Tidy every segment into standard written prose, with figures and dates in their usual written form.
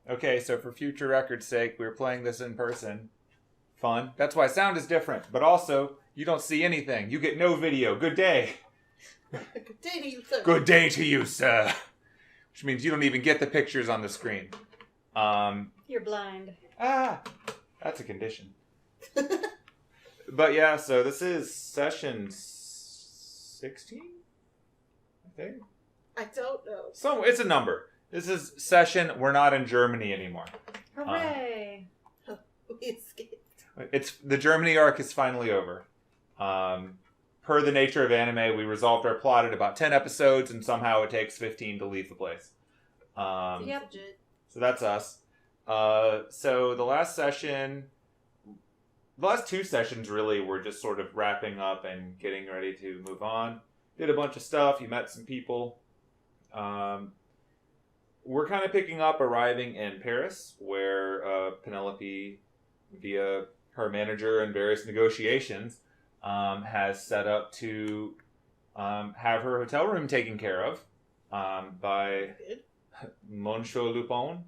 Okay, so for future record's sake, we're playing this in person. Fun. That's why sound is different. But also, you don't see anything. You get no video. Good day. Good day to you, sir. Good day to you, sir. Which means you don't even get the pictures on the screen. You're blind. That's a condition. But yeah, so this is session 16, I think. I don't know. So it's a number. This is session. We're not in Germany anymore. Hooray! We escaped. It's the Germany arc is finally over. Per the nature of anime, we resolved our plot at about 10 episodes, and somehow it takes 15 to leave the place. Yep. So that's us. So the last two sessions really were just sort of wrapping up and getting ready to move on. Did a bunch of stuff. You met some people. We're kind of picking up arriving in Paris, where Penelope, via her manager and various negotiations, has set up to have her hotel room taken care of by Monsieur Lupin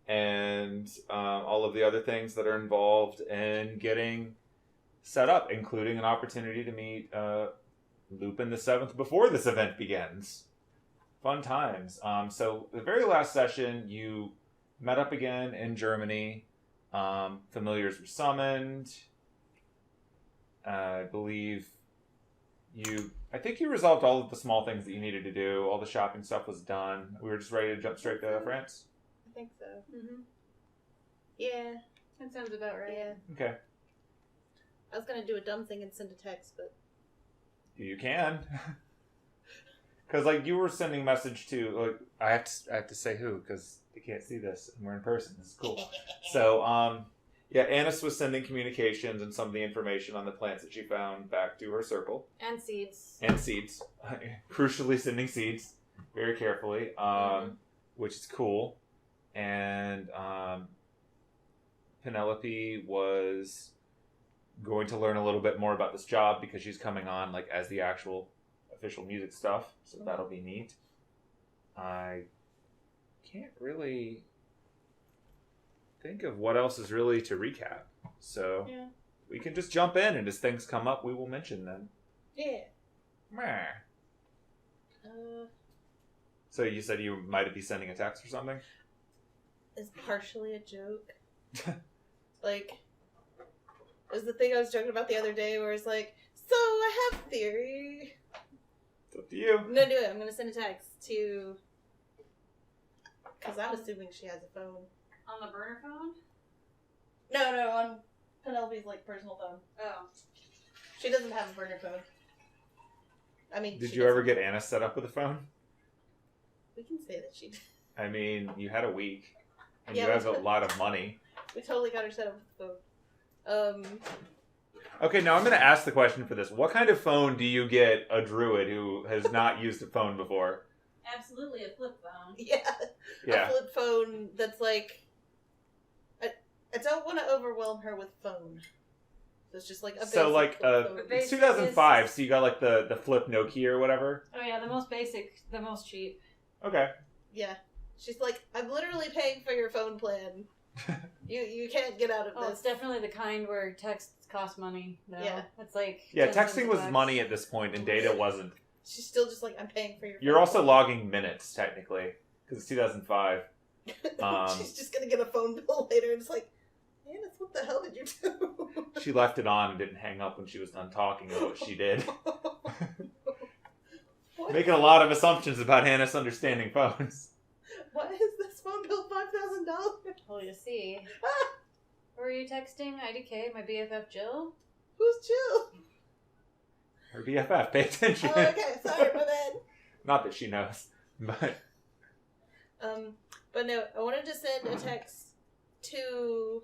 and all of the other things that are involved in getting set up, including an opportunity to meet Lupin VII before this event begins. Fun times. So the very last session, you met up again in Germany. Familiars were summoned. I think you resolved all of the small things that you needed to do. All the shopping stuff was done. We were just ready to jump straight to France. I think so. Mm-hmm. Yeah. That sounds about right. Yeah. Okay. I was gonna do a dumb thing and send a text, but You can. Because, like, you were sending message to, like, I have to say who, because they can't see this, and we're in person. This is cool. So, yeah, Anise was sending communications and some of the information on the plants that she found back to her circle. And seeds. And seeds. Crucially sending seeds very carefully, which is cool. And Penelope was going to learn a little bit more about this job because she's coming on, like, as the actual official music stuff, so that'll be neat. I can't really think of what else is really to recap, so we can just jump in, and as things come up, we will mention them. yeah. Meh. So you said you might be sending a text or something? It's partially a joke. Like, it was the thing I was joking about the other day where it's like, so I have a theory. It's up to you. I'm gonna do it. I'm gonna send a text to... Because I'm assuming she has a phone. On the burner phone? No, on Penelope's, like, personal phone. Oh. She doesn't have a burner phone. I mean, Did you ever get Anna set up with a phone? We can say that she did. I mean, you had a week, and Yeah, you have a lot of money. We totally got her set up with the phone. Okay, now I'm going to ask the question for this. What kind of phone do you get a druid who has not used a phone before? Absolutely a flip phone. Yeah. Yeah. A flip phone that's like... I don't want to overwhelm her with phone. So it's just like a basic So, like, flip phone. it's 2005, so you got, like, the flip Nokia or whatever? Oh yeah, the most basic, the most cheap. Okay. Yeah. She's like, I'm literally paying for your phone plan. You can't get out of Oh, this. it's definitely the kind where texts cost money. No. Yeah. It's like... Yeah, 10 cents texting a was box. money at this point, and data wasn't. She's still just like, I'm paying for your phone You're also plan. logging minutes, technically, because it's 2005. She's just gonna get a phone bill later and it's like, Annis, what the hell did you do? She left it on and didn't hang up when she was done talking about what she did. Making a lot of assumptions about Hannah's understanding phones. Why is this phone bill $5,000? Well, you see. Who are you texting? IDK, my BFF Jill? Who's Jill? Her BFF, pay attention. Oh, okay, sorry, my bad. Not that she knows, but... But no, I wanted to send a text to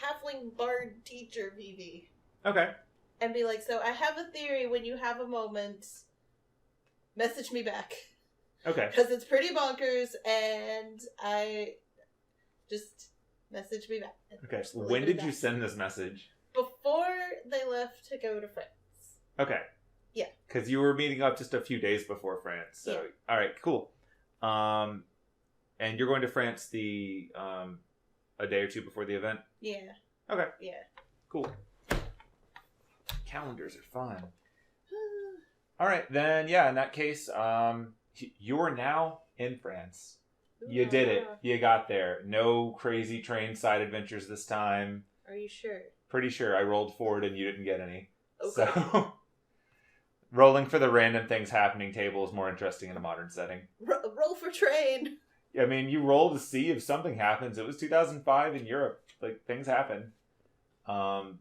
Halfling Bard Teacher Vivi. Okay. And be like, so I have a theory, when you have a moment, message me back. Okay. Because it's pretty bonkers, and I just message me back. Okay, Just when leave it did at you that. send this message? Before they left to go to France. Okay. Yeah. Because you were meeting up just a few days before France. So, Yeah. all right, cool. And you're going to France a day or two before the event? Yeah. Okay. Yeah. Cool. Calendars are fun. All right, then, yeah, in that case, you're now in France. You did it. You got there. No crazy train side adventures this time. Are you sure? Pretty sure I rolled forward and you didn't get any. Okay. So, rolling for the random things happening table is more interesting in a modern setting. Roll for train. I mean, you roll to see if something happens. It was 2005 in Europe. Like, things happen. 11.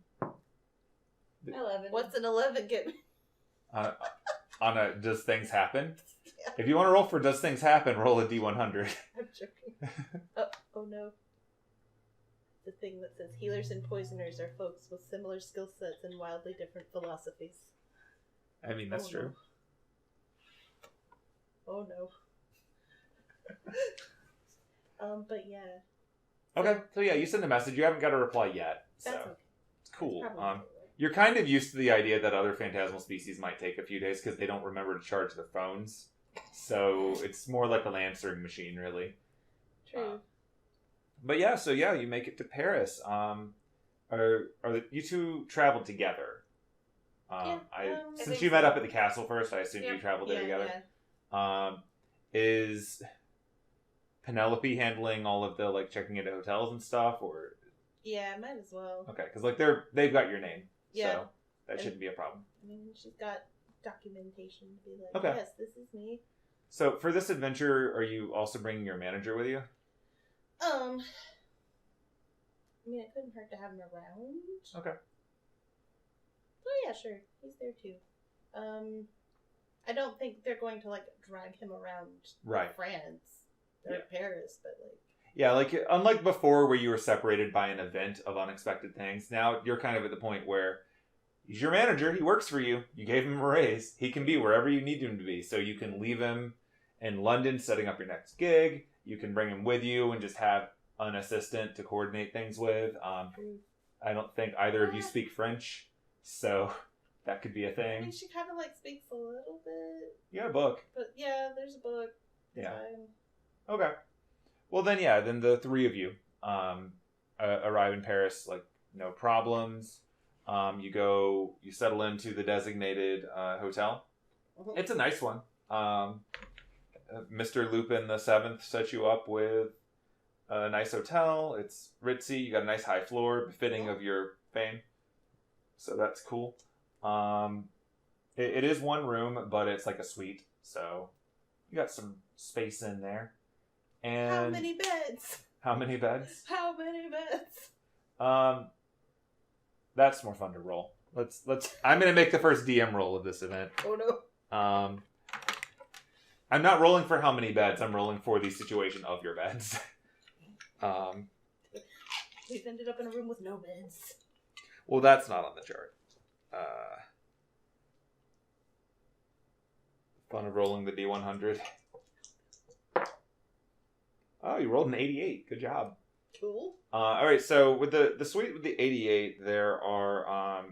What's an 11 get me? On a does things happen? Yeah. If you want to roll for does things happen, roll a D100. I'm joking. Oh no. The thing that says healers and poisoners are folks with similar skill sets and wildly different philosophies. I mean, that's true. No. Oh no. But yeah. Okay, so yeah, you send a message. You haven't got a reply yet. So That's okay. it's cool. That's probably You're kind of used to the idea that other phantasmal species might take a few days because they don't remember to charge their phones. So it's more like an answering machine, really. True. But yeah, so yeah, you make it to Paris. You two traveled together? Since you met up at the castle first, I assume you traveled there together. Yeah. Is Penelope handling all of the like checking into hotels and stuff, or? Yeah, might as well. Okay, because like they've got your name, so that shouldn't be a problem. I mean, she's got documentation to be like, okay, yes, this is me. So for this adventure, are you also bringing your manager with you? I mean, it couldn't hurt to have him around. Okay. Oh yeah, sure, he's there too. I don't think they're going to like drag him around France or Paris, but like. Yeah, like unlike before where you were separated by an event of unexpected things, now you're kind of at the point where he's your manager, he works for you, you gave him a raise, he can be wherever you need him to be. So you can leave him in London setting up your next gig, you can bring him with you and just have an assistant to coordinate things with. I don't think either of you speak French, so that could be a thing. I mean, she kind of like speaks a little bit. You got a book. But yeah, there's a book. Yeah. Okay. Well, then, yeah, then the three of you arrive in Paris, like, no problems. You settle into the designated hotel. Mm-hmm. It's a nice one. Mr. Lupin VII set you up with a nice hotel. It's ritzy. You got a nice high floor, befitting of your fame. So that's cool. It is one room, but it's like a suite. So you got some space in there. And how many beds? How many beds? How many beds? That's more fun to roll. Let's. I'm gonna make the first DM roll of this event. Oh no. I'm not rolling for how many beds. I'm rolling for the situation of your beds. We've ended up in a room with no beds. Well, that's not on the chart. Fun of rolling the D100. Oh, you rolled an 88. Good job. Cool. All right, so with the suite with the 88, there are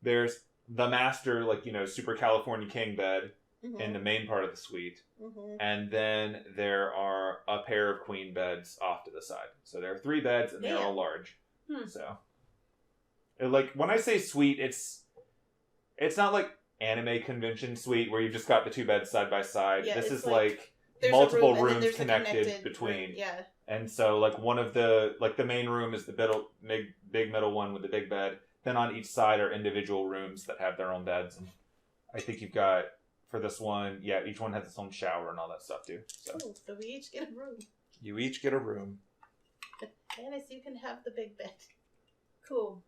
there's the master, like, Super California King bed in the main part of the suite, and then there are a pair of queen beds off to the side. So there are 3 beds, and they're all large. So, like, when I say suite, it's not like anime convention suite where you've just got the 2 beds side by side. Yeah, this is like multiple room, rooms connected between. Room. Yeah. And so, like, one of the, like, the main room is the big middle one with the big bed. Then on each side are individual rooms that have their own beds. And I think you've got, for this one, yeah, each one has its own shower and all that stuff, too. So, cool. So we each get a room. You each get a room. Anise, you can have the big bed. Cool.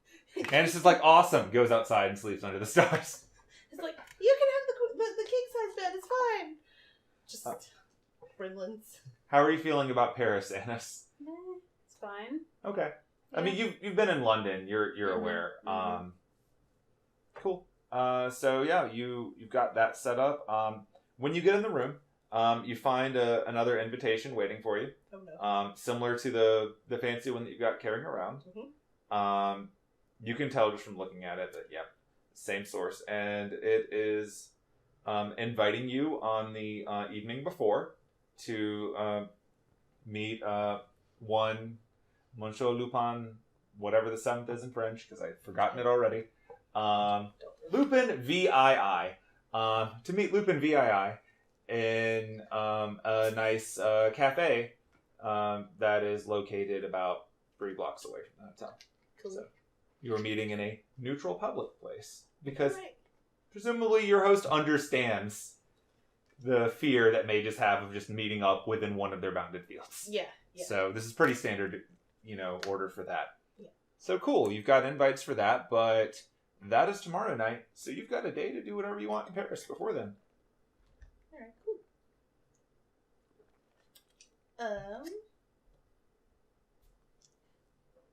Anise is like, awesome. Goes outside and sleeps under the stars. It's like, you can have the king-size bed. It's fine. Just gremlins. How are you feeling about Paris, Anise? It's fine. Okay. Yeah. I mean, you've been in London. You're aware. Cool. So yeah, you've got that set up. When you get in the room, you find another invitation waiting for you. Oh no. Similar to the fancy one that you've got carrying around. You can tell just from looking at it that same source, and it is inviting you on the evening before to meet one Monsieur Lupin, whatever the 7th is in French, because I've forgotten it already. Lupin VII. To meet Lupin VII in a nice cafe that is located about 3 blocks away from the hotel. Cool. So you are meeting in a neutral public place because presumably your host understands the fear that mages have of just meeting up within one of their bounded fields. Yeah. So this is pretty standard, order for that. Yeah. So cool. You've got invites for that, but that is tomorrow night. So you've got a day to do whatever you want in Paris before then. All right, cool.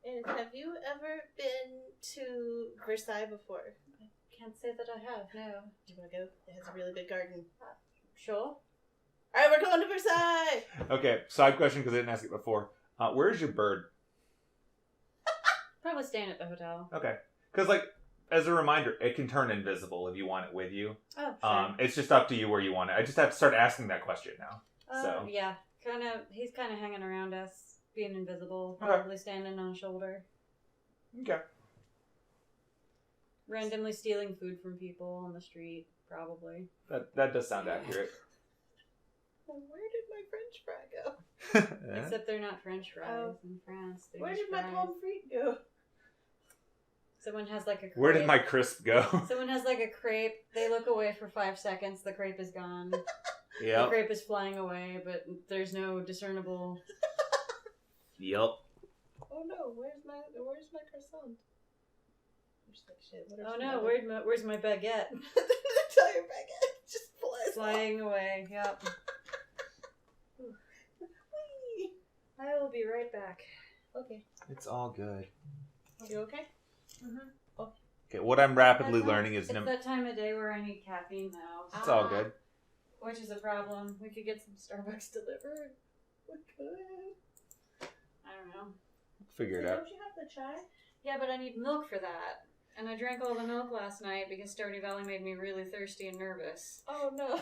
And have you ever been to Versailles before? I can't say that I have, no. Do you want to go? It has a really big garden. Sure. All right, we're going to Versailles! Okay, side question because I didn't ask it before. Where's your bird? Probably staying at the hotel. Okay. Because, as a reminder, it can turn invisible if you want it with you. Oh, sure. It's just up to you where you want it. I just have to start asking that question now. Yeah. He's kind of hanging around us, being invisible, Okay. probably standing on a shoulder. Okay. Randomly stealing food from people on the street, probably. That does sound accurate. Well, where did my French fry go? Except they're not French fries in France. They're Where just did my fries. pommes frites go? Someone has like a crepe. Where did my crisp go? Someone has like a crepe. They look away for 5 seconds. The crepe is gone. The Yep. crepe is flying away, but there's no discernible. Yep. Oh no, where's my croissant? I'm just like, shit, what are Oh some no, other- where's my baguette? the entire baguette just flies Flying away. Yep. Whee! I will be right back. Okay. It's all good. You okay? Mm-hmm. Okay, what I'm rapidly learning is... It's that time of day where I need caffeine now. It's all good. Which is a problem. We could get some Starbucks delivered. We could. I don't know. Figure it out. Don't you have the chai? Yeah, but I need milk for that. And I drank all the milk last night because Stardew Valley made me really thirsty and nervous. Oh no.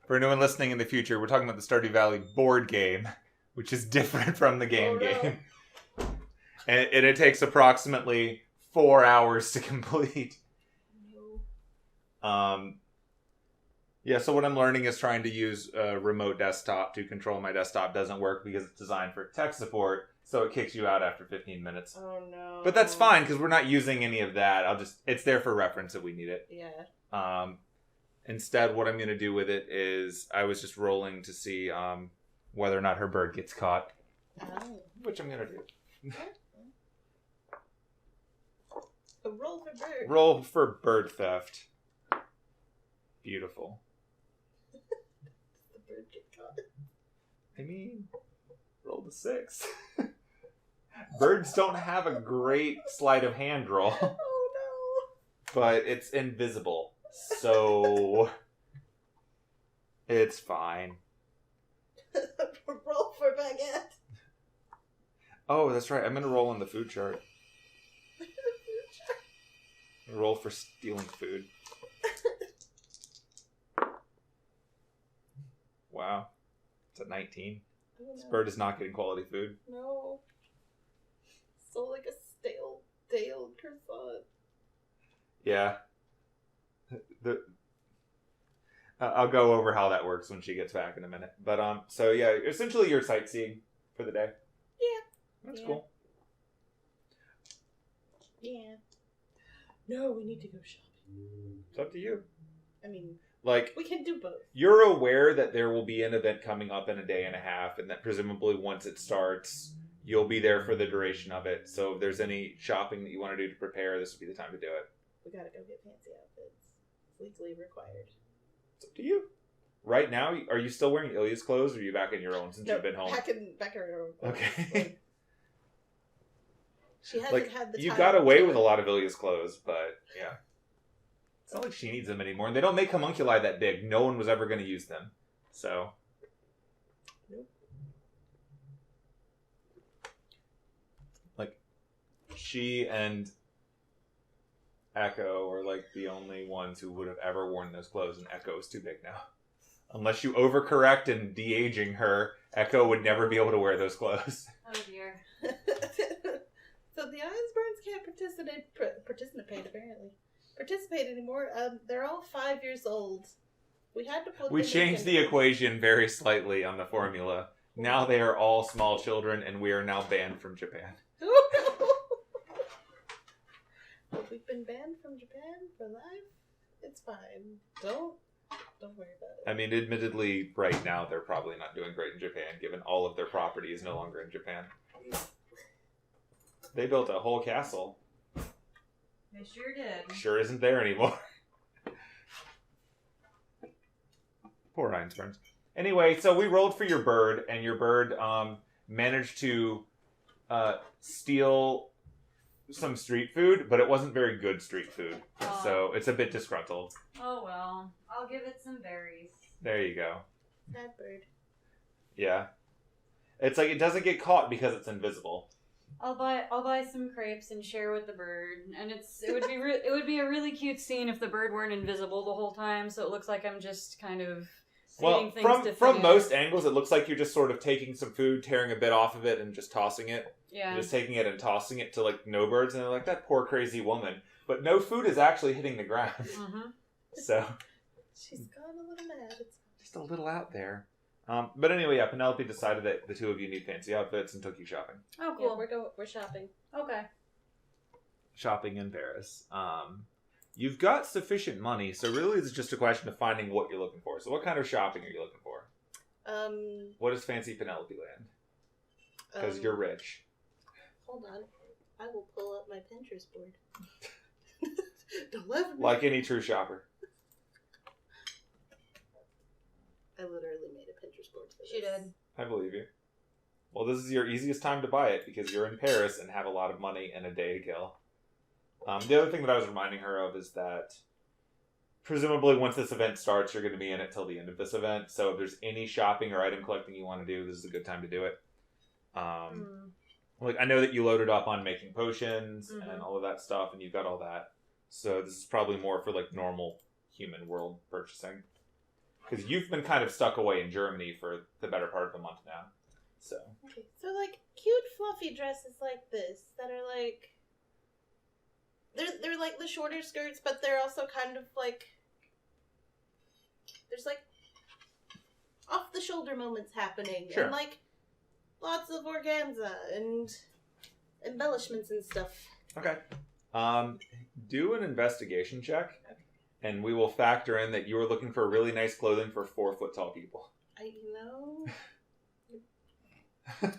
For anyone listening in the future, we're talking about the Stardew Valley board game, which is different from the game no. game. And it takes approximately 4 hours to complete. No. Yeah, so what I'm learning is trying to use a remote desktop to control my desktop doesn't work because it's designed for tech support, so it kicks you out after 15 minutes. Oh no. But that's fine because we're not using any of that. It's there for reference if we need it. Yeah. Instead, what I'm going to do with it is I was just rolling to see whether or not her bird gets caught, Oh. which I'm going to do. A roll for bird. Roll for bird theft. Beautiful. The bird get caught. I mean, roll the 6. Birds don't have a great sleight of hand roll, Oh but it's invisible, so it's fine. no. Roll for baguette. Oh, that's right. I'm going to roll on the food chart. Roll for stealing food. Wow. It's a 19. Oh, no. This bird is not getting quality food. No. So like a stale croissant. Yeah. I'll go over how that works when she gets back in a minute. But, so yeah, essentially you're sightseeing for the day. Yeah. That's Yeah. cool. Yeah. No, we need to go shopping. It's up to you. I mean, Like, we can do both. you're aware that there will be an event coming up in a day and a half, and that presumably once it starts, you'll be there for the duration of it. So if there's any shopping that you want to do to prepare, this would be the time to do it. We gotta go get fancy outfits. It's legally required. It's up to you. Right now, are you still wearing Ilya's clothes, or are you back in your own since you've been home? Back in her own clothes. Okay. She hasn't Like, had the you time got away to- with a lot of Ilya's clothes, but yeah. It's not like she needs them anymore. And they don't make homunculi that big. No one was ever going to use them. So. Nope. Like, she and Echo are like the only ones who would have ever worn those clothes, and Echo is too big now. Unless you overcorrect and de-aging her Echo would never be able to wear those clothes. Oh dear. So the Osborns can't participate anymore. They're all 5 years old. We had to put. We changed the equation very slightly on the formula. Now they are all small children, and we are now banned from Japan. We've been banned from Japan for life. It's fine. Don't worry about it. I mean, admittedly, right now they're probably not doing great in Japan, given all of their property is no longer in Japan. They built a whole castle. They sure did. Sure isn't there anymore. Poor Einstein. Anyway, so we rolled for your bird, and your bird managed to steal some street food, but it wasn't very good street food. Oh. So it's a bit disgruntled. Oh well. I'll give it some berries. There you go. Bad bird. Yeah. It's like it doesn't get caught because it's invisible. I'll buy some crepes and share with the bird, and it would be a really cute scene if the bird weren't invisible the whole time, so it looks like I'm just kind of saving things to from finish. most angles, it looks like you're just sort of taking some food, tearing a bit off of it, and just tossing it. Yeah. Just taking it and tossing it to like no birds, and they're like, that poor crazy woman. But no food is actually hitting the ground. Mm-hmm. So She's gone a little mad. It's just a little out there. But anyway, yeah, Penelope decided that the two of you need fancy outfits and took you shopping. Oh, yeah, cool. we're shopping. Okay. Shopping in Paris. You've got sufficient money, so really it's just a question of finding what you're looking for. So what kind of shopping are you looking for? What does fancy Penelope land? Because you're rich. Hold on. I will pull up my Pinterest board. Don't laugh at me. Like any true shopper. I literally made a Pinterest board for this. She did. I believe you. Well, this is your easiest time to buy it because you're in Paris and have a lot of money and a day to kill. The other thing that I was reminding her of is that presumably once this event starts, you're going to be in it till the end of this event. So if there's any shopping or item collecting you want to do, this is a good time to do it. Like I know that you loaded up on making potions and all of that stuff, and you've got all that. So this is probably more for like normal human world purchasing. Because you've been kind of stuck away in Germany for the better part of a month now. So. Okay, so like cute fluffy dresses like this that are like they're like the shorter skirts, but they're also kind of like there's like off the shoulder moments happening. Sure. And like lots of organza and embellishments and stuff. Okay. Do an investigation check, and we will factor in that you are looking for really nice clothing for 4 foot tall people. I know.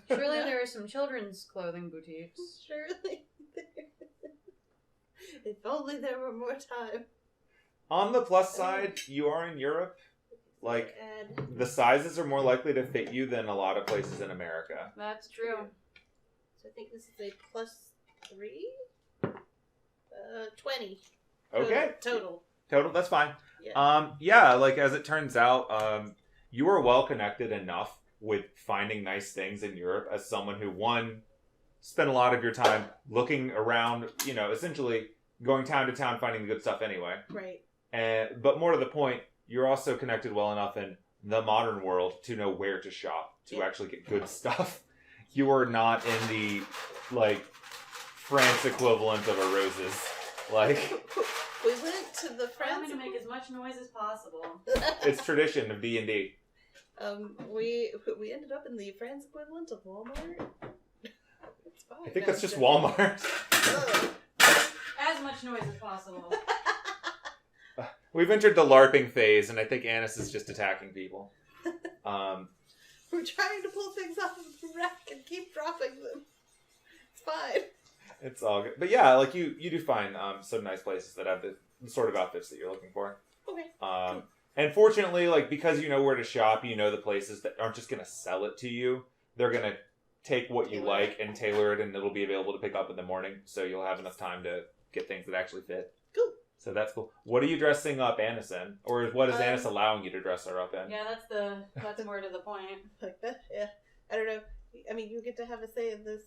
Surely there are some children's clothing boutiques. Surely. If only there were more time. On the plus side, you are in Europe. Like, the sizes are more likely to fit you than a lot of places in America. That's true. So I think this is a +3? 20. Okay. Total. Total, that's fine. Yeah. Like, as it turns out, you are well connected enough with finding nice things in Europe as someone who, one, spent a lot of your time looking around, essentially going town to town finding the good stuff anyway. Right. But more to the point, you're also connected well enough in the modern world to know where to shop, to actually get good stuff. You are not in the, like, France equivalent of a Roses. Like... We went to the I'm France... going to make as much noise as possible. It's tradition of D&D. We ended up in the France equivalent of Walmart. It's fine. I think that's just Walmart. As much noise as possible. We've entered the LARPing phase, and I think Anise is just attacking people. We're trying to pull things off of the rack and keep dropping them. It's fine. It's all good. But yeah, like you do find some nice places that have the sort of outfits that you're looking for. Okay. And fortunately, like, because you know where to shop, you know the places that aren't just going to sell it to you. They're going to take what you like and tailor it, and it'll be available to pick up in the morning. So you'll have enough time to get things that actually fit. Cool. So that's cool. What are you dressing up Anise in? Or what is Anise allowing you to dress her up in? Yeah, that's more to the point. Like that? Yeah. I don't know. I mean, you get to have a say in this.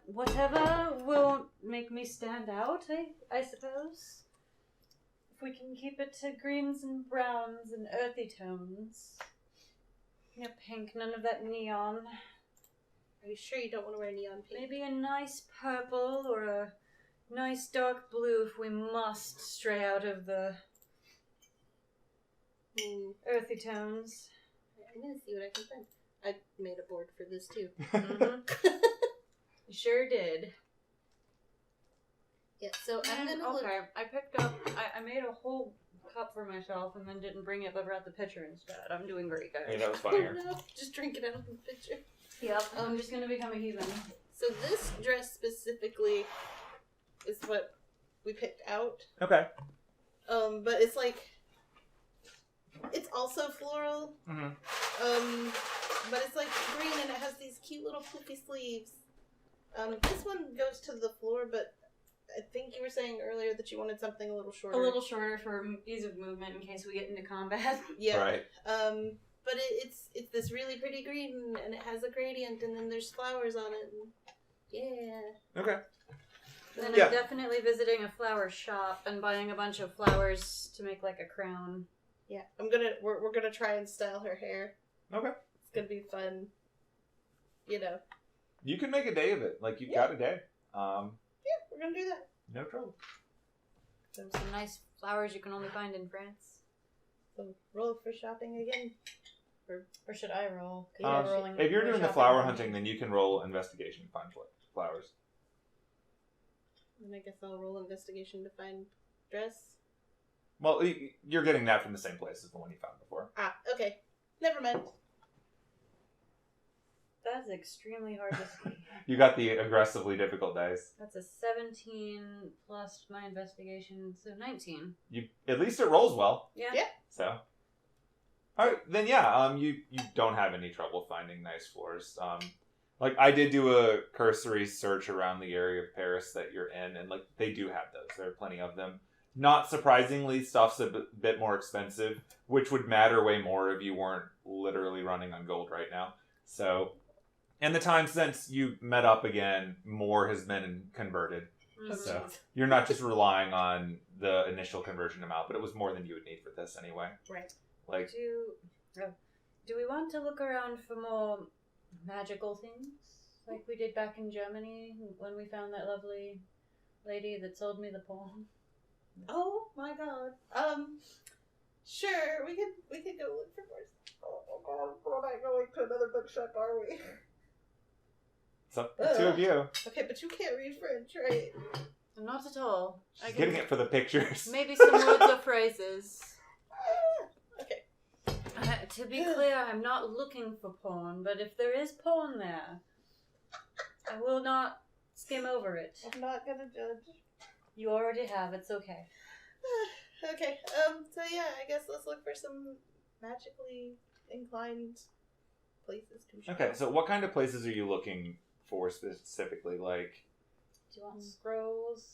Whatever will make me stand out, I suppose. If we can keep it to greens and browns and earthy tones. Yeah, pink. None of that neon. Are you sure you don't want to wear neon pink? Maybe a nice purple or a nice dark blue if we must stray out of the earthy tones. I'm gonna see what I can find. I made a board for this too. You sure did. Yeah, so I'm gonna look. I picked up. I made a whole cup for myself and then didn't bring it, but brought the pitcher instead. I'm doing great, guys. Hey, that was funnier. Oh, no. Just drink it out of the pitcher. Yep. I'm just gonna become a heathen. So this dress specifically is what we picked out. Okay. But it's like it's also floral. Mm-hmm. But it's like green and it has these cute little fluffy sleeves. This one goes to the floor, but I think you were saying earlier that you wanted something a little shorter. A little shorter for ease of movement in case we get into combat. Yeah. Right. But it's this really pretty green and it has a gradient and then there's flowers on it. And yeah. Okay. Then I'm definitely visiting a flower shop and buying a bunch of flowers to make like a crown. Yeah. We're gonna try and style her hair. Okay. It's gonna be fun. You know. You can make a day of it. Like you've got a day. Yeah, we're gonna do that. No trouble. Some nice flowers you can only find in France. So roll for shopping again. Or should I roll? If you're doing the flower hunting, then you can roll investigation to find flowers. And I guess I'll roll investigation to find dress. Well, you're getting that from the same place as the one you found before. Ah, okay. Never mind. That's extremely hard to see. You got the aggressively difficult dice. That's a 17 plus my investigation, so 19. At least it rolls well. Yeah. So. Alright, then yeah, you don't have any trouble finding nice floors. Like, I did do a cursory search around the area of Paris that you're in, and, like, they do have those. There are plenty of them. Not surprisingly, stuff's a bit more expensive, which would matter way more if you weren't literally running on gold right now. So, in the time since you met up again, more has been converted. Oh, So, geez. you're not just relying on the initial conversion amount, but it was more than you would need for this anyway. Right. Like, Do we want to look around for more magical things? Like we did back in Germany when we found that lovely lady that sold me the poem? Oh my god. Sure, we could go look for more. Oh god, we're not going to another bookshop, are we? it's up to the two of you. Okay, but you can't read French, right? Not at all. She's getting it for the pictures. Maybe some words or phrases. Okay. To be clear, I'm not looking for porn, but if there is porn there, I will not skim over it. I'm not gonna judge. You already have, it's okay. Okay, so yeah, I guess let's look for some magically inclined places to shop. Okay, so what kind of places are you looking for specifically? Like, Do you want scrolls?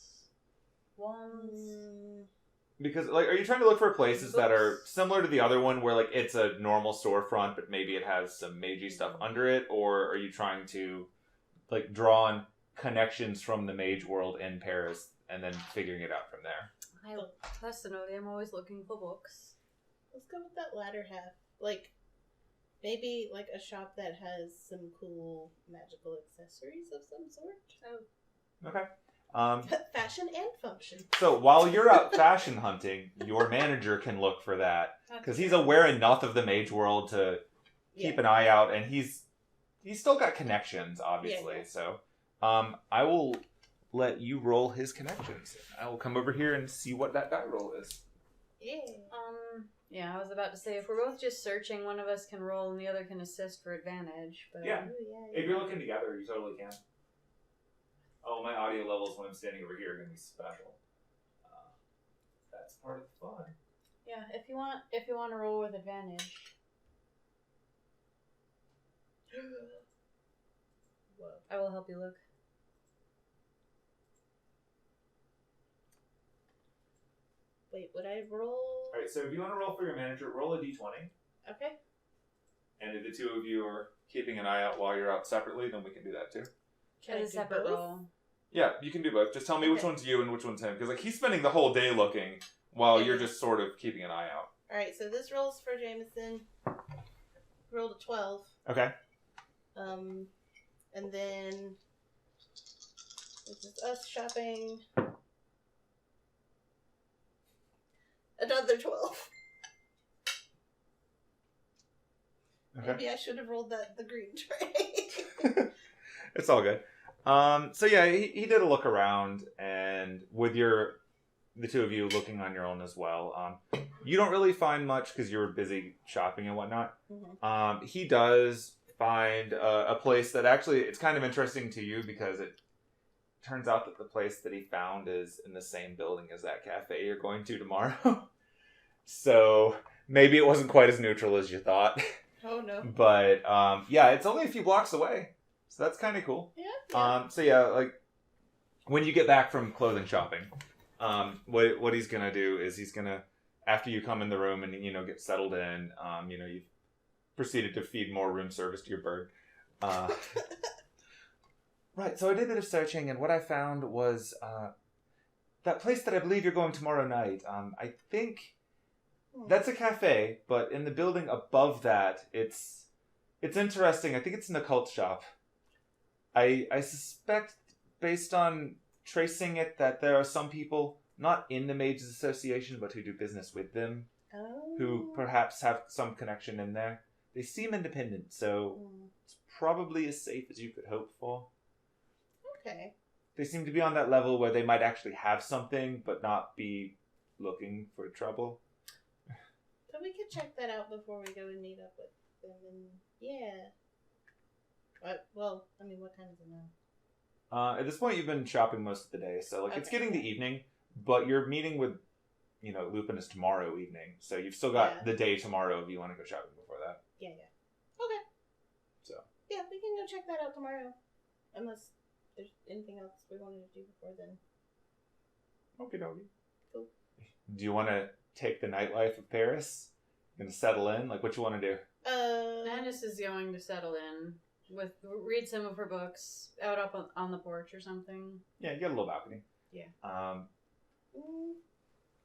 Wands? because, like, are you trying to look for places that are similar to the other one where, like, it's a normal storefront, but maybe it has some magey stuff under it? Or are you trying to, like, draw on connections from the mage world in Paris and then figuring it out from there? Personally, I'm always looking for books. Let's go with that latter half. Like, maybe, like, a shop that has some cool magical accessories of some sort. Okay. Fashion and function. So while you're out fashion hunting, your manager can look for that because he's aware enough of the mage world to keep an eye out, and he's still got connections, obviously. Yeah. So, I will let you roll his connections. I will come over here and see what that die roll is. Yeah. Yeah, I was about to say, if we're both just searching, one of us can roll and the other can assist for advantage. But Yeah. Ooh, yeah. If you're looking together, you totally can. Oh, my audio levels when I'm standing over here are going to be special. That's part of the fun. Yeah, if you want to roll with advantage. Whoa. I will help you look. Wait, would I roll? Alright, so if you want to roll for your manager, roll a d20. Okay. And if the two of you are keeping an eye out while you're out separately, then we can do that too. Can I As a do separate both? roll. Yeah, you can do both. Just tell me which Okay. one's you and which one's him. Because, like, he's spending the whole day looking while you're just sort of keeping an eye out. Alright, so this rolls for Jameson. rolled a 12. Okay. And then this is us shopping. Another 12. Okay. Maybe I should have rolled the green tray. It's all good. So yeah, he did a look around, and with the two of you looking on your own as well, you don't really find much because you were busy shopping and whatnot. Mm-hmm. He does find a place that actually, it's kind of interesting to you because it turns out that the place that he found is in the same building as that cafe you're going to tomorrow. So maybe it wasn't quite as neutral as you thought. Oh no. But yeah, it's only a few blocks away. So that's kind of cool. Yeah. So yeah, like when you get back from clothing shopping, what he's gonna do is he's gonna, after you come in the room and get settled in, you've proceeded to feed more room service to your bird. Right. So I did a bit of searching, and what I found was that place that I believe you're going tomorrow night. I think that's a cafe, but in the building above that, it's interesting. I think it's an occult shop. I suspect, based on tracing it, that there are some people, not in the Mages Association, but who do business with them, who perhaps have some connection in there. They seem independent, so it's probably as safe as you could hope for. Okay. They seem to be on that level where they might actually have something, but not be looking for trouble. So we could check that out before we go and meet up with them, and yeah. Well, I mean, what time is it now? At this point, you've been shopping most of the day, so it's getting to evening, but you're meeting with, Lupin is tomorrow evening, so you've still got the day tomorrow if you want to go shopping before that. Yeah. Okay. So. Yeah, we can go check that out tomorrow, unless there's anything else we wanted to do before then. Okie dokie. Cool. Do you want to take the nightlife of Paris? Gonna settle in? Like, what you want to do? Anise is going to settle in. Read some of her books out up on the porch or something. Yeah, you got a little balcony. Yeah.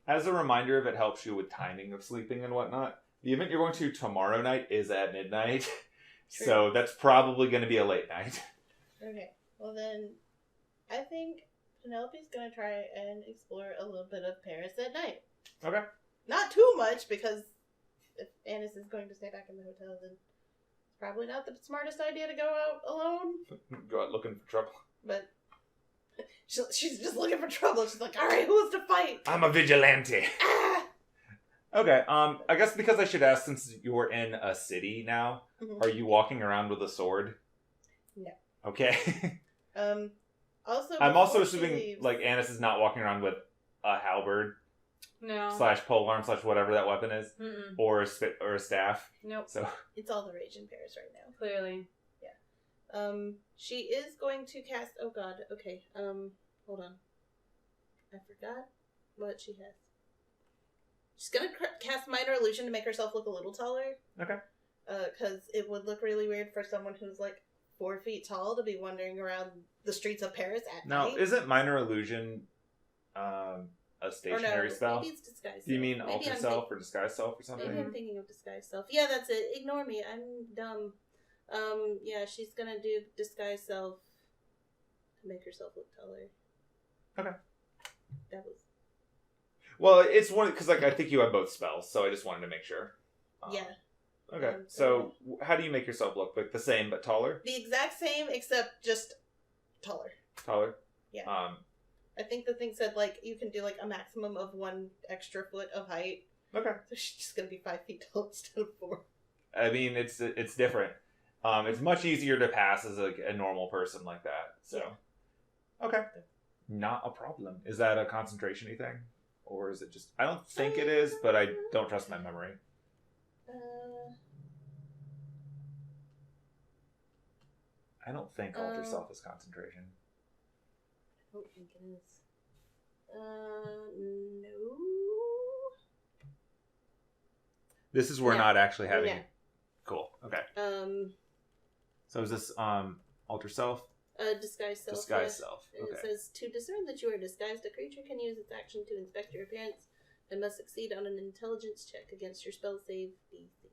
As a reminder, if it helps you with timing of sleeping and whatnot, the event you're going to tomorrow night is at midnight. True. So that's probably going to be a late night. Okay. Well then, I think Penelope's going to try and explore a little bit of Paris at night. Okay. Not too much, because if Anise is going to stay back in the hotel, then it's probably not the smartest idea to go out alone. Go out looking for trouble. But she's just looking for trouble. She's like, alright, who wants to fight? I'm a vigilante. Ah! Okay, I guess because I should ask, since you're in a city now, are you walking around with a sword? No. Okay. Also, I'm also assuming, like, Anise is not walking around with a halberd. No. / polearm / whatever that weapon is. Mm-mm. Or a staff. Nope. So it's all the rage in Paris right now. Clearly. Yeah. She is going to cast, oh god, okay, hold on. I forgot what she has. She's gonna cast Minor Illusion to make herself look a little taller. Okay. Because it would look really weird for someone who's like 4 feet tall to be wandering around the streets of Paris at night. Now, isn't Minor Illusion a stationary spell? Maybe it's Disguise Self. Do you mean Alter Self or Disguise Self or something? Maybe I'm thinking of Disguise Self. Yeah, that's it. Ignore me. I'm dumb. Yeah, she's gonna do Disguise Self to make herself look taller. Okay. That was... Well, it's one, because like I think you have both spells, so I just wanted to make sure. Yeah. Okay, so how do you make yourself look? Like the same but taller? The exact same, except just taller. Taller? Yeah. I think the thing said, like, you can do, like, a maximum of 1 extra foot of height. Okay. So she's just gonna be 5 feet tall instead of 4. I mean, it's different. It's much easier to pass as a normal person like that. So, yeah. Okay. Not a problem. Is that a concentration-y thing? Or is it just... I don't think it is, but I don't trust my memory. I don't think Alter Self is concentration. I don't think it is. No. This is where not actually having... Yeah. Cool. Okay. So is this Alter Self? Disguise Self. Disguise Self. And Okay. it says, to discern that you are disguised, a creature can use its action to inspect your appearance and must succeed on an intelligence check against your spell save DC.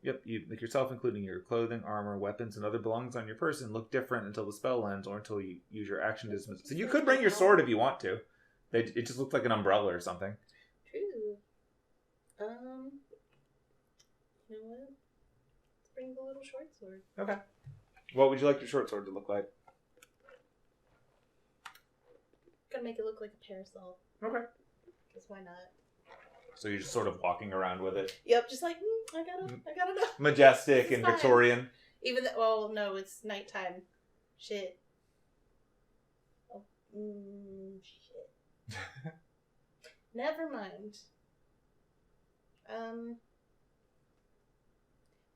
Yep, you make yourself, including your clothing, armor, weapons, and other belongings on your person, look different until the spell ends or until you use your action to dismiss. So you could bring your sword if you want to. It just looks like an umbrella or something. True. You know what? Let's bring the little short sword. Okay. What would you like your short sword to look like? Gonna make it look like a parasol. Okay. Because why not? So you're just sort of walking around with it. Yep, just like, I gotta know. Majestic and fine. Victorian. Even though, well, no, it's nighttime. Shit. Oh, shit. Never mind.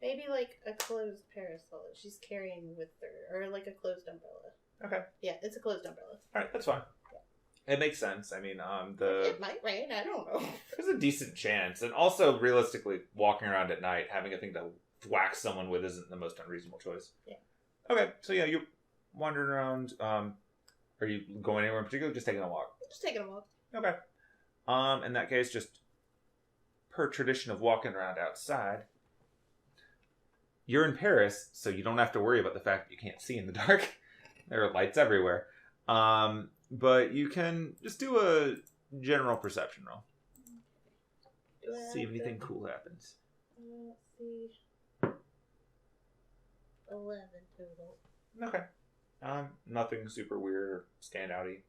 Maybe like a closed parasol that she's carrying with her, or like a closed umbrella. Okay. Yeah, it's a closed umbrella. All right, that's fine. It makes sense. I mean, It might rain. I don't know. There's a decent chance, and also realistically, walking around at night, having a thing to whack someone with isn't the most unreasonable choice. Yeah. Okay, so yeah, you're wandering around. Are you going anywhere in particular? Or just taking a walk. Just taking a walk. Okay. In that case, just per tradition of walking around outside, you're in Paris, so you don't have to worry about the fact that you can't see in the dark. There are lights everywhere. But you can just do a general perception roll. See if anything cool happens. Let's see. 11 total. Okay. Nothing super weird or standouty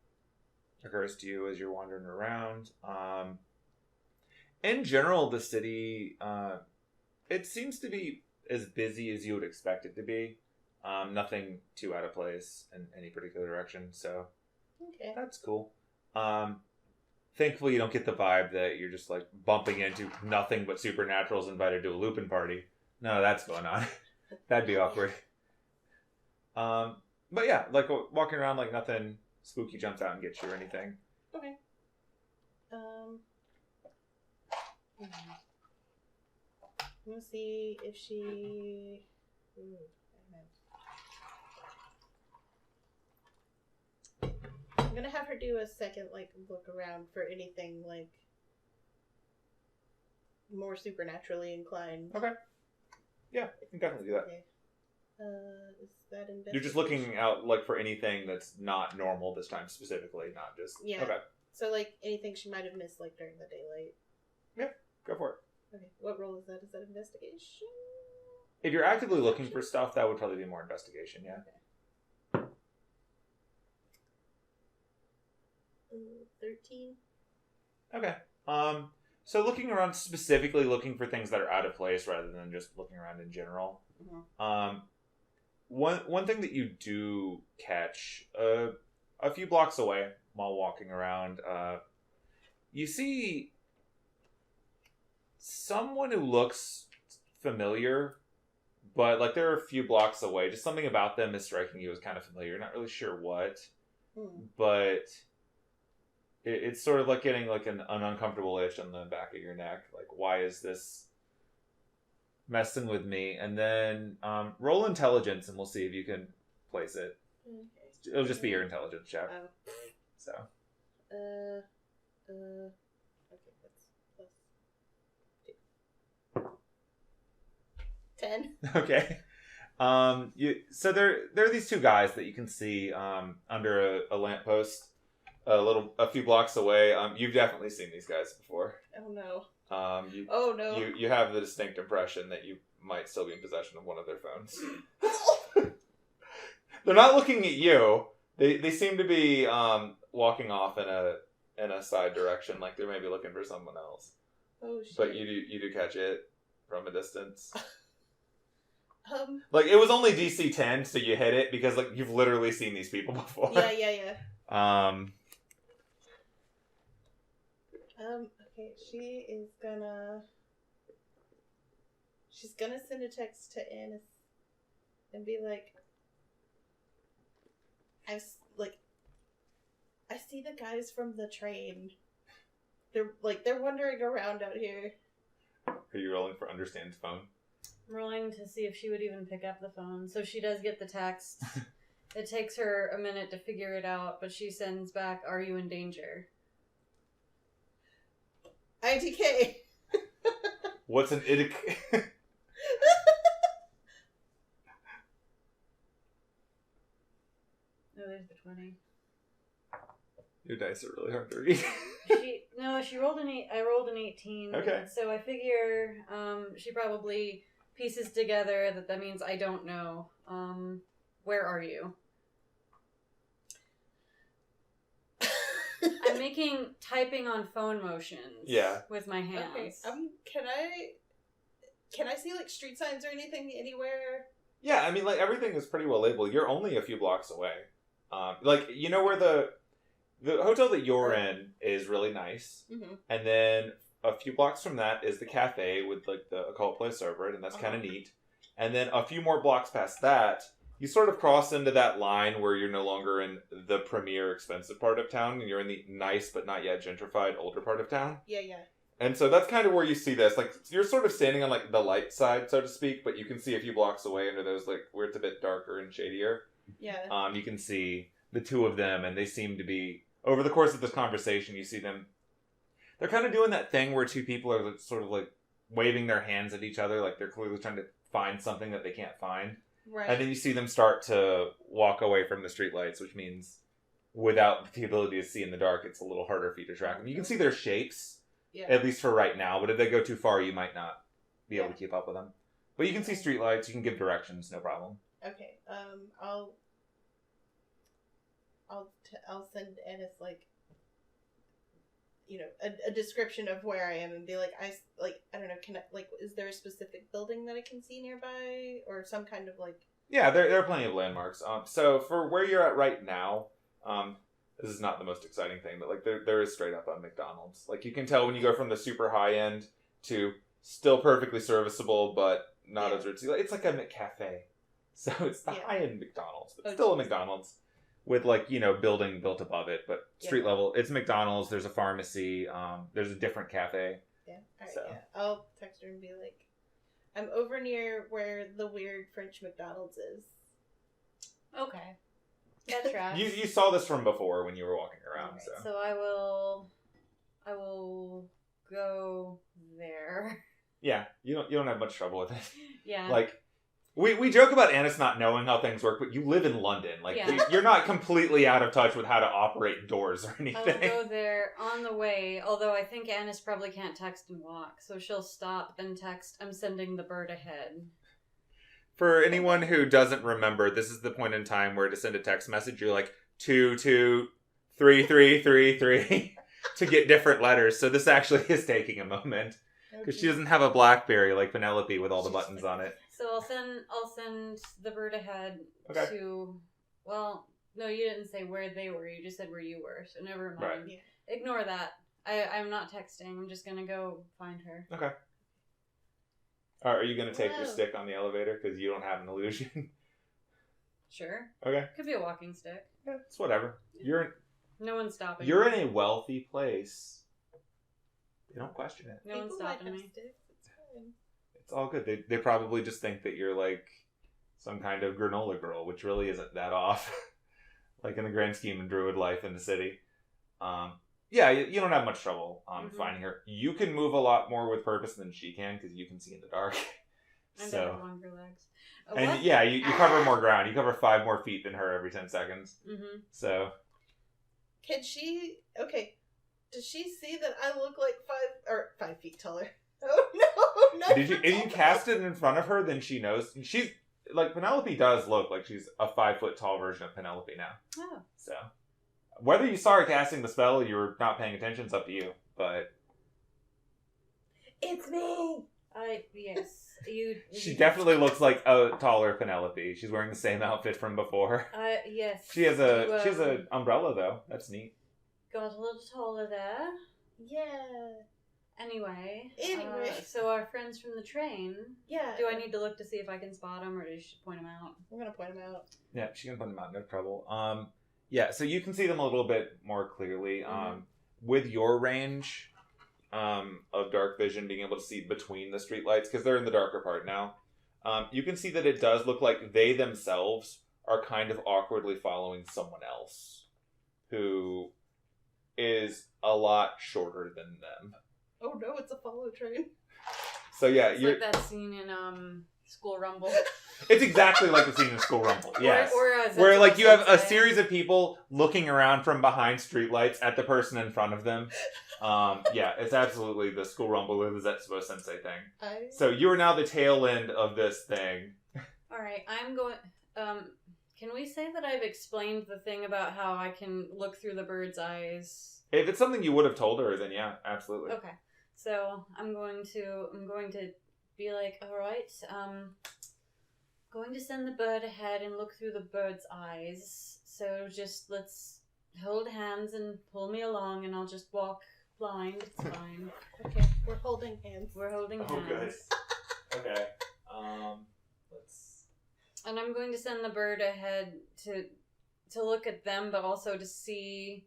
occurs to you as you're wandering around. In general, the city, it seems to be as busy as you would expect it to be. Nothing too out of place in any particular direction, so okay, that's cool. Thankfully, you don't get the vibe that you're just like bumping into nothing but supernaturals invited to a Lupin party. No, that's going on. That'd be awkward. But yeah, like walking around like nothing spooky jumps out and gets you or anything. Okay. Let's see if she. I'm gonna have her do a second look around for anything more supernaturally inclined. Okay. Yeah, you can definitely do that. Okay. Is that investigation? You're just looking out for anything that's not normal this time specifically, not just Okay. So anything she might have missed during the daylight. Yeah, go for it. Okay. What role is that? Is that investigation? If you're actively looking for stuff, that would probably be more investigation, yeah. Okay. 13. Okay. So looking around, specifically looking for things that are out of place rather than just looking around in general. Mm-hmm. One thing that you do catch a few blocks away while walking around, you see someone who looks familiar, but they're a few blocks away. Just something about them is striking you as kind of familiar. You're not really sure what, but it's sort of getting an uncomfortable itch on the back of your neck. Why is this messing with me? And then roll intelligence and we'll see if you can place it. Okay. It'll just be your intelligence check. So. Okay, that's plus 2. 10. Okay. So there are these two guys that you can see under a lamppost a few blocks away. You've definitely seen these guys before. Oh no. Oh no. You have the distinct impression that you might still be in possession of one of their phones. They're not looking at you. They seem to be walking off in a side direction, they may be looking for someone else. Oh shit. But you do catch it from a distance. It was only DC 10, so you hit it because you've literally seen these people before. Yeah. Okay, she's gonna send a text to Anise and be I see the guys from the train. They're wandering around out here. Are you rolling for understand phone? I'm rolling to see if she would even pick up the phone. So she does get the text. It takes her a minute to figure it out, but she sends back, "Are you in danger?" IDK. What's an idic? Oh, there's the 20. Your dice are really hard to read. She rolled an 8. I rolled an 18. Okay. So I figure she probably pieces together that means I don't know. Where are you? I'm making typing on phone motions. Yeah. With my hands. Okay. Can I see like street signs or anything anywhere? Yeah, I mean, like, everything is pretty well labeled. You're only a few blocks away. Like, you know where the hotel that you're in is really nice. Mm-hmm. And then a few blocks from that is the cafe with, like, the occult place over it, and that's kind of neat. And then a few more blocks past that, you sort of cross into that line where you're no longer in the premier expensive part of town, and you're in the nice but not yet gentrified older part of town. Yeah. And so that's kind of where you see this. Like, you're sort of standing on, like, the light side, so to speak, but you can see a few blocks away under those, like, where it's a bit darker and shadier. Yeah. You can see the two of them, and they seem to be, over the course of this conversation, you see them, they're kind of doing that thing where two people are, like, sort of, like, waving their hands at each other, like they're clearly trying to find something that they can't find. Right. And then you see them start to walk away from the streetlights, which means without the ability to see in the dark, it's a little harder for you to track them. You can see their shapes. Yeah. At least for right now, but if they go too far, you might not be able to keep up with them. But you can see streetlights, you can give directions, no problem. Okay. I'll send Anise like, you know, a description of where I am and be like, I don't know, is there a specific building that I can see nearby or some kind of like? Yeah, there are plenty of landmarks. So for where you're at right now, this is not the most exciting thing, but like there is straight up a McDonald's. Like you can tell when you go from the super high end to still perfectly serviceable, but not as ritzy. It's like a McCafe. So it's the high end McDonald's, but still a McDonald's with like, you know, building built above it, but street level. It's McDonald's. There's a pharmacy. There's a different cafe. Yeah. All right. So. Yeah. I'll text her and be like, I'm over near where the weird French McDonald's is. Okay. That's right. You saw this from before when you were walking around. Right. So I will go there. Yeah, you don't have much trouble with it. Yeah. Like we joke about Anise not knowing how things work, but you live in London. Like you're not completely out of touch with how to operate doors or anything. I'll go there on the way. Although I think Anise probably can't text and walk, so she'll stop then text. I'm sending the bird ahead. For anyone who doesn't remember, this is the point in time where to send a text message, you're like 223333 to get different letters. So this actually is taking a moment because she doesn't have a BlackBerry like Penelope with all the buttons on it. So I'll send the bird ahead to. Well, no, you didn't say where they were. You just said where you were. So never mind. Right. Yeah. Ignore that. I'm not texting. I'm just gonna go find her. Okay. Are you going to take your stick on the elevator because you don't have an illusion? Sure. Okay. Could be a walking stick. Yeah, it's whatever. No one's stopping. You're in a wealthy place. They don't question it. No one's stopping me. It's all good. They probably just think that you're like some kind of granola girl, which really isn't that off. Like in the grand scheme of druid life in the city. Yeah, you don't have much trouble finding her. You can move a lot more with purpose than she can because you can see in the dark. And I have longer legs. And yeah, you cover more ground. You cover 5 more feet than her every 10 seconds. Mm-hmm. So. Can she? Okay. Does she see that I look like 5 feet taller? Oh no! If you cast it in front of her, then she knows. She's like Penelope does look like she's a 5 foot tall version of Penelope now. Oh. So. Whether you saw her casting the spell or you were not paying attention is up to you, but... It's me! Yes. She definitely looks like a taller Penelope. She's wearing the same outfit from before. Yes. She has an umbrella, though. That's neat. Got a little taller there. Yeah. Anyway. So our friends from the train. Yeah. Do I need to look to see if I can spot them, or does she point them out? I'm going to point them out. Yeah, she can point them out. No trouble. Yeah, so you can see them a little bit more clearly. With your range of dark vision, being able to see between the streetlights, because they're in the darker part now, you can see that it does look like they themselves are kind of awkwardly following someone else who is a lot shorter than them. Oh no, it's a follow train. So yeah, It's you're. like that scene in School Rumble. It's exactly like the scene in School Rumble. Yes. Where Like you have a series of people looking around from behind streetlights at the person in front of them. Yeah, it's absolutely the School Rumble with the Zetsubo Sensei thing. So you are now the tail end of this thing. All right, I'm going. Can we say that I've explained the thing about how I can look through the bird's eyes? If it's something you would have told her, then yeah, absolutely. Okay, so I'm going to be like, all right, going to send the bird ahead and look through the bird's eyes. So just let's hold hands and pull me along, and I'll just walk blind. It's fine. Okay, we're holding hands. We're holding hands. Oh, good. Okay. Let's. And I'm going to send the bird ahead to look at them, but also to see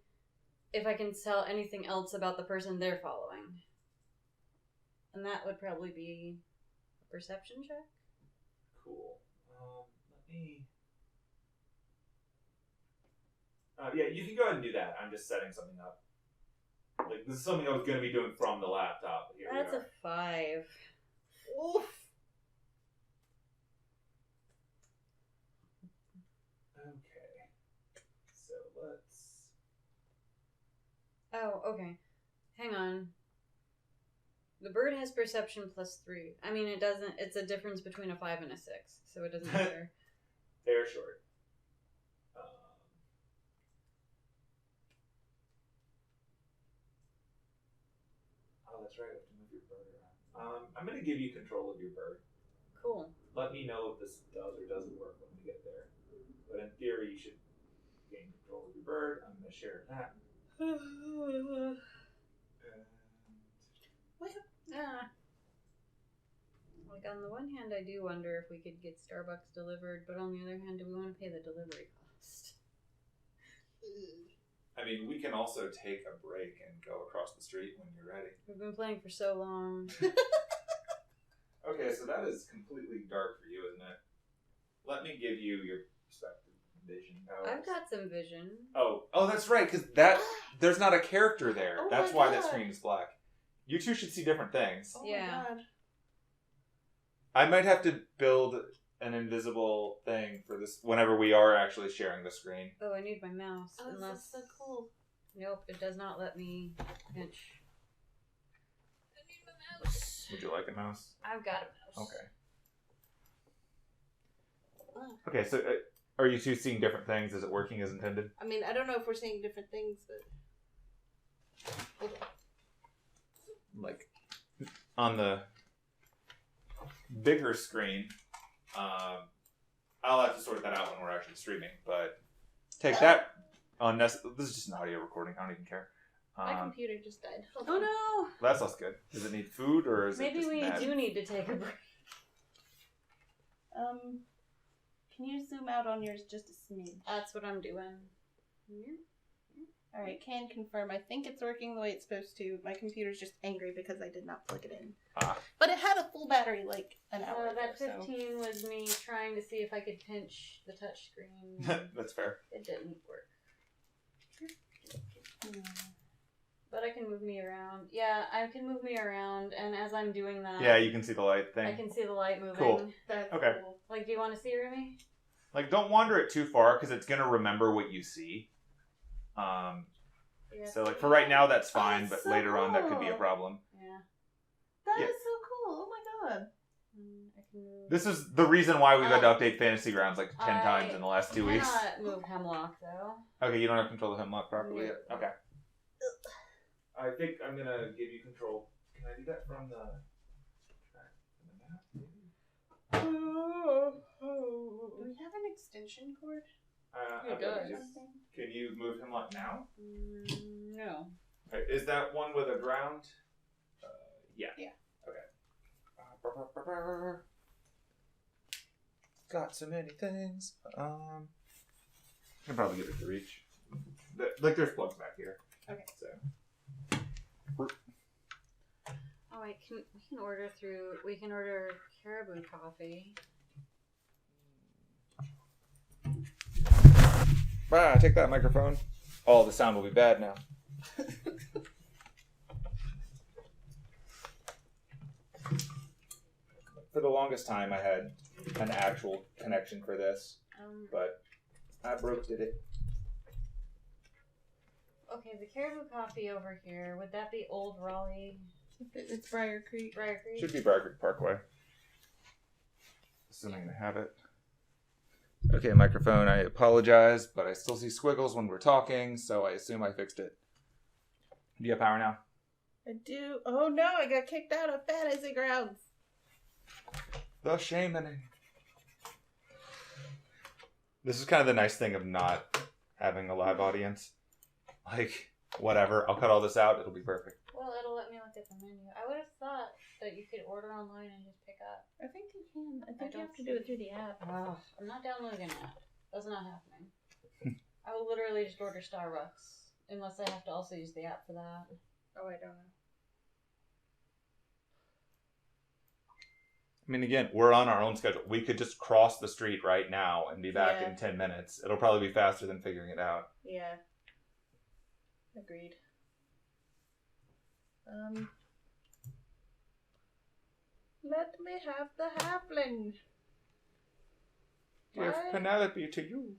if I can tell anything else about the person they're following. And that would probably be a perception check. Cool. Let me. Yeah, you can go ahead and do that. I'm just setting something up. Like this is something I was going to be doing from the laptop. Here That's a 5. Oof. Okay. So let's. Oh, okay. Hang on. The bird has perception +3. I mean, it doesn't. It's a difference between a 5 and a 6, so it doesn't matter. They're short. Oh, that's right. I have to move your bird around. I'm going to give you control of your bird. Cool. Let me know if this does or doesn't work when we get there. But in theory, you should gain control of your bird. I'm going to share that. Like, on the one hand, I do wonder if we could get Starbucks delivered, but on the other hand, do we want to pay the delivery cost? I mean, we can also take a break and go across the street when you're ready. We've been playing for so long. Okay, so that is completely dark for you, isn't it? Let me give you your perspective vision powers. I've got some vision. Oh, that's right, because there's not a character there. Oh That's my why God. that screen is black. You two should see different things. Oh Yeah. my God. I might have to build an invisible thing for this whenever we are actually sharing the screen. Oh, I need my mouse. Oh, unless... this is so cool. Nope, it does not let me pinch. I need my mouse. Would you like a mouse? I've got a mouse. Okay. Okay, so are you two seeing different things? Is it working as intended? I mean, I don't know if we're seeing different things, but... Hold on. Like, on the bigger screen, I'll have to sort that out when we're actually streaming, but take that on this is just an audio recording. I don't even care. My computer just died. Hold Oh on. no! That's less good. Does it need food or is it Maybe just we mad? do need to take a break. Can you zoom out on yours just a smidge? That's what I'm doing. Alright, can confirm. I think it's working the way it's supposed to. My computer's just angry because I did not plug it in. But it had a full battery like an hour ago, That 15 was me trying to see if I could pinch the touch screen. That's fair. It didn't work. But I can move me around. Yeah, I can move me around, and as I'm doing that... Yeah, you can see the light thing. I can see the light moving. Cool. That's Okay. cool. Like, do you want to see, Remy? Like, don't wander it too far because it's gonna remember what you see. Yeah. So like for right now that's fine, that's but so later on that could be a cool. problem. Yeah. That is Yeah. so cool. Oh my God. I can move... This is the reason why we've had to update Fantasy Grounds like 10 I times in the last 2 weeks. cannot move Hemlock, though. Okay, you don't have control of Hemlock properly yet. No. Okay. I think I'm gonna give you control. Can I do that from the map? Maybe? Do we have an extension cord? I've got it. Can you move Hemlock now? No. Okay, is that one with a ground? Yeah. Yeah. Okay. Got so many things. I can probably get it to reach. Like there's plugs back here. Okay. So. Oh, we can order Caribou coffee. Take that microphone. Oh, the sound will be bad now. for the longest time I had an actual connection for this, but I broke it. Okay, the Caribou Coffee over here, would that be Old Raleigh? It's Briar Creek. Briar Creek? Should be Briar Creek Parkway. Assuming they have it. Okay, microphone, I apologize, but I still see squiggles when we're talking, so I assume I fixed it. Do you have power now? I do. Oh no, I got kicked out of Fantasy Grounds. The shaming. This is kind of the nice thing of not having a live audience. Like, whatever, I'll cut all this out, it'll be perfect. Well, it'll let me look at the menu. I would have thought that you could order online and just pick up. I think you can. I think you don't have to do it through the app. Oh, I'm not downloading an app. That's not happening. I will literally just order Starbucks. Unless I have to also use the app for that. Oh, I don't know. I mean, again, we're on our own schedule. We could just cross the street right now and be back in 10 minutes. It'll probably be faster than figuring it out. Yeah. Agreed. Let me have the halfling. Give Why? Penelope to you.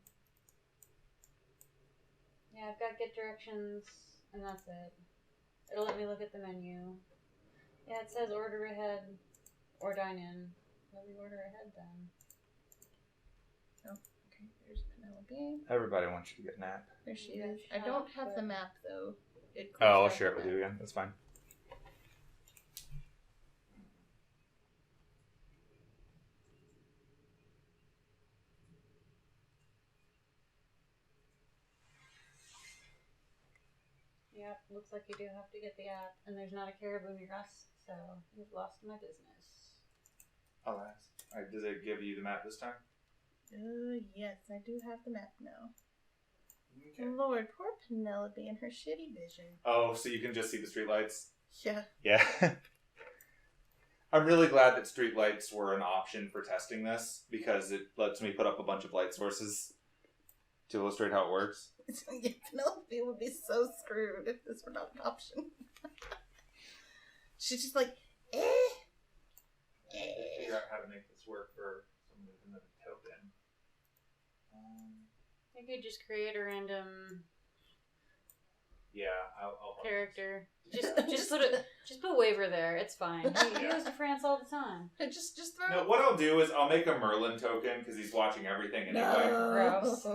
Yeah, I've got get directions, and that's it. It'll let me look at the menu. Yeah, it says order ahead or dine in. Let me order ahead then. Oh, okay. There's Penelope. Everybody wants you to get a nap. There she Yeah, is. I don't have but- the map though. Oh, I'll share it with you again. That's fine. Yep, looks like you do have to get the app, and there's not a caribou near us, so you've lost my business. I'll ask. Alright, does it give you the map this time? Yes, I do have the map now. Okay. Lord, poor Penelope and her shitty vision. Oh, so you can just see the streetlights? Yeah. Yeah. I'm really glad that streetlights were an option for testing this, because it lets me put up a bunch of light sources to illustrate how it works. Yeah, Penelope would be so screwed if this were not an option. She's just like, Figure out how to make this work for some of the token. You could just create a random Yeah, I'll character. Just put Waver there. It's fine. He goes to France all the time. just throw. No, what I'll do is I'll make a Merlin token because he's watching everything anyway. Gross.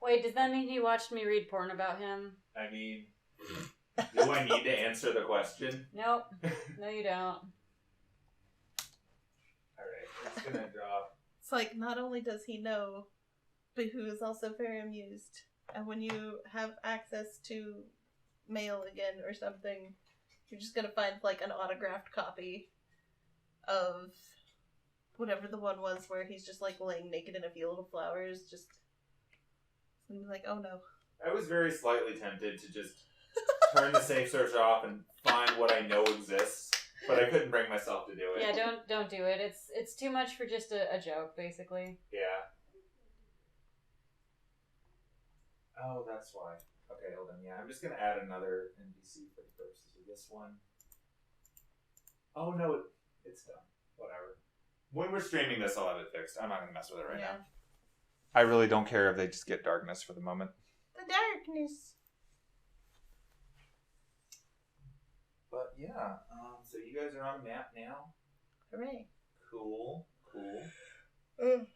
Wait, does that mean he watched me read porn about him? I mean, do I need to answer the question? Nope. No, you don't. Alright, it's gonna drop. It's like, not only does he know, but who is also very amused. And when you have access to mail again or something, you're just gonna find like an autographed copy of whatever the one was where he's just like laying naked in a field of flowers, just and like, oh no. I was very slightly tempted to just turn the safe search off and find what I know exists, but I couldn't bring myself to do it. Yeah, don't do it. It's too much for just a joke, basically. Yeah. Oh, that's why. Okay, hold on. Yeah, I'm just gonna add another NPC for the purposes of this one. Oh no, it's done. Whatever. When we're streaming this, I'll have it fixed. I'm not gonna mess with it right now. I really don't care if they just get darkness for the moment. The darkness. But yeah, so you guys are on a map now. Hooray. Cool. Oh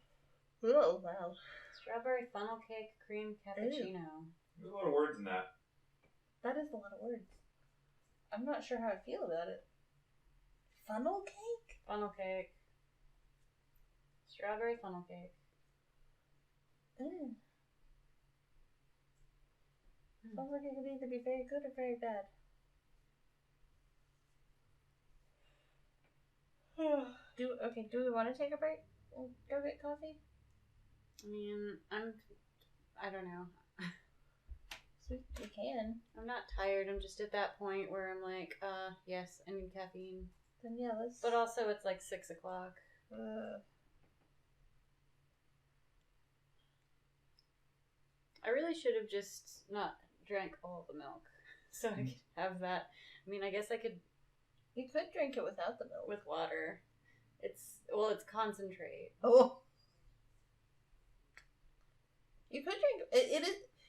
wow. Strawberry funnel cake, cream cappuccino. There's a lot of words in that. That is a lot of words. I'm not sure how I feel about it. Funnel cake? Funnel cake. Strawberry funnel cake. Sounds like it could either be very good or very bad. Do we want to take a break and go get coffee? I mean, I don't know. We can. I'm not tired. I'm just at that point where I'm like, yes, I need caffeine. Then yeah, let's. But also, it's like 6 o'clock. I really should have just not drank all the milk, so I could have that. I mean, I guess I could You could drink it without the milk. with water. Well, it's concentrate. Oh. You could drink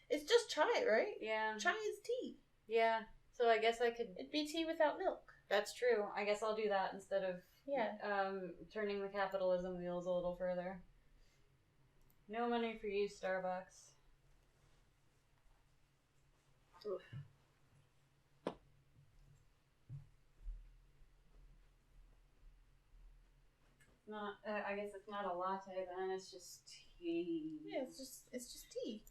it's just chai, right? Yeah. Chai is tea. Yeah. So I guess I could. It'd be tea without milk. That's true. I guess I'll do that instead of turning the capitalism wheels a little further. No money for you, Starbucks. Oof. Not. I guess it's not a latte then. It's just tea. Yeah, it's just tea.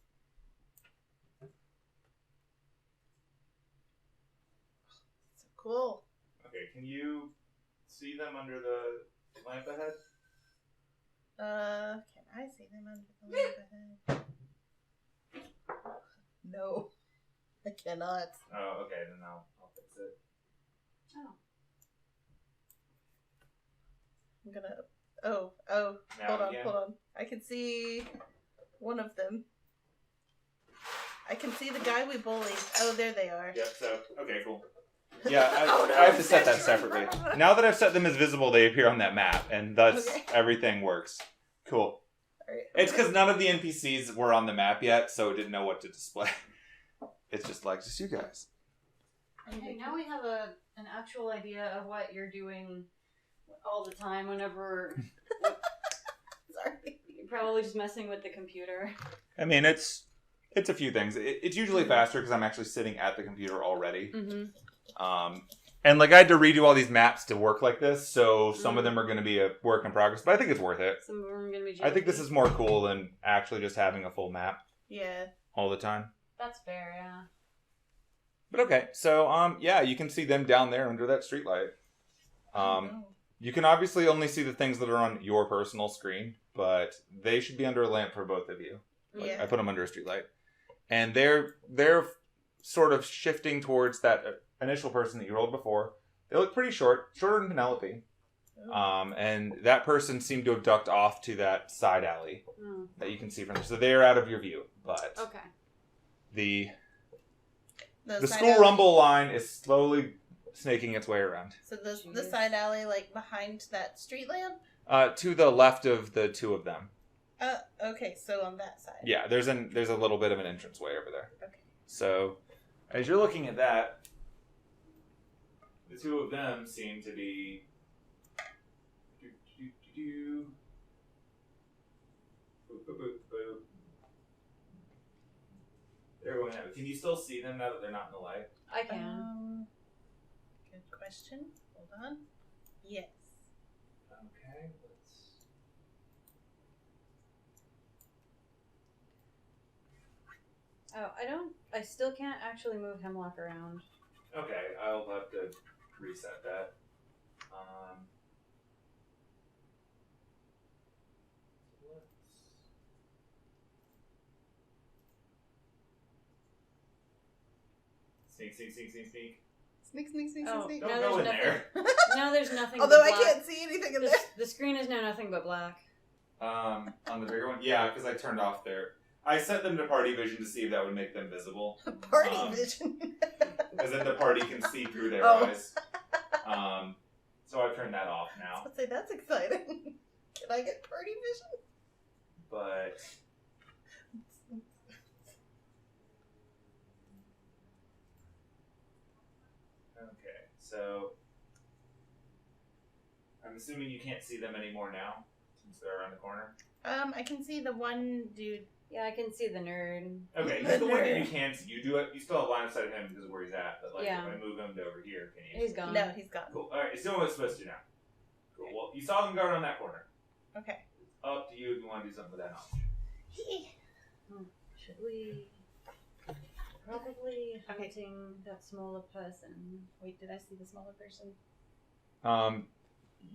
So cool. Okay, can you see them under the lamp ahead? Can I see them under the lamp ahead? No, I cannot. Oh, okay, then I'll fix it. Oh. I'm gonna. Oh. Now Hold again. on. I can see one of them. I can see the guy we bullied. Oh, there they are. Yep, so, okay, cool. Yeah, I have to set that separately. Now that I've set them as visible, they appear on that map, and thus everything works. Cool. Right. It's because none of the NPCs were on the map yet, so it didn't know what to display. It's just you guys. Okay, now we have an actual idea of what you're doing all the time whenever... Sorry. You're probably just messing with the computer. I mean, it's a few things. It's usually faster because I'm actually sitting at the computer already. Mm-hmm. And I had to redo all these maps to work like this, so some of them are going to be a work in progress, but I think it's worth it. Some of them are going to be I think this is more cool than actually just having a full map Yeah. all the time. That's fair, yeah. But okay, so yeah, you can see them down there under that streetlight. You can obviously only see the things that are on your personal screen, but they should be under a lamp for both of you. Yeah. I put them under a streetlight, and they're sort of shifting towards that initial person that you rolled before. They look pretty shorter than Penelope. And that person seemed to have ducked off to that side alley that you can see from there. So they're out of your view, but okay. The The side school alley. rumble line is slowly snaking its way around. So the side alley, behind that street lamp? To the left of the two of them. Okay, so on that side. Yeah, there's a little bit of an entranceway over there. Okay. So, as you're looking at that, the two of them seem to be... They're going out. Can you still see them now that they're not in the light? I can. Good question. Hold on. Yes. Okay, I still can't actually move Hemlock around. Okay, I'll have to reset that. Sneak. Sneak. Oh, Sneak. no, Don't there's go in nothing. there. No, there's nothing. Although but I black. can't see anything in The, there. the screen is now nothing but black. On the bigger one? Yeah, because I turned off their... I set them to party vision to see if that would make them visible. Party vision. Because then the party can see through their Oh. eyes. So I've turned that off now. Let's say that's exciting. Can I get party vision? But... Okay, so... I'm assuming you can't see them anymore now, since they're around the corner. I can see the one dude. Yeah, I can see the nerd. Okay, he's the one that you can't see. You do it. You still have line of sight of him because of where he's at. But if I move him to over here, can you? He's gone. No, he's gone. Cool. All right, it's doing what it's supposed to now. Cool. Well, you saw them go around that corner. Okay. It's up to you if you want to do something with that knowledge. Should we probably hunting that smaller person? Wait, did I see the smaller person?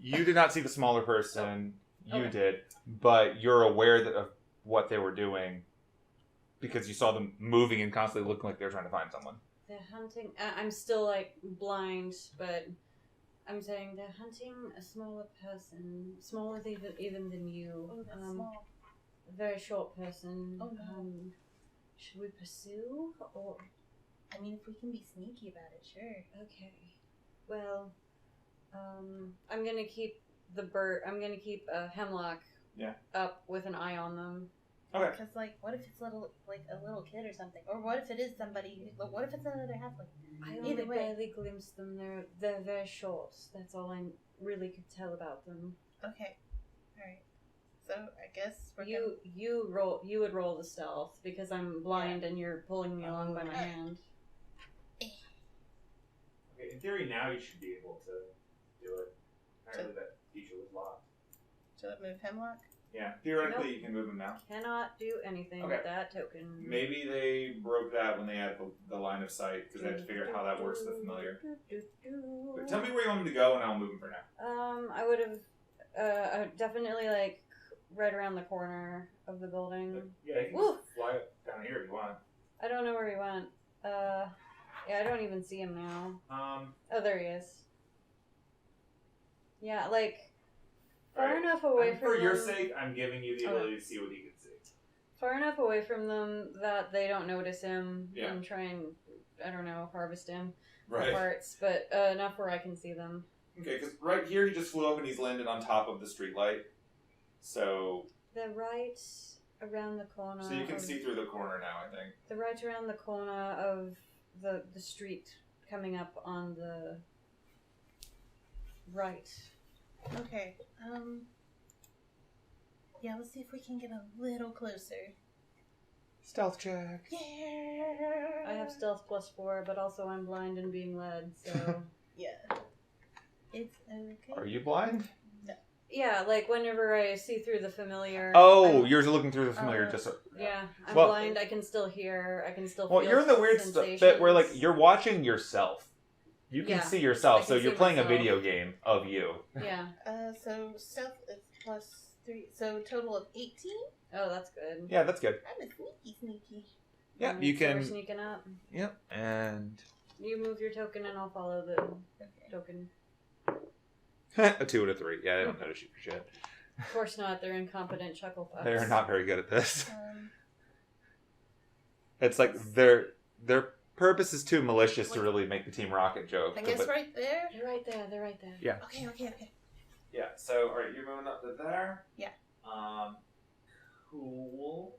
You did not see the smaller person. You Okay. did, but you're aware of what they were doing because you saw them moving and constantly looking like they were trying to find someone. They're hunting. I'm still blind, but I'm saying they're hunting a smaller person, smaller even than you. Oh, that's small. A very short person. Oh, no. Should we pursue or? I mean, if we can be sneaky about it, sure. Okay. Well, I'm gonna keep the bird. I'm gonna keep Hemlock. Yeah. Up with an eye on them. Okay. Because, like, what if it's a little kid or something? Or what if it is somebody? What if it's another halfling? I Either only way. barely glimpsed them. They're very short. That's all I really could tell about them. Okay. Alright. So, I guess we're You would roll the stealth because I'm blind and you're pulling me along by my hand. Okay, in theory, now you should be able to do it. Apparently, that feature was locked. to move Hemlock? Yeah, theoretically, Nope. you can move them now. Cannot do anything Okay. with that token. Maybe they broke that when they had the line of sight because they had to figure out how that works with the familiar. But tell me where you want them to go, and I'll move them for now. I would have definitely like right around the corner of the building. Yeah, you can Woo! just fly up down here if you want. I don't know where he went. Yeah, I don't even see him now. Oh, there he is. Yeah, like far Alright. enough away from For them. your sake, I'm giving you the ability to see what he can see. Far enough away from them that they don't notice him Yeah. and try and, I don't know, harvest him Right. parts, but enough where I can see them. Okay, because right here he just flew up and he's landed on top of the streetlight. So They're right around the corner. you can of- see through the corner now, I think. They're right around the corner of the street coming up on the right. Okay. Yeah, let's see if we can get a little closer. Stealth check. Yeah. I have stealth +4, but also I'm blind and being led, so... Yeah. It's okay. Are you blind? Yeah, like whenever I see through the familiar... Oh, I'm- you're looking through the familiar just... Yeah, I'm Well- blind, I can still hear, I can still Well, feel you're in the weird bit where, like, sensations. you're watching yourself. You can Yeah, see yourself, I so can you're see playing myself. a video game of you. Yeah. So stealth is +3, so total of 18? Oh, that's good. Yeah, that's good. I'm a sneaky. Yeah, Alright, you so we're can... sneaking up. Yep, and... You move your token and I'll follow the Okay. token. a 2 and a 3. Yeah, they don't notice you for shit. Of course not, they're incompetent chuckle fucks. They're not very good at this. Um, It's like their purpose is too malicious to really make the Team Rocket joke. I guess but- right there? They're right there, they're right there. Yeah. Okay. Yeah, so, alright, you're moving up to there. Yeah. Cool.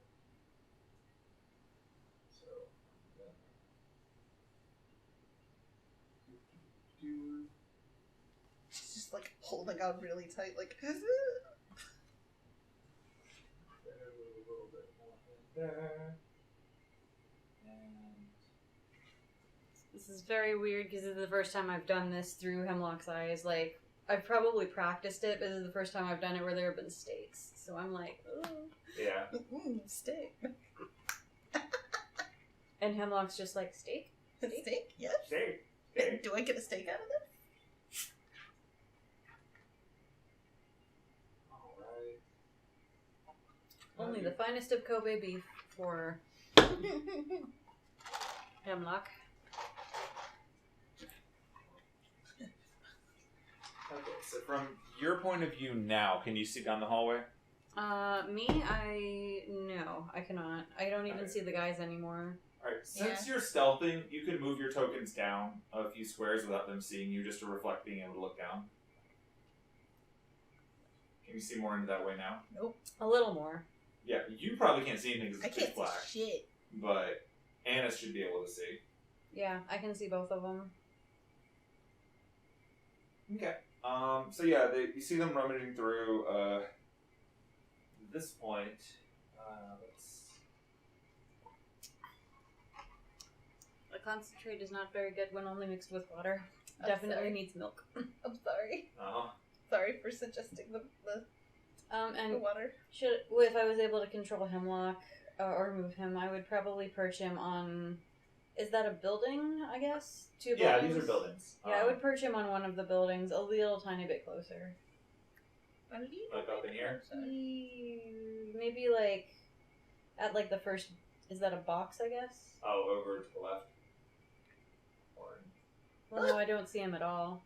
So, She's just like holding on really tight, like. a little bit more there. And This is very weird because this is the first time I've done this through Hemlock's eyes. Like, I've probably practiced it, but this is the first time I've done it where there have been stakes. So I'm like, oh. yeah. Steak. And Hemlock's just like, steak? Steak? Yes. Steak. Do I get a steak out of this? Alright. Only the finest of Kobe beef for Hemlock. Okay, so from your point of view now, can you see down the hallway? No, I cannot. I don't even Okay. see the guys anymore. Alright, since you're stealthing, you can move your tokens down a few squares without them seeing you, just to reflect being able to look down. Can you see more into that way now? Nope. A little more. Yeah, you probably can't see anything because I it's can't pitch black, see shit. but Anise should be able to see. Yeah, I can see both of them. Okay. So yeah, you see them rummaging through, at this point, let's... The concentrate is not very good when only mixed with water. I'm Definitely sorry. needs milk. I'm sorry. Oh. Sorry for suggesting the And water. if I was able to control Hemlock or move him, I would probably perch him on. Is that a building? I guess 2 Yeah, buildings. these are buildings. Yeah, I would perch him on one of the buildings, a little tiny bit closer. Like up in here? Maybe like at like the first. Is that a box? I guess. Oh, over to the left. Or... Well, no, I don't see him at all.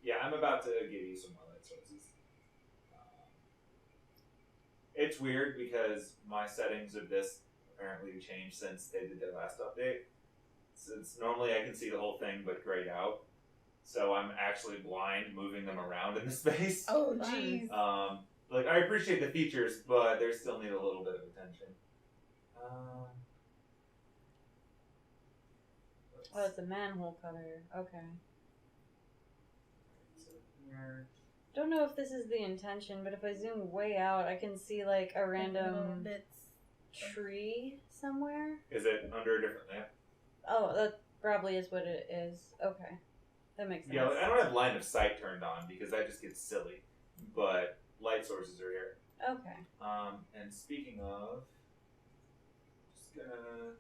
Yeah, I'm about to give you some more light sources. It's weird because my settings of this apparently changed since they did their last update. Since normally I can see the whole thing but grayed out. so I'm actually blind, moving them around in the space. Oh, jeez. Like, I appreciate the features, but they still need a little bit of attention. Oh, it's a manhole cutter. Okay. So here. Don't know if this is the intention, but if I zoom way out, I can see like a random tree somewhere. Is it under a different lamp? Oh, that probably is what it is. Okay. That makes sense. Yeah, I don't have line of sight turned on because that just gets silly. But light sources are here. Okay. And speaking of, just gonna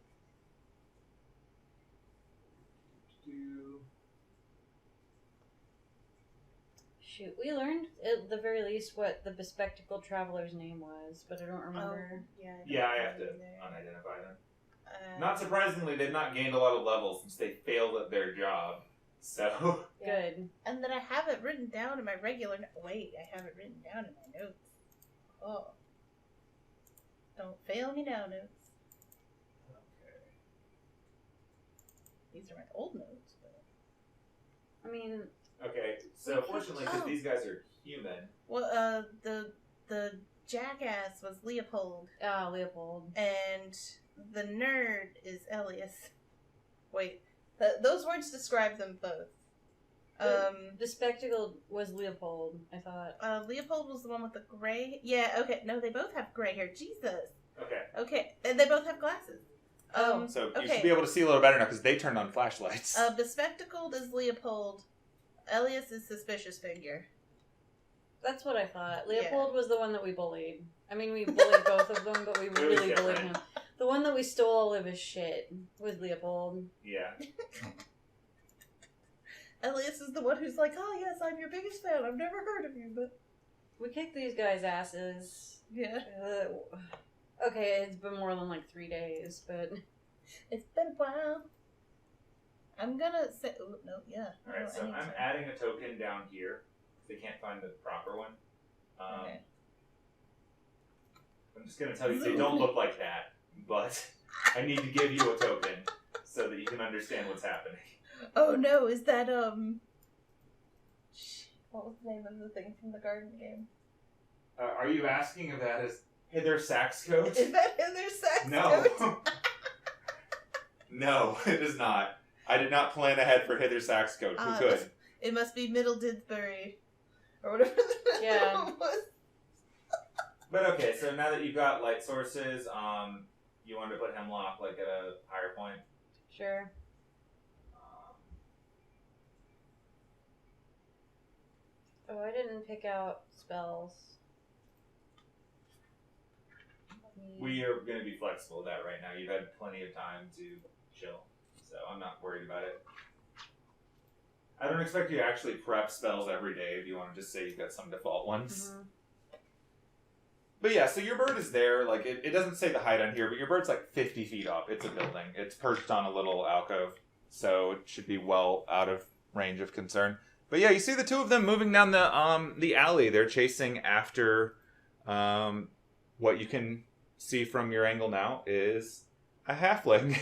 do. Shoot, we learned at the very least what the bespectacled traveler's name was, but I don't remember. Yeah, I have to unidentify them. Not surprisingly, they've not gained a lot of levels since they failed at their job. So Good. And then I have it written down in my regular. Wait, I have it written down in my notes. Oh, don't fail me now, notes. Okay. These are my old notes. But... I mean, Okay, so fortunately, because these guys are human. Well, the jackass was Leopold, Leopold. and the nerd is Elias. Wait, those words describe them both. The spectacled was Leopold, I thought. Leopold was the one with the gray. Yeah, okay. No, they both have gray hair. Jesus. Okay. Okay, and they both have glasses. So you okay. should be able to see a little better now because they turned on flashlights. Bespectacled is Leopold. Elias is suspicious figure. That's what I thought. Leopold was the one that we bullied. I mean, we bullied both of them, but we really bullied him. The one that we stole all of his shit was Leopold. Yeah. Elias is the one who's like, oh yes, I'm your biggest fan. I've never heard of you, but... We kicked these guys' asses. Yeah. Okay, it's been more than like 3 days, but... It's been a while. I'm gonna say... Oh, no, yeah. Alright, so I'm adding a token down here. They can't find the proper one. Okay. I'm just gonna tell you, they don't look like that, but I need to give you a token so that you can understand what's happening. Oh no, is that, what was the name of the thing from the garden game? Are you asking if that is Hither Sax coat? Is that Hither Sax No. coat? No, it is not. I did not plan ahead for Hither Sax coat. Who could? It must be Middle Didsbury. Or whatever the name was. But okay, so now that you've got light sources, you wanted to put Hemlock like at a higher point? Sure. Oh, I didn't pick out spells. We are going to be flexible with that right now. You've had plenty of time to chill, so I'm not worried about it. I don't expect you to actually prep spells every day if you want to just say you've got some default ones. Mm-hmm. But yeah, so your bird is there. Like it doesn't say the height on here, but your bird's like 50 feet up. It's a building. It's perched on a little alcove, so it should be well out of range of concern. But yeah, you see the two of them moving down the alley. They're chasing after what you can see from your angle now is a halfling.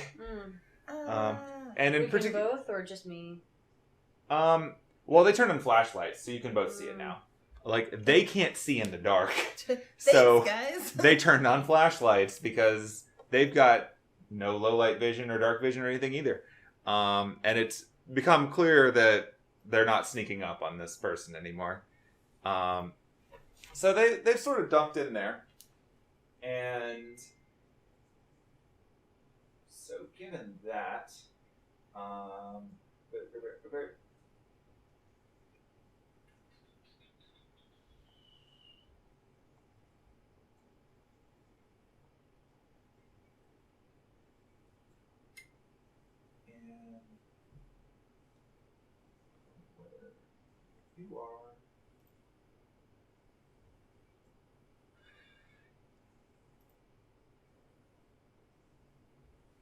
And in particular, both or just me? Well, they turn on flashlights, so you can both see it now. Like, they can't see in the dark. Thanks, so guys. They turned on flashlights because they've got no low light vision or dark vision or anything either. And it's become clear that they're not sneaking up on this person anymore. So they've sort of ducked in there. And so given that, you are.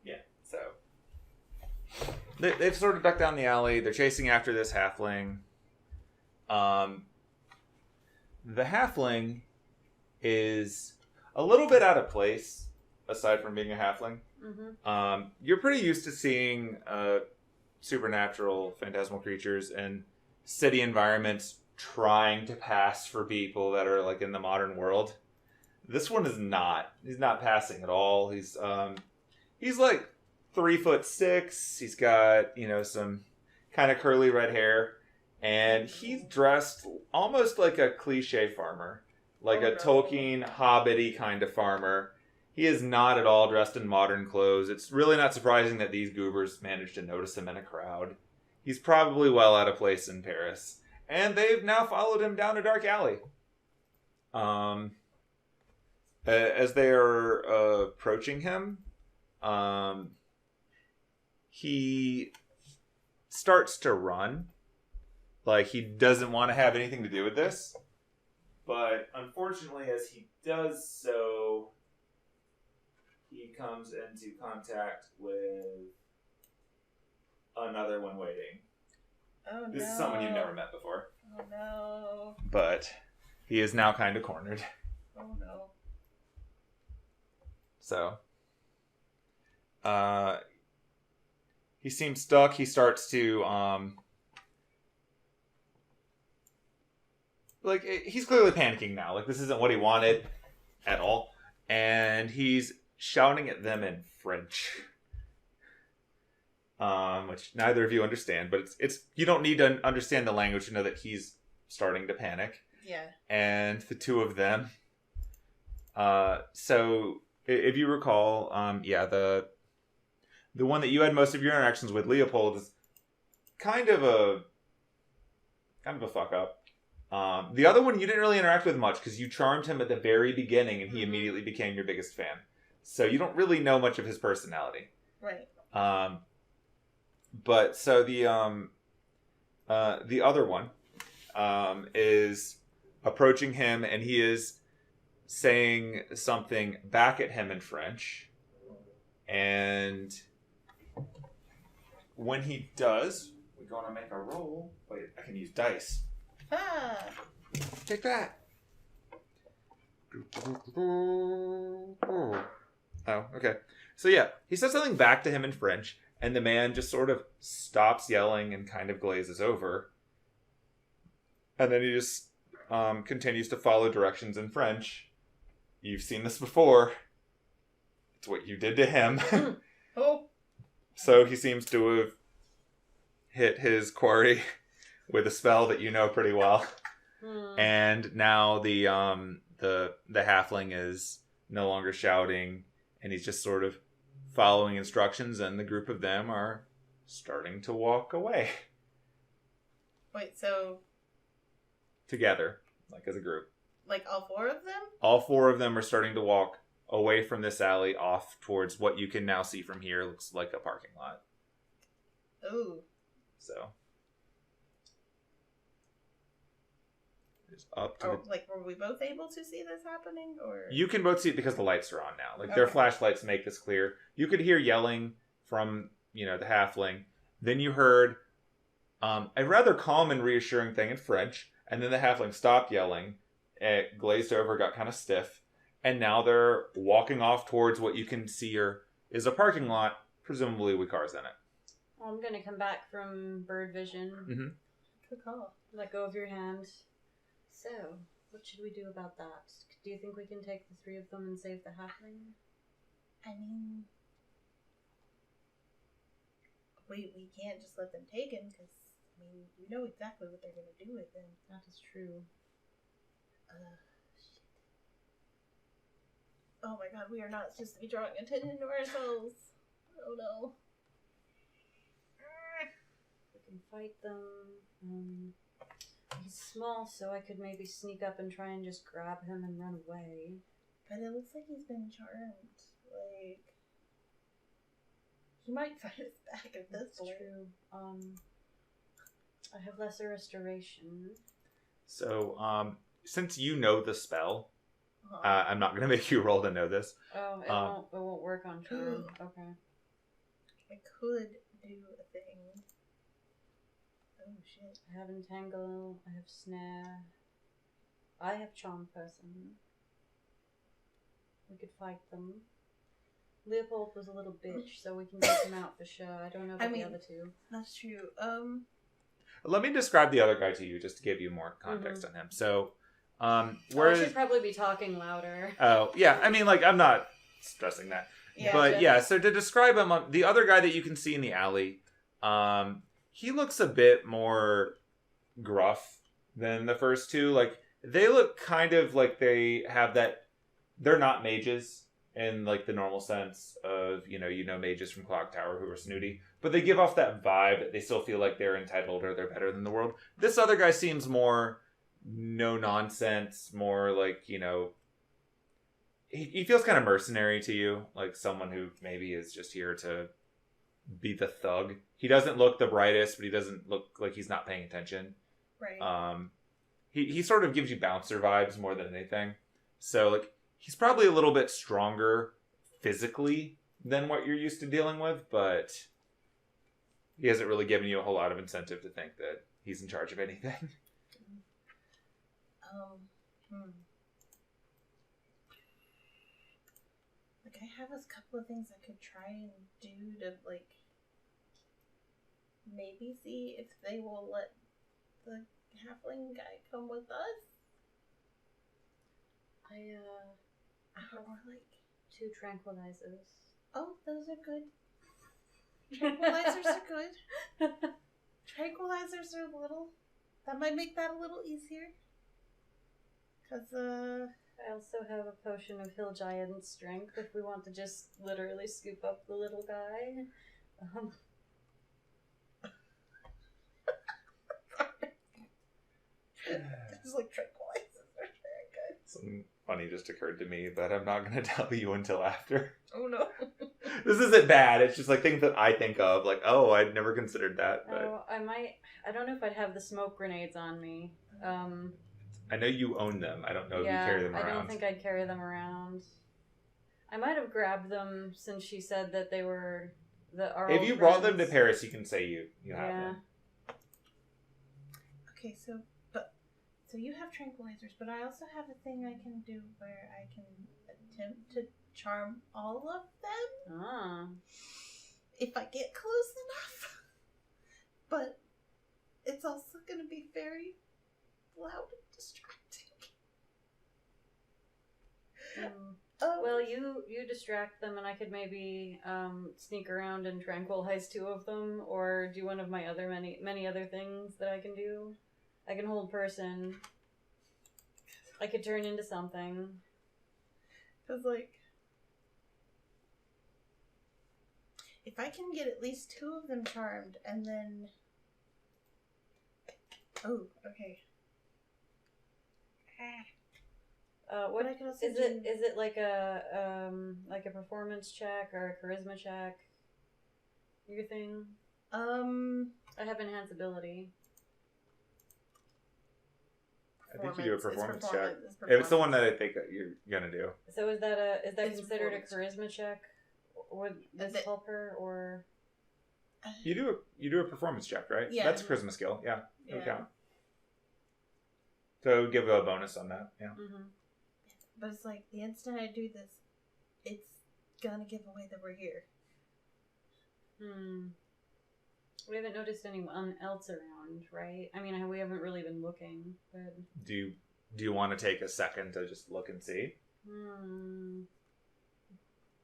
Yeah, so they've sort of ducked down the alley. They're chasing after this halfling. The halfling is a little bit out of place, aside from being a halfling. Mm-hmm. You're pretty used to seeing supernatural, phantasmal creatures and city environments trying to pass for people that are like in the modern world. This one is not. He's not passing at all. He's like 3'6". He's got, some kind of curly red hair, and he's dressed almost like a cliche farmer, like a Tolkien hobbity kind of farmer. He is not at all dressed in modern clothes. It's really not surprising that these goobers managed to notice him in a crowd. He's probably well out of place in Paris. And they've now followed him down a dark alley. As they are approaching him, he starts to run. Like, he doesn't want to have anything to do with this. But unfortunately, as he does so, he comes into contact with another one waiting. Oh, no. This is someone you've never met before. Oh, no. But he is now kind of cornered. Oh, no. So, he seems stuck. He starts to, he's clearly panicking now. Like, this isn't what he wanted at all. And he's shouting at them in French. Which neither of you understand, but it's you don't need to understand the language to know that he's starting to panic. Yeah. And the two of them. So if you recall, the one that you had most of your interactions with, Leopold, is kind of a fuck up. The other one you didn't really interact with much because you charmed him at the very beginning, and he immediately became your biggest fan. So you don't really know much of his personality. Right. But so the other one is approaching him, and he is saying something back at him in French. And when he does, we're going to make a roll. Wait, I can use dice. Ah. Take that. Oh, okay. So yeah, he says something back to him in French, and the man just sort of stops yelling and kind of glazes over. And then he just continues to follow directions in French. You've seen this before. It's what you did to him. Oh. So he seems to have hit his quarry with a spell that you know pretty well. And now the halfling is no longer shouting, and he's just sort of following instructions, and the group of them are starting to walk away. Wait, so... Together, like as a group. Like all four of them? All four of them are starting to walk away from this alley off towards what you can now see from here. Looks like a parking lot. Ooh. So... up to were we both able to see this happening, or you can both see it because the lights are on now. Like, their flashlights make this clear. You could hear yelling from the halfling. Then you heard a rather calm and reassuring thing in French, and then the halfling stopped yelling. It glazed over, got kind of stiff, and now they're walking off towards what you can see is a parking lot, presumably with cars in it. Well, I'm gonna come back from bird vision. Mm-hmm. Good call. Let go of your hand. So, what should we do about that? Do you think we can take the three of them and save the halfling? I mean, we can't just let them take him, because, we know exactly what they're going to do with him. That is true. Shit. Oh my god, we are not supposed to be drawing attention to ourselves. Oh no. We can fight them. He's small, so I could maybe sneak up and try and just grab him and run away. But it looks like he's been charmed. Like, he might fight us back at this point. That's true. I have lesser restoration. So, since you know the spell, I'm not going to make you roll to know this. Oh, it won't work on charm. Okay. I could do a thing. Oh shit. I have Entangle, I have Snare, I have Charm Person. We could fight them. Leopold was a little bitch, so we can take him out for sure. I don't know about the other two. That's true. Let me describe the other guy to you, just to give you more context on him. So, I should probably be talking louder. Oh, yeah. I mean, like, I'm not stressing that. Yeah, but, yeah, so to describe him, the other guy that you can see in the alley, he looks a bit more gruff than the first two. Like, they look kind of like they have that... They're not mages in, like, the normal sense of, mages from Clock Tower who are snooty. But they give off that vibe that they still feel like they're entitled or they're better than the world. This other guy seems more no-nonsense, more like, He feels kind of mercenary to you. Like someone who maybe is just here to be the thug. He doesn't look the brightest, but he doesn't look like he's not paying attention. Right. He sort of gives you bouncer vibes more than anything. So, like, he's probably a little bit stronger physically than what you're used to dealing with, but he hasn't really given you a whole lot of incentive to think that he's in charge of anything. Like, I have a couple of things I could try and do to, like, maybe see if they will let the halfling guy come with us. Or, like... 2 tranquilizers. Oh, those are good. Tranquilizers are good. Tranquilizers are a little... That might make that a little easier. Because, I also have a potion of Hill Giant Strength if we want to just literally scoop up the little guy. It's like tranquilizers are very good. Something funny just occurred to me, but I'm not going to tell you until after. Oh, no. This isn't bad. It's just like things that I think of. Like, oh, I'd never considered that. But... Oh, I don't know if I'd have the smoke grenades on me. I know you own them. I don't know if you carry them around. I don't think I'd carry them around. I might have grabbed them since she said that they were our If old you brought friends. them to Paris, you can say you have them. Okay, so you have tranquilizers, but I also have a thing I can do where I can attempt to charm all of them. Ah. If I get close enough. But it's also going to be very loud and distracting. Well, you distract them, and I could maybe sneak around and tranquilize 2 of them, or do one of my other many other things that I can do. I can hold person. I could turn into something. Because, like, if I can get at least 2 of them charmed, and then... Oh, okay. What I could also is it? Is it like a performance check or a charisma check? Your thing? I have enhance ability. I think you do a performance check. It's the one that I think that you're gonna do. So is that considered a charisma check? Would this help her, or you do a performance check, right? Yeah, that's a charisma skill. Yeah, it'll count. So give a bonus on that. Yeah. Mm-hmm. But it's like the instant I do this, it's gonna give away that we're here. We haven't noticed anyone else around, right? I mean, we haven't really been looking, but... Do you want to take a second to just look and see?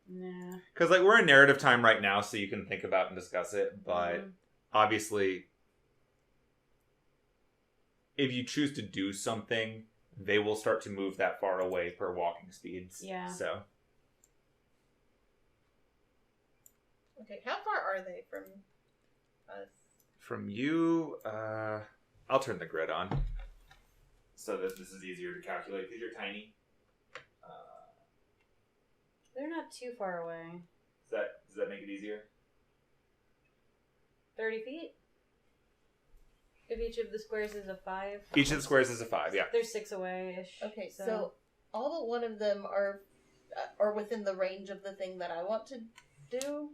Nah. Because, like, we're in narrative time right now, so you can think about and discuss it, but obviously, if you choose to do something, they will start to move that far away per walking speeds. Yeah. So. Okay, how far are they from us? From you, I'll turn the grid on so that this is easier to calculate because you're tiny. They're not too far away. Does that make it easier? 30 feet? If each of the squares is a 5? Each of the squares is a 5, yeah. They're 6 away-ish. Okay, so all but one of them are within the range of the thing that I want to do.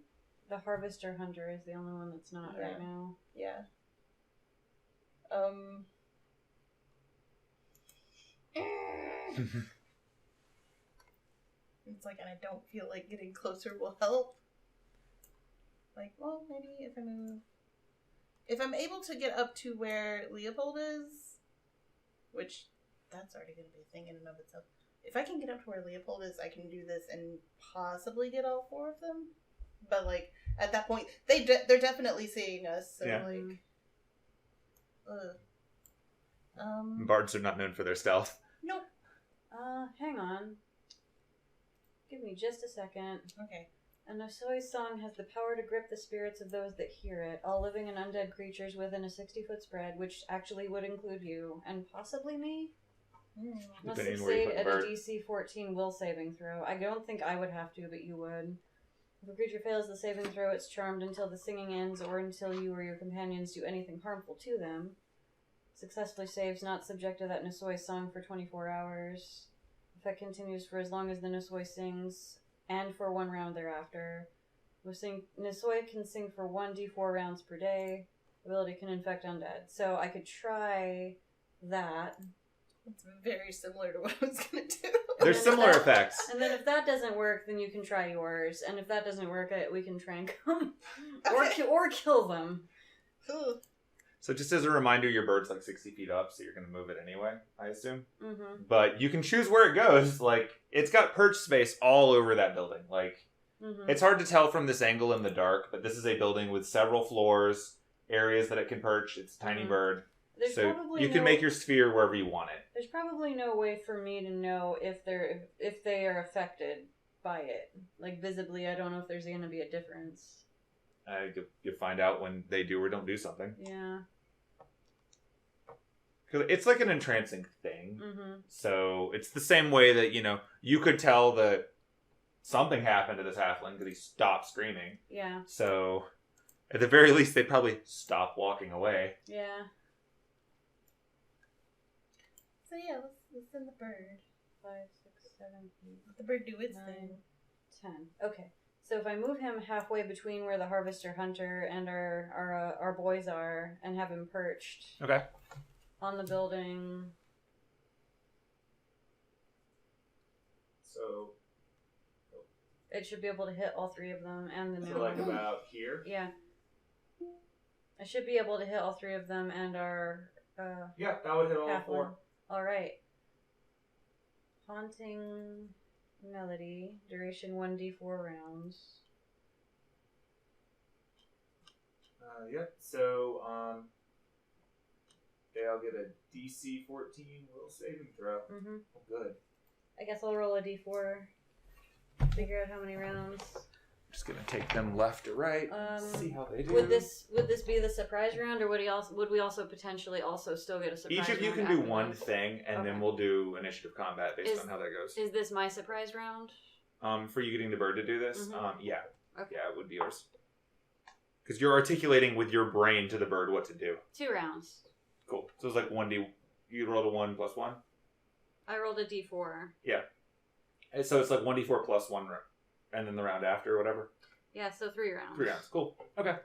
The Harvester Hunter is the only one that's not right now. Yeah. It's like, and I don't feel like getting closer will help. Like, well, maybe if I move... If I'm able to get up to where Leopold is, which that's already going to be a thing in and of itself. If I can get up to where Leopold is, I can do this and possibly get all 4 of them. But, like, at that point, they're definitely seeing us, so, like... Bards are not known for their stealth. Nope. Hang on. Give me just a second. Okay. A Nosoi song has the power to grip the spirits of those that hear it, all living and undead creatures within a 60-foot spread, which actually would include you, and possibly me? Must Depending where you succeed put the at a bird. DC 14 will saving throw. I don't think I would have to, but you would. If a creature fails the saving throw, it's charmed until the singing ends or until you or your companions do anything harmful to them. Successfully saves not subject to that Nosoi song for 24 hours. Effect continues for as long as the Nosoi sings, and for 1 round thereafter. Nosoi can sing for 1d4 rounds per day. Ability can infect undead. So I could try that. It's very similar to what I was going to do. There's similar effects. And then if that doesn't work, then you can try yours. And if that doesn't work, we can try and come. Or kill them. So just as a reminder, your bird's like 60 feet up, so you're going to move it anyway, I assume. Mm-hmm. But you can choose where it goes. Like, it's got perch space all over that building. Like, it's hard to tell from this angle in the dark, but this is a building with several floors, areas that it can perch. It's a tiny bird. There's So you can make your sphere wherever you want it. There's probably no way for me to know if they are affected by it. Like, visibly, I don't know if there's going to be a difference. You'll find out when they do or don't do something. Yeah. Because it's like an entrancing thing. Mm-hmm. So it's the same way that, you could tell that something happened to this halfling because he stopped screaming. Yeah. So at the very least, they'd probably stop walking away. Yeah. So yeah, let's send the bird. 5, 6, 7, 8. Let the bird do its 9, thing. 10. Okay. So if I move him halfway between where the harvester hunter and our boys are, and have him perched. Okay. On the building. So It should be able to hit all 3 of them and the new like one. about here? Yeah. I should be able to hit all 3 of them and our Yeah, that would hit all halfling. 4. Alright. Haunting melody. Duration 1d4 rounds. Yep. So, they'll get a DC 14 will saving throw. Mm-hmm. Oh, good. I guess I'll roll a d4. Figure out how many rounds. Just gonna take them left to right. See how they do. Would this be the surprise round, or would we also potentially still get a surprise round? Each of you can do one thing, and then we'll do initiative combat based on how that goes. Is this my surprise round? For you getting the bird to do this, yeah, Okay. yeah, it would be yours. Because you're articulating with your brain to the bird what to do. 2 rounds. Cool. So it's like 1d. You rolled a 1 plus 1. I rolled a d4. Yeah. And so it's like 1d4 plus 1, and then the round after, or whatever. Yeah, so 3 rounds. 3 rounds. Cool. Okay.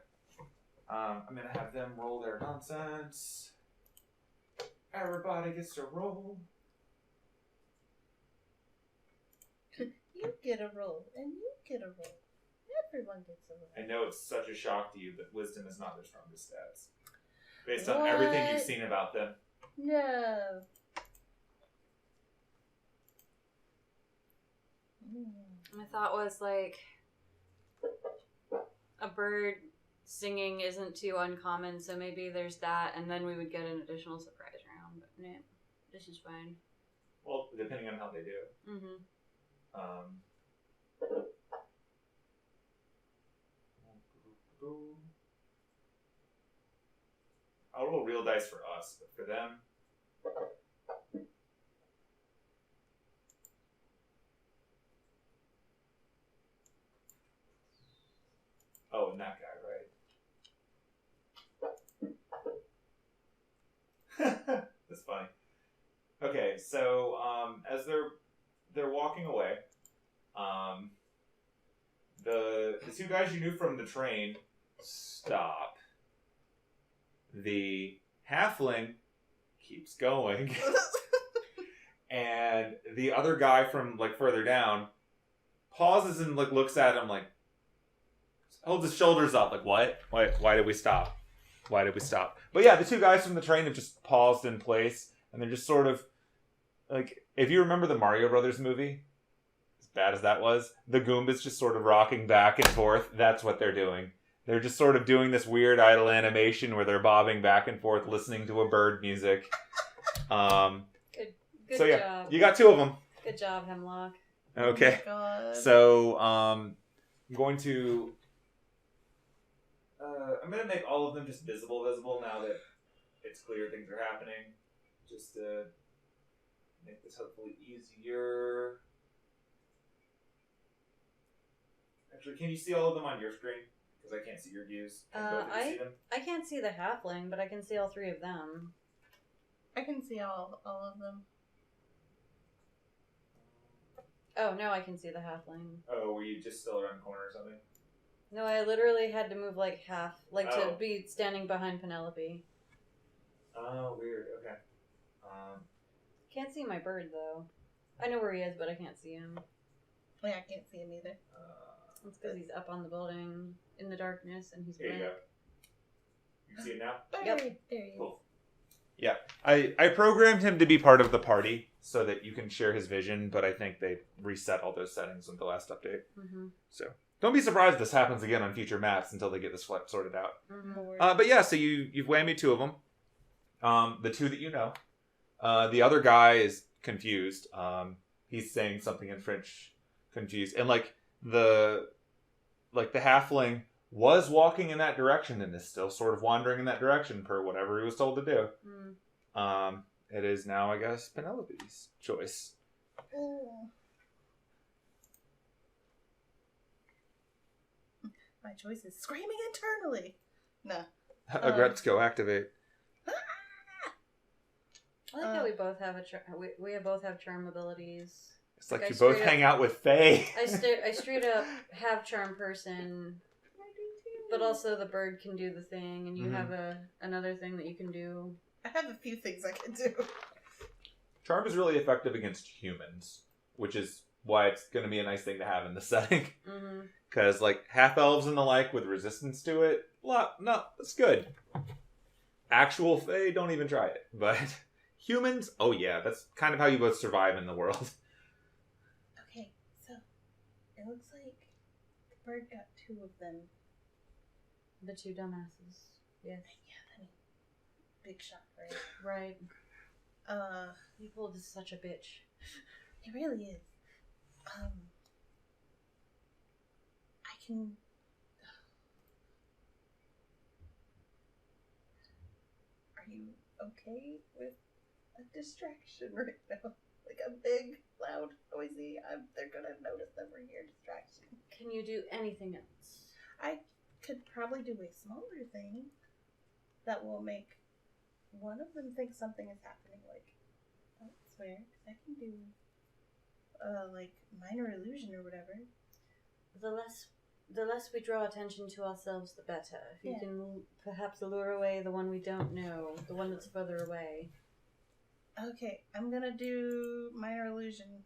I'm gonna have them roll their nonsense. Everybody gets to roll. You get a roll, and you get a roll. Everyone gets a roll. I know it's such a shock to you that wisdom is not their strongest stats. Based on everything you've seen about them. No. My thought was, like, a bird singing isn't too uncommon, so maybe there's that, and then we would get an additional surprise round. But nah, this is fine. Well, depending on how they do. Mm-hmm. I'll roll real dice for us, but for them. Oh, and that guy, right? That's funny. Okay, so as they're walking away, the 2 guys you knew from the train stop. The halfling keeps going, and the other guy from like further down pauses and like looks at him, like holds his shoulders up, like what? Why did we stop? Why did we stop? But yeah, the two guys from the train have just paused in place, and they're just sort of like, if you remember the Mario Brothers movie, as bad as that was, the Goombas just sort of rocking back and forth. That's what they're doing. They're just sort of doing this weird idle animation where they're bobbing back and forth, listening to a bird music. Good so yeah, job. you got two of them. Good job, Hemlock. Okay. Oh my God. So I'm going to make all of them just visible now that it's clear things are happening. Just to make this hopefully easier. Actually, can you see all of them on your screen? Because I can't see your views. Can both of you see them? I can't see the halfling, but I can see all three of them. I can see all of them. Oh, now I can see the halfling. Oh, were you just still around the corner or something? No, I literally had to move like half, like Oh. to be standing behind Penelope. Oh, weird. Okay. Can't see my bird though. I know where he is, but I can't see him. Yeah, I can't see him either. It's because he's up on the building in the darkness and he's Here you red. go. You see it now? Yep. There he is. Cool. Yeah, I programmed him to be part of the party so that you can share his vision, but I think they reset all those settings with the last update. Mm-hmm. So don't be surprised if this happens again on future maps until they get this sorted out. Mm-hmm. But yeah, so you've whammied two of them. The two that you know. The other guy is confused. He's saying something in French, confused, and like the halfling was walking in that direction and is still sort of wandering in that direction per whatever he was told to do. Mm. It is now, I guess, Penelope's choice. Oh. My choice is screaming internally. No. Agretzko, activate. I like how we both have we both have charm abilities. It's like Like, you I both straight hang out with Faye. I straight up have charm person, but also the bird can do the thing, and you have another thing that you can do. I have a few things I can do. Charm is really effective against humans, which is why it's going to be a nice thing to have in the setting. Because, like, half-elves and the like with resistance to it, no, it's good. Actual Fae, don't even try it. But humans, oh yeah, that's kind of how you both survive in the world. Okay, so it looks like the bird got two of them. The two dumbasses. Yes. Yeah, I mean, big shot, right? Right. Uh, Leopold is such a bitch. It really is. I can. Are you okay with a distraction right now? Like a big, loud, noisy. They're gonna notice that we're here. Distraction. Can you do anything else? I could probably do a smaller thing that will make one of them think something is happening, like elsewhere. Because I can do, like, minor illusion or whatever. The less we draw attention to ourselves, the better. If you Yeah. can perhaps lure away the one we don't know, the one that's further away. Okay, I'm gonna do minor illusion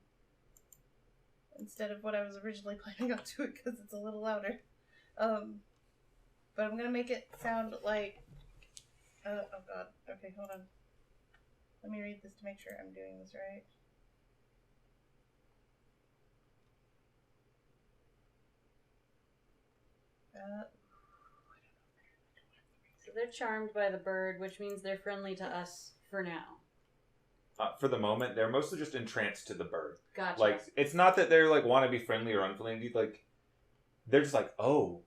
instead of what I was originally planning on doing because it's a little louder. But I'm gonna make it sound like. Oh god. Okay, hold on. Let me read this to make sure I'm doing this right. So they're charmed by the bird, which means they're friendly to us for now. For the moment, they're mostly just entranced to the bird. Gotcha. Like, it's not that they're like want to be friendly or unfriendly. Like, they're just like, oh,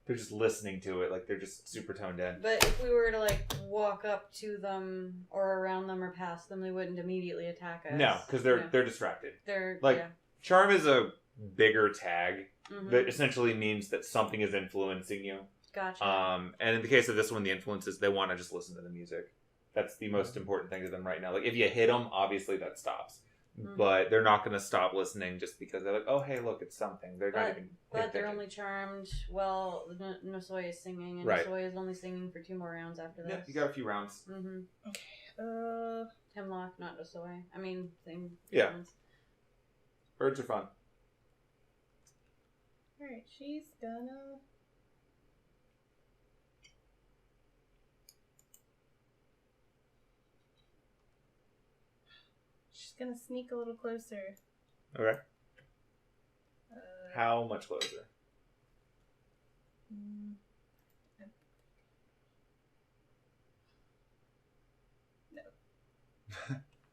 they're just listening to it. Like, they're just super toned in. But if we were to like walk up to them or around them or past them, they wouldn't immediately attack us. No, because they're distracted. They're like, yeah. Charm is a bigger tag Mhm. that essentially means that something is influencing you. Gotcha. And in the case of this one, the influence is they want to just listen to the music. That's the most important thing to them right now. Like, if you hit them, obviously that stops. Mhm. But they're not going to stop listening just because they're like, oh, hey, look, it's something. They're not even But they're attention. only charmed while Nosoi is singing, and Right. Nosoi is only singing for 2 more rounds after this. Yeah, you got a few rounds. Mm-hmm. Hemlock, not Nosoi. I mean, same. Yeah. rounds. Birds are fun. Alright, she's gonna... She's gonna sneak a little closer. Okay. How much closer?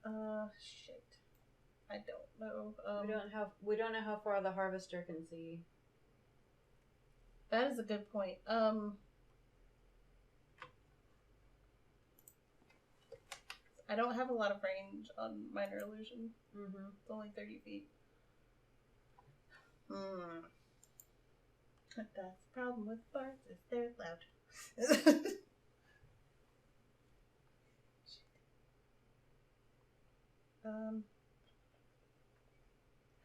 No. Shit. I don't know. We don't know how far the harvester can see. That is a good point. I don't have a lot of range on minor illusion. Mm-hmm. It's only 30 feet. That's the problem with bards, is they're loud.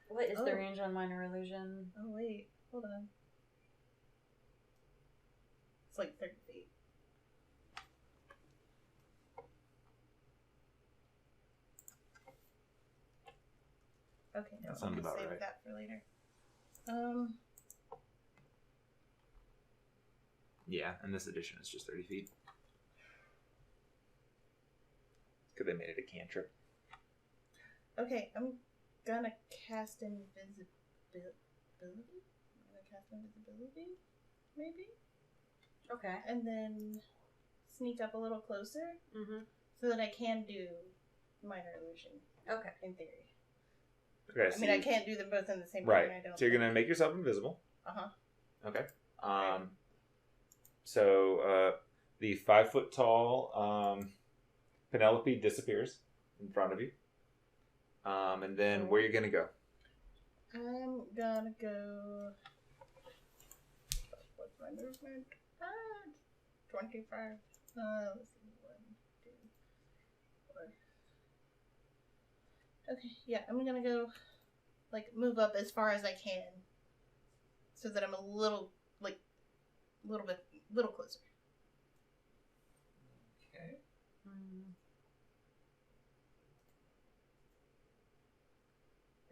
What is the range on minor illusion? Oh wait, hold on. It's like 30 feet. Okay, no, That I'm sounds gonna about save right. that for later. Yeah, and this edition is just 30 feet. Because they made it a cantrip. Okay, I'm gonna cast invisibility. Maybe? Okay. And then sneak up a little closer Mm-hmm. so that I can do minor illusion. Okay. In theory. Okay, I mean, I can't do them both in the same right. turn. I don't. So you're gonna make yourself invisible. Uh-huh. Okay. So the 5 foot tall Penelope disappears in front of you. And then where are you gonna go? I'm gonna go. What's my movement? 25. Let's see. 1, 2, 4. Okay, yeah, I'm gonna go, like, move up as far as I can, so that I'm a little closer. Okay.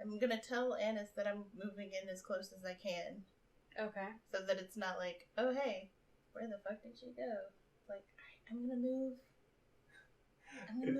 I'm gonna tell Anise that I'm moving in as close as I can. Okay. So that it's not like, oh hey, where the fuck did she go? Like, I'm gonna move.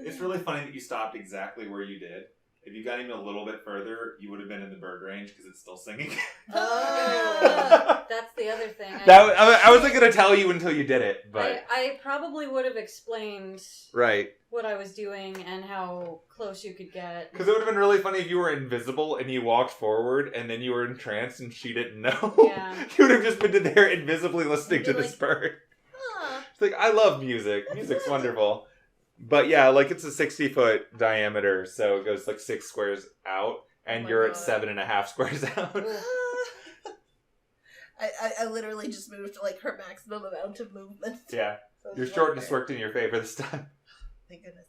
It's really funny that you stopped exactly where you did. If you got even a little bit further, you would have been in the bird range because it's still singing. Oh, that's the other thing. I wasn't going to tell you until you did it, but I probably would have explained right what I was doing and how close you could get. Because it would have been really funny if you were invisible and you walked forward and then you were entranced and she didn't know. Yeah. You would have just been there invisibly listening to this bird. Huh. It's like, I love music. Music's wonderful. But yeah, like it's a 60-foot diameter, so it goes like 6 squares out, and you're at 7.5 squares out. I literally just moved like her maximum amount of movement. Yeah, So your shortness worked in your favor this time. Thank goodness.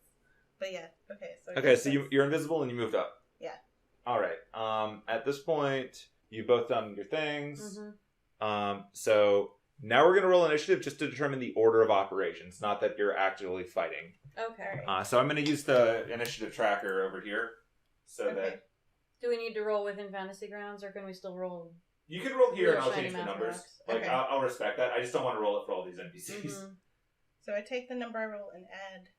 But yeah, okay. So Okay, so you're invisible and you moved up. Yeah. All right. At this point, you've both done your things. Mm-hmm. So now we're gonna roll initiative just to determine the order of operations, not that you're actually fighting. Okay. So I'm gonna use the initiative tracker over here, so that Do we need to roll within Fantasy Grounds, or can we still roll? you can roll here and I'll Shiny change the math numbers. box. Like Okay. I'll respect that. I just don't want to roll it for all these NPCs. Mm-hmm. So I take the number I roll and add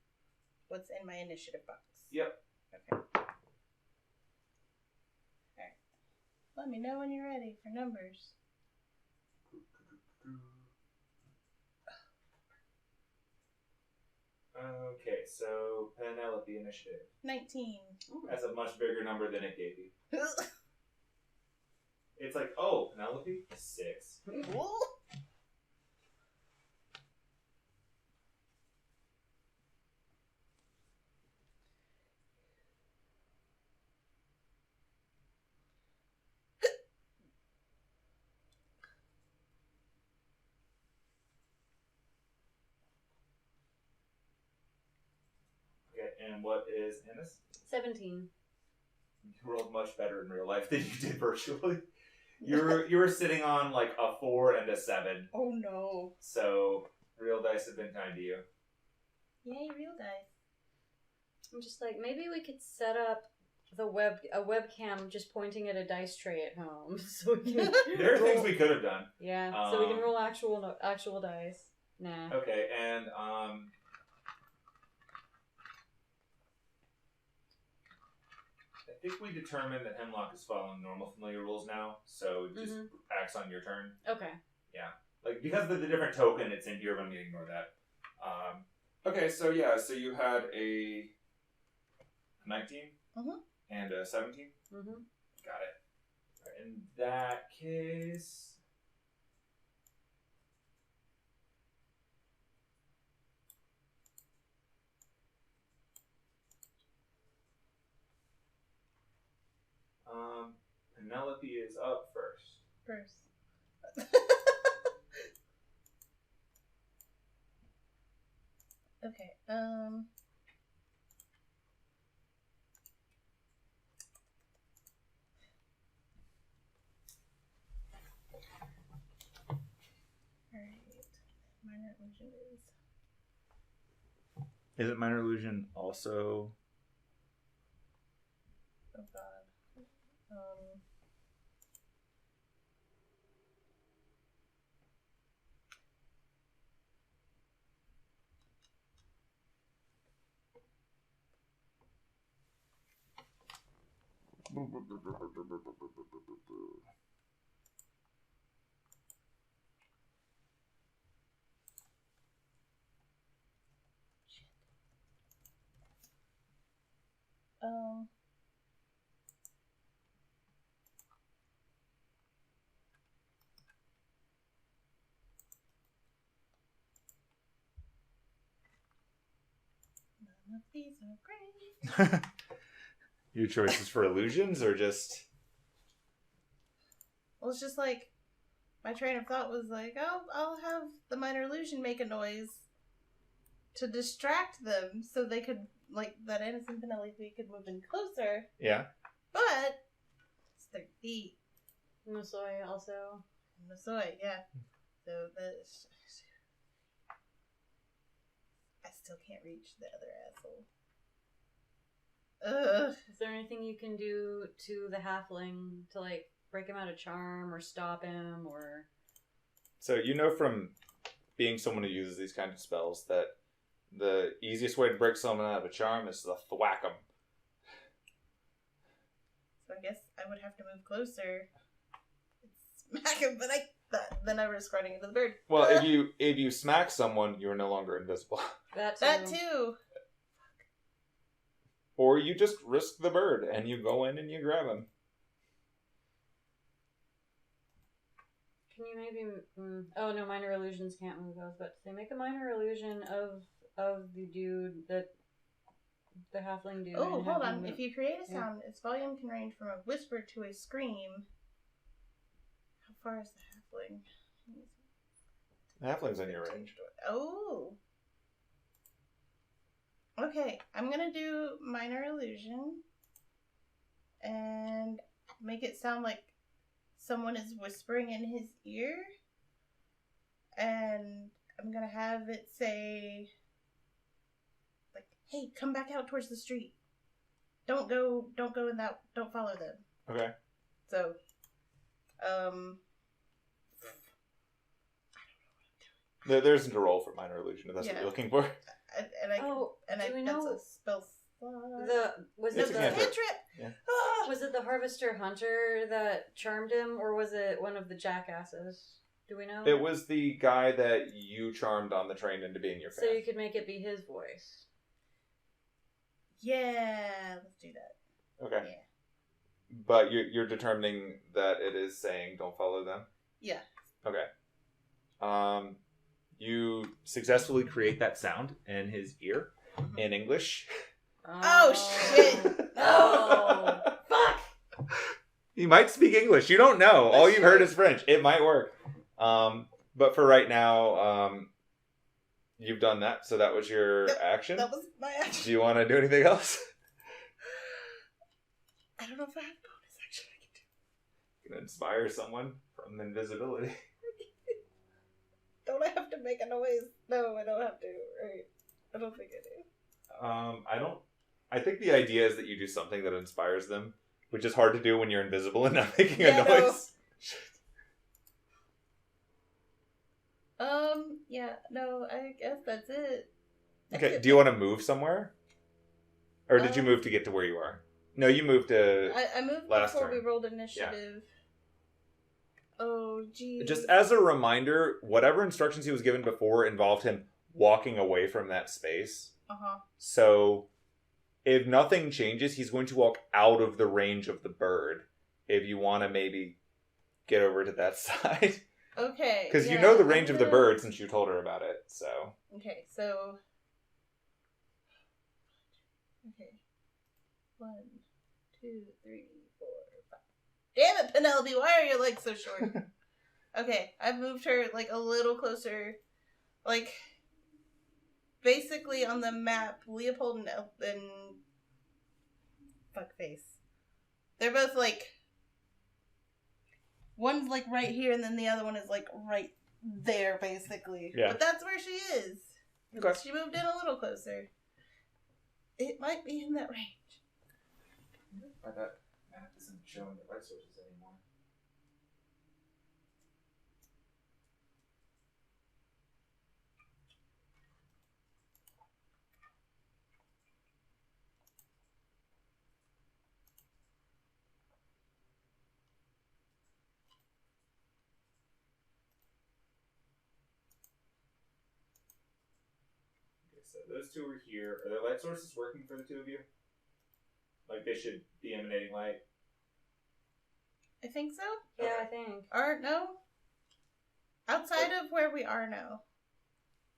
what's in my initiative box. Yep. Okay. Alright. Let me know when you're ready for numbers. Okay, so Penelope initiative. 19. That's a much bigger number than it gave you. It's like, oh, Penelope? 6. Okay, and what is Anise? 17. You rolled much better in real life than you did virtually. You were sitting on like a 4 and a 7. Oh no. So real dice have been kind to you. Yay, real dice. I'm just like, maybe we could set up a webcam just pointing at a dice tray at home, so we can. There are things we could have done. Yeah, so we can roll actual dice. Nah. Okay, and I think we determined that Hemlock is following normal familiar rules now, so it just acts on your turn. Okay. Yeah. Like, because of the different token, it's in here, but I'm going to ignore that. Okay, so yeah, so you had a 19 and a 17? Got it. Right, in that case... Penelope is up first. Okay, Alright. Minor illusion is... Is it Minor Illusion also? Oh god. None of these are great. Your choices for illusions, or just... Well, it's just like, my train of thought was like, oh, I'll have the minor illusion make a noise to distract them so they could, like, that Anise and Penelope could move in closer. Yeah. But it's their feet. Masoy also. Masoy, yeah. So I still can't reach the other asshole. Ugh. Is there anything you can do to the halfling to, like, break him out of charm or stop him or... So you know from being someone who uses these kinds of spells that the easiest way to break someone out of a charm is to thwack them. So I guess I would have to move closer. Smack him, but then I risk running into the bird. Well, if you smack someone, you are no longer invisible. That too. Or you just risk the bird and you go in and you grab him. Can you maybe... Oh, no, minor illusions can't move. I was about to say, make a minor illusion of the dude that... The halfling dude. Oh, hold on. If you create a sound, its volume can range from a whisper to a scream. How far is the halfling? The halfling's in your range. Oh. Okay, I'm gonna do minor illusion and make it sound like someone is whispering in his ear, and I'm gonna have it say, like, "Hey, come back out towards the street. Don't go in that. Don't follow them." Okay. So, There isn't a roll for minor illusion if that's what you're looking for. That's a spell slot. Was It's it a the cantrip. Yeah. Was it the Harvester Hunter that charmed him, or was it one of the jackasses? Do we know? It was the guy that you charmed on the train into being your fan. So you could make it be his voice. Yeah, let's do that. Okay. Yeah. But you're determining that it is saying don't follow them? Yeah. Okay. You successfully create that sound in his ear in English. Oh shit! Oh, fuck! He might speak English. You don't know. All you've heard is French. It might work. But for right now, you've done that. So that was your action. That was my action. Do you want to do anything else? I don't know if I have bonus action I can do. You can inspire someone from invisibility. Don't I have to make a noise? No, I don't have to. Right? I don't think I do. I don't I think the idea is that you do something that inspires them, which is hard to do when you're invisible and not making Yeah, a noise. Yeah, no, I guess that's it. Okay, do you want to move somewhere? Or did you move to get to where you are? No, you moved to... I moved last before turn. we rolled initiative. Yeah. Oh, geez. Just as a reminder, whatever instructions he was given before involved him walking away from that space. Uh-huh. So, if nothing changes, he's going to walk out of the range of the bird. If you want to maybe get over to that side. Okay. Because you know the range of the bird since you told her about it, so... Okay, so... Okay. 1, 2, 3, 4, 5. Damn it, Penelope! Why are your legs so short? Okay, I've moved her like a little closer. Like, basically on the map, Leopold and fuckface. They're both like, one's like right here, and then the other one is like right there, basically. Yeah. But that's where she is. Okay. She moved in a little closer. It might be in that range. That map isn't showing the light sources anymore. Okay, so those two are here. Are their light sources working for the two of you? Like they should be emanating light? I think so. Yeah, I think. Or no? Outside of where we are now.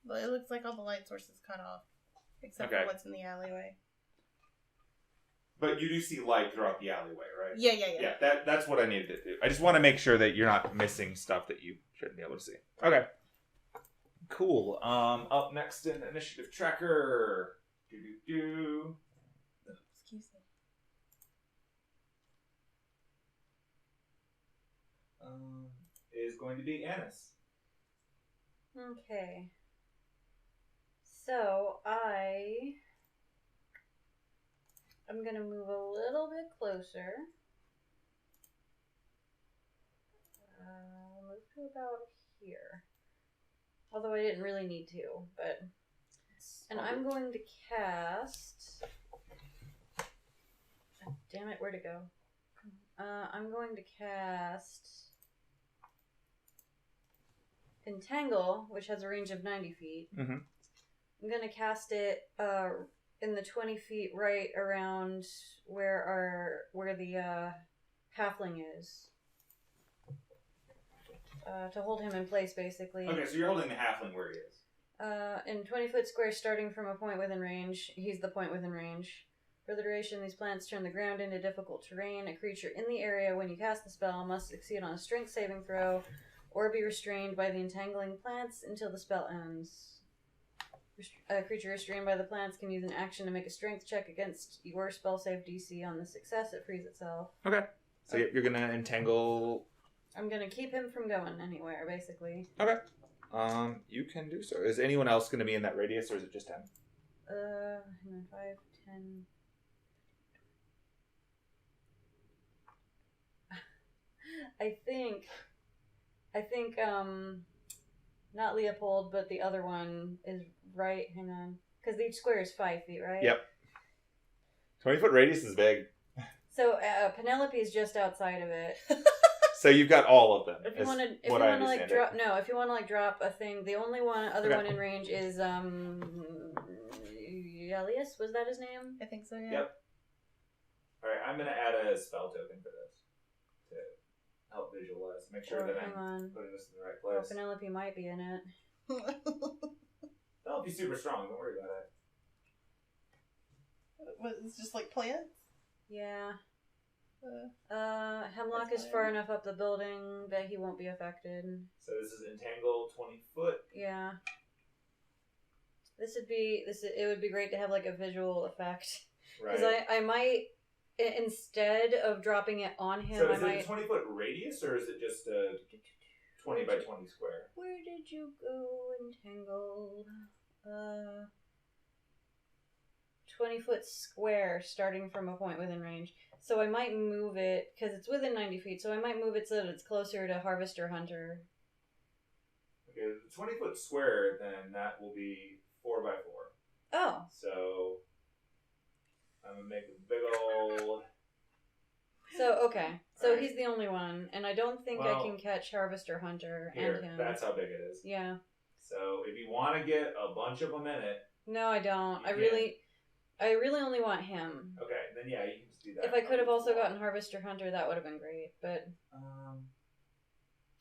Well, it looks like all the light sources cut off. Except for what's in the alleyway. But you do see light throughout the alleyway, right? Yeah. Yeah, that's what I needed to do. I just want to make sure that you're not missing stuff that you shouldn't be able to see. Okay. Cool. Up next in initiative tracker. Excuse me. Is going to be Anise. Okay. So I'm gonna move a little bit closer. Move to about here. Although I didn't really need to, but... And I'm going to cast... Oh, damn it, where'd it go? I'm going to cast... Entangle, which has a range of 90 feet. Mm-hmm. I'm going to cast it in the 20 feet right around where the halfling is. To hold him in place, basically. Okay, so you're holding the halfling where he is. In 20-foot squares starting from a point within range. He's the point within range. For the duration, these plants turn the ground into difficult terrain. A creature in the area when you cast the spell must succeed on a strength saving throw or be restrained by the entangling plants until the spell ends. A creature restrained by the plants can use an action to make a strength check against your spell save DC. On the success, it frees itself. Okay. So you're going to entangle... I'm going to keep him from going anywhere, basically. Okay. You can do so. Is anyone else going to be in that radius, or is it just him? 5, 10... I think, not Leopold, but the other one is right. Hang on. Because each square is 5 feet, right? Yep. 20-foot radius is big. So, Penelope is just outside of it. So you've got all of them. If you want to like drop a thing, the only other one in range is Elias. Was that his name? I think so. Yeah. Yep. All right, I'm gonna add a spell token for this to help visualize. Make sure that I'm putting this in the right place. Penelope might be in it. Penelope's super strong. Don't worry about it. What, it's just like plants? Yeah. Hemlock is far enough up the building that he won't be affected. So this is entangle 20 foot. Yeah. It would be great to have like a visual effect. Because I might, instead of dropping it on him, so is it a 20-foot radius, or is it just a 20 by 20 square? Where did you go, entangle? 20-foot square starting from a point within range. So I might move it, because it's within 90 feet, so I might move it so that it's closer to Harvester Hunter. Okay, the 20-foot square, then that will be 4 by 4. Oh. So I'm going to make a big old... So, okay. So Alright. he's the only one, and I don't think I can catch Harvester Hunter Here, and him. that's how big it is. Yeah. So if you want to get a bunch of them in it... No, I don't. I really only want him. Okay, then yeah, you can just do that. If I could have also gotten Harvester Hunter, that would have been great, but...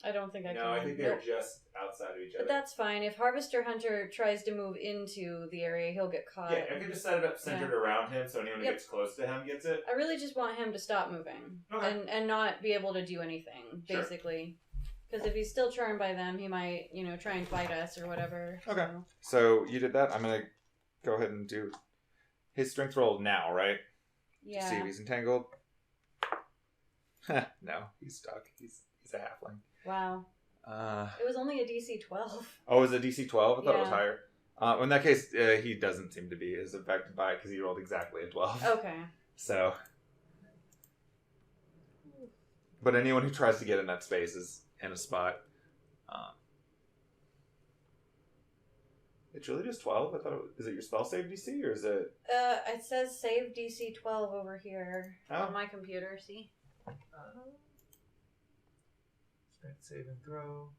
I don't think I can. No, I think they're just outside of each other. But that's fine. If Harvester Hunter tries to move into the area, he'll get caught. Yeah, I can just set it up centered around him so anyone who gets close to him gets it. I really just want him to stop moving. Okay. And not be able to do anything, basically. Because if he's still charmed by them, he might, try and fight us or whatever. Okay. So you did that. I'm going to go ahead and do his strength roll now, right? Yeah. To see if he's entangled. No, he's stuck. He's a halfling. Wow. It was only a DC 12. Oh, it was a DC 12? I thought it was Yeah. higher. In that case, he doesn't seem to be as affected by it because he rolled exactly a 12. Okay. So. But anyone who tries to get in that space is in a spot. It's really just 12? I thought it was, is it your spell save DC or is it... It says save DC 12 over here on my computer, see? Strength saving throw.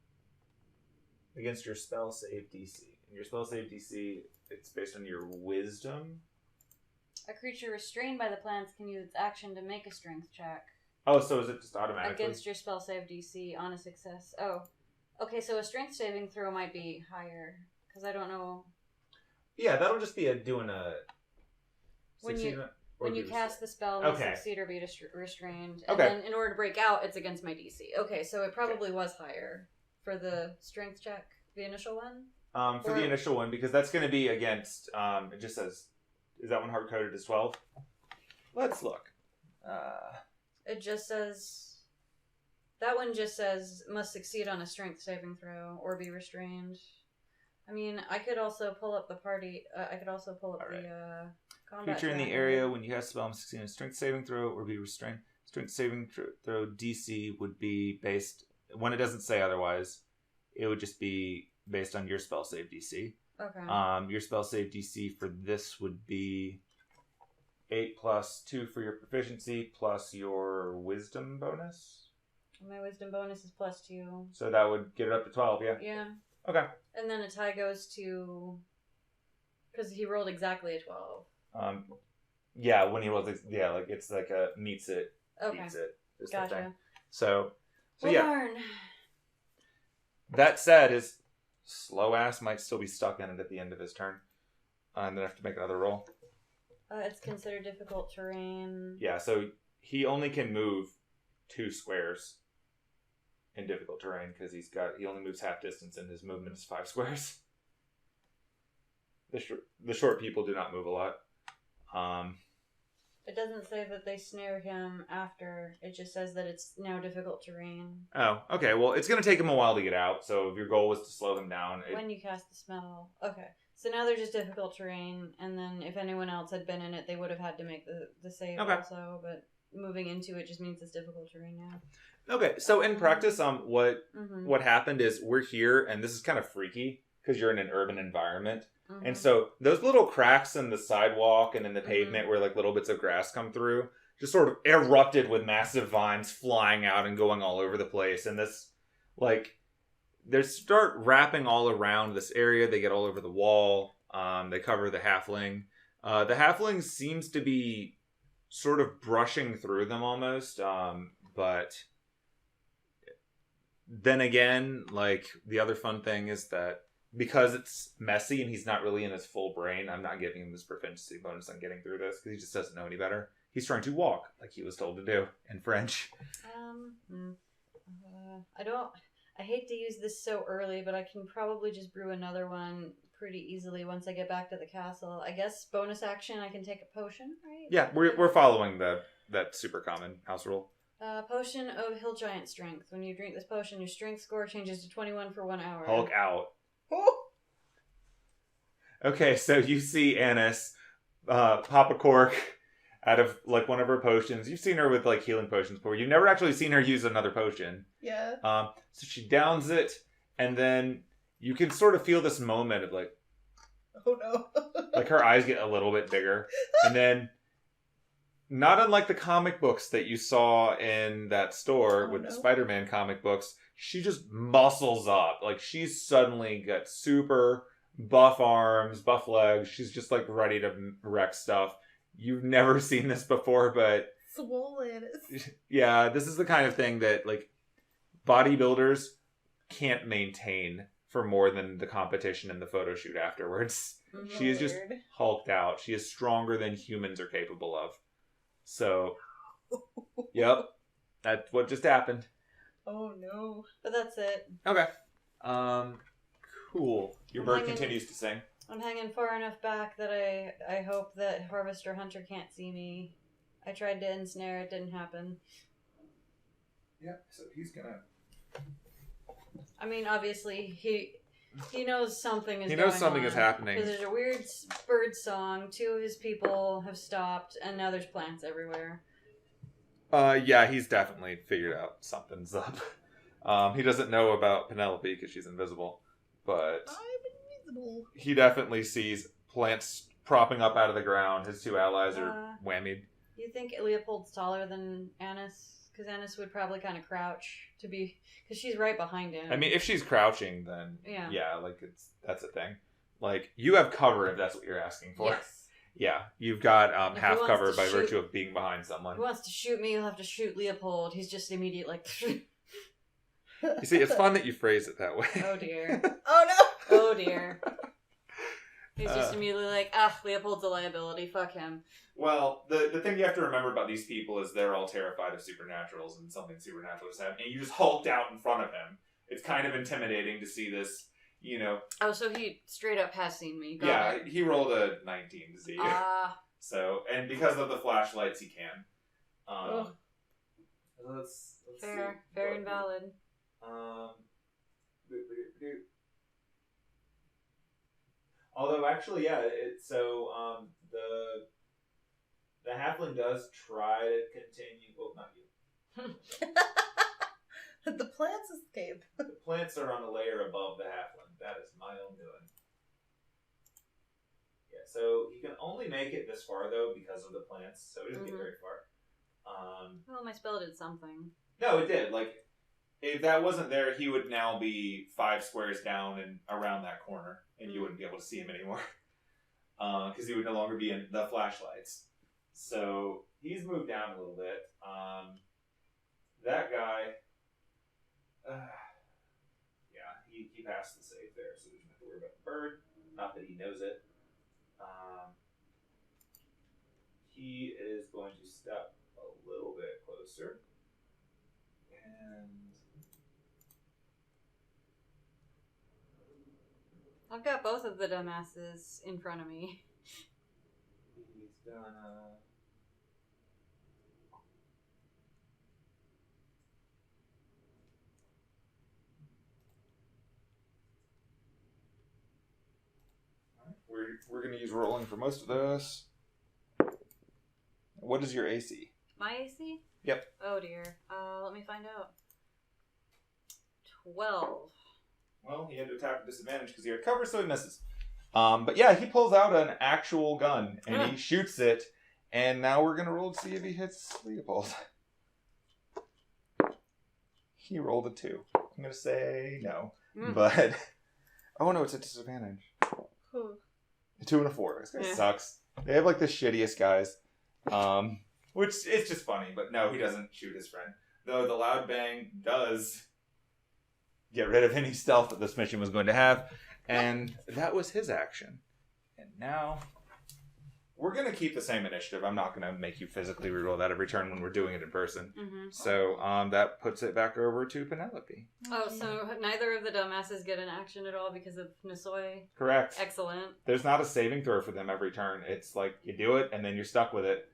Against your spell save DC. And your spell save DC, it's based on your wisdom. A creature restrained by the plants can use its action to make a strength check. Oh, so is it just automatically? Against your spell save DC on a success. Oh. Okay, so a strength saving throw might be higher. Because I don't know. Yeah, that'll just be doing a... When you cast the spell, you succeed or be restrained. And then in order to break out, it's against my DC. Okay, so it probably was higher for the strength check, the initial one? For the initial one, because that's going to be against... it just says... Is that one hard-coded as 12? Let's look. It just says... That one just says, must succeed on a strength saving throw or be restrained. I mean, I could also pull up the party... I could also pull up the... combat Creature in the area, when you cast a spell, must succeed on a strength saving throw or be restrained. Strength saving throw DC would be based... When it doesn't say otherwise, it would just be based on your spell save DC. Okay. Your spell save DC for this would be 8 plus 2 for your proficiency plus your wisdom bonus. My wisdom bonus is plus 2. So that would get it up to 12, yeah? Yeah. Okay. And then a tie goes to... Because he rolled exactly a 12. Yeah, when he rolls, it's like a meets it, beats it. Gotcha. So well, yeah. Darn. That said, his slow ass might still be stuck in it at the end of his turn, and then have to make another roll. It's considered difficult terrain. Yeah, so he only can move 2 squares in difficult terrain because he only moves half distance, and his movement is 5 squares. The short people do not move a lot. It doesn't say that they snare him after. It just says that it's now difficult terrain. Oh, okay. Well, it's going to take him a while to get out, so if your goal was to slow him down... When you cast the spell. Okay. So now they're just difficult terrain, and then if anyone else had been in it, they would have had to make the save also, but moving into it just means it's difficult terrain now. Okay, so in practice, what happened is we're here, and this is kind of freaky, because you're in an urban environment. And so those little cracks in the sidewalk and in the pavement where like little bits of grass come through just sort of erupted with massive vines flying out and going all over the place. And this, like, they start wrapping all around this area. They get all over the wall. They cover the halfling. The halfling seems to be sort of brushing through them almost. But then again, like, the other fun thing is that because it's messy and he's not really in his full brain, I'm not giving him this proficiency bonus on getting through this because he just doesn't know any better. He's trying to walk like he was told to do in French. I hate to use this so early, but I can probably just brew another one pretty easily once I get back to the castle. I guess bonus action, I can take a potion, right? Yeah, we're following that super common house rule. Potion of Hill Giant Strength. When you drink this potion, your strength score changes to 21 for 1 hour. Hulk out. Okay, so you see Anise pop a cork out of like one of her potions. You've seen her with like healing potions before. You've never actually seen her use another potion. Yeah. So she downs it, and then you can sort of feel this moment of like, Oh no. like her eyes get a little bit bigger, and then, not unlike the comic books that you saw in that store with the Spider-Man comic books, she just muscles up. Like she's suddenly got super buff arms, buff legs. She's just like ready to wreck stuff. You've never seen this before, but swollen. yeah, this is the kind of thing that like bodybuilders can't maintain for more than the competition and the photo shoot afterwards. She is just hulked out. She is stronger than humans are capable of. So, yep, that's what just happened. Oh no. But that's it. Okay. Cool. Your bird continues to sing. I'm hanging far enough back that I hope that Harvester Hunter can't see me. I tried to ensnare, it didn't happen. Yeah, so he's gonna... I mean, obviously, he knows something is going on. He knows something is happening. Because there's a weird bird song, 2 of his people have stopped, and now there's plants everywhere. Yeah, he's definitely figured out something's up. He doesn't know about Penelope because she's invisible, but... I'm invisible. He definitely sees plants propping up out of the ground. His 2 allies are whammied. You think Leopold's taller than Anise? Because Anise would probably kind of crouch to be... Because she's right behind him. I mean, if she's crouching, then... Yeah, like, that's a thing. Like, you have cover if that's what you're asking for. Yes. Yeah, you've got half cover by virtue of being behind If someone. he wants to shoot me, he'll have to shoot Leopold. He's just immediate, like... You see, it's fun that you phrase it that way. Oh, dear. Oh, no! Oh, dear. He's just immediately like, Leopold's a liability. Fuck him. Well, the thing you have to remember about these people is they're all terrified of supernaturals and something supernatural is happening. And you just hulked out in front of him. It's kind of intimidating to see this, you know. Oh, so he straight up has seen me. Got it. He rolled a 19 to see you. So, and because of the flashlights, he can. Let's fair, see. fair and valid. Although, actually, yeah, the halfling does try to continue. Well, not you. The plants escape. The plants are on a layer above the halfling. That is my own doing. Yeah, so he can only make it this far, though, because of the plants, so he doesn't get very far. Well, my spell did something. No, it did. Like, if that wasn't there, he would now be 5 squares down and around that corner, and you wouldn't be able to see him anymore. Because he would no longer be in the flashlights. So, he's moved down a little bit. That guy... yeah, he passed the save there, so we don't have to worry about the bird. Not that he knows it. He is going to step a little bit closer. And... I've got both of the dumbasses in front of me. He's gonna... We're going to use rolling for most of this. What is your AC? My AC? Yep. Oh dear. Let me find out. 12. Well, he had to attack with disadvantage because he had cover, so he misses. But yeah, he pulls out an actual gun and he shoots it. And now we're going to roll to see if he hits Leopold. He rolled a 2. I'm going to say no. But, oh no, it's a disadvantage. A 2 and a 4. This guy sucks. They have like the shittiest guys. Which it's just funny, but no, he doesn't shoot his friend. Though the loud bang does get rid of any stealth that this mission was going to have. And that was his action. And now we're going to keep the same initiative. I'm not going to make you physically reroll that every turn when we're doing it in person. So that puts it back over to Penelope. Oh, so neither of the dumbasses get an action at all because of Nisoi? Correct. Excellent. There's not a saving throw for them every turn. It's like you do it and then you're stuck with it.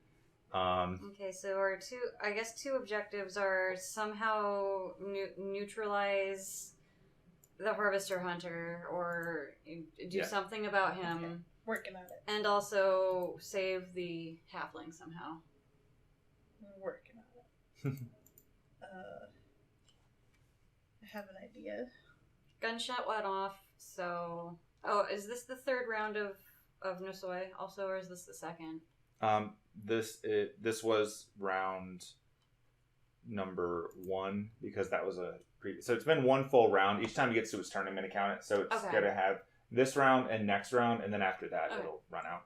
Okay, so our two objectives are somehow neutralize the Harvester Hunter or do something about him. Working on it. And also save the halfling somehow. Working on it. I have an idea. Gunshot went off, so... Oh, is this the third round of Nusoi also, or is this the second? This was round number 1, because that was a previous... So it's been one full round. Each time he gets to his turn, I'm going to count it. So it's going to have this round and next round, and then after that, it'll run out.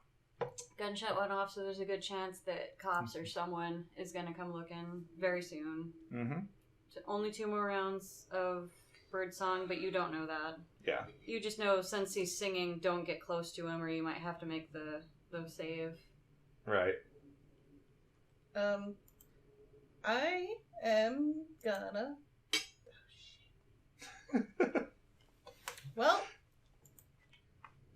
Gunshot went off, so there's a good chance that cops or someone is going to come looking very soon. Mm-hmm. So only 2 more rounds of birdsong, but you don't know that. Yeah. You just know since he's singing, don't get close to him, or you might have to make the save. Right. I am gonna... Well,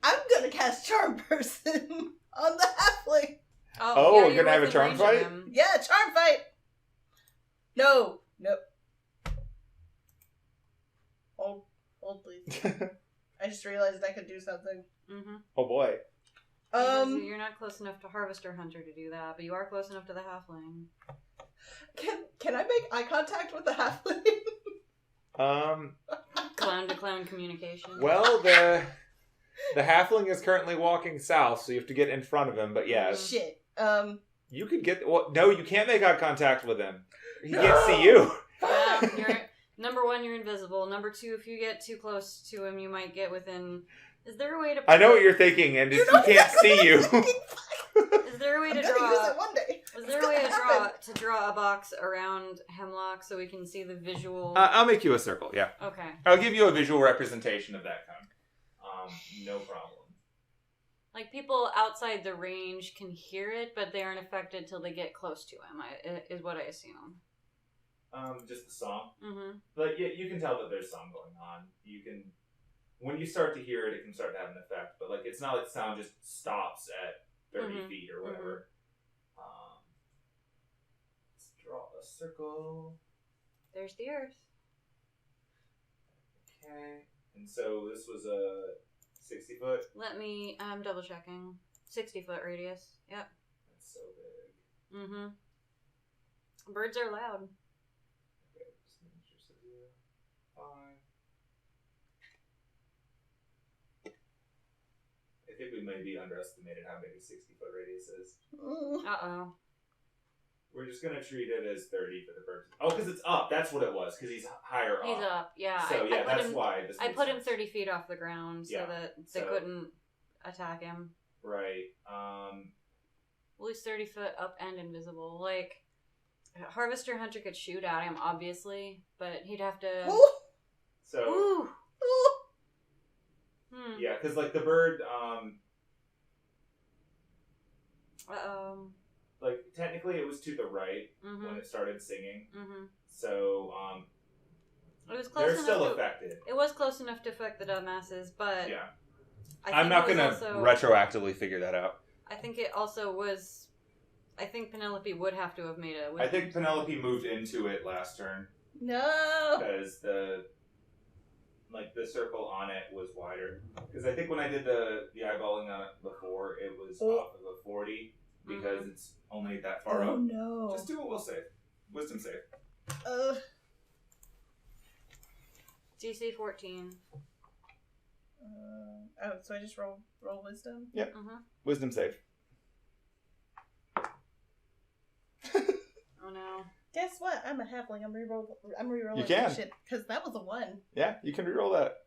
I'm gonna cast Charm Person on the halfling. Oh, yeah, we're gonna have a charm fight? Yeah, charm fight. No. Hold please. I just realized I could do something. Mm-hmm. Oh boy. You're not close enough to Harvester Hunter to do that, but you are close enough to the halfling. Can I make eye contact with the halfling? Clown to clown communication. Well, the halfling is currently walking south, so you have to get in front of him. But yes, Shit. you could get. Well, no, you can't make eye contact with him. He can't see you. Yeah, number 1, you're invisible. Number 2, if you get too close to him, you might get within. Is there a way to? I know what you're thinking, and he can't see you. Is there a way to I'm gonna draw? use it one day. Is there a way to draw a box around Hemlock so we can see the visual? I'll make you a circle. Yeah. Okay. I'll give you a visual representation of that kind. No problem. Like, people outside the range can hear it, but they aren't affected till they get close to him, is what I assume. Just the song. Mm-hmm. But yeah, you can tell that there's song going on. You can, when you start to hear it, it can start to have an effect. But like, it's not like sound just stops at 30 feet or whatever. Let's draw a circle. There's the earth. Okay. And so this was a 60 foot. I'm double checking. 60-foot radius. Yep. That's so big. Mm-hmm. Birds are loud. Okay, just make sure. 5. I think we maybe underestimated how big a 60-foot radius is. Uh-oh. We're just going to treat it as 30 for the purpose. Oh, because it's up. That's what it was, because he's higher up. He's up, yeah. So, yeah, that's why. I put him 30 feet off the ground so that they couldn't attack him. Right. Well, he's 30 foot up and invisible. Like, Harvester Hunter could shoot at him, obviously, but he'd have to... So... Ooh! Yeah, because, like, the bird, like, technically it was to the right when it started singing. Mm-hmm. So, it was close they're enough still affected. It was close enough to affect the dumbasses, but... Yeah. I'm not going to retroactively figure that out. I think it also was... I think Penelope would have to have made a... I think Penelope moved into it last turn. No! Because the circle on it was wider. Because I think when I did the eyeballing on it before, it was off of a 40. Because it's only that far up. Oh no. Just do a will save. Wisdom save. DC 14. So I just roll wisdom? Yep. Wisdom save. Oh no. Guess what? I'm a halfling. I'm rerolling You can. shit. Because that was a 1. Yeah, you can reroll that.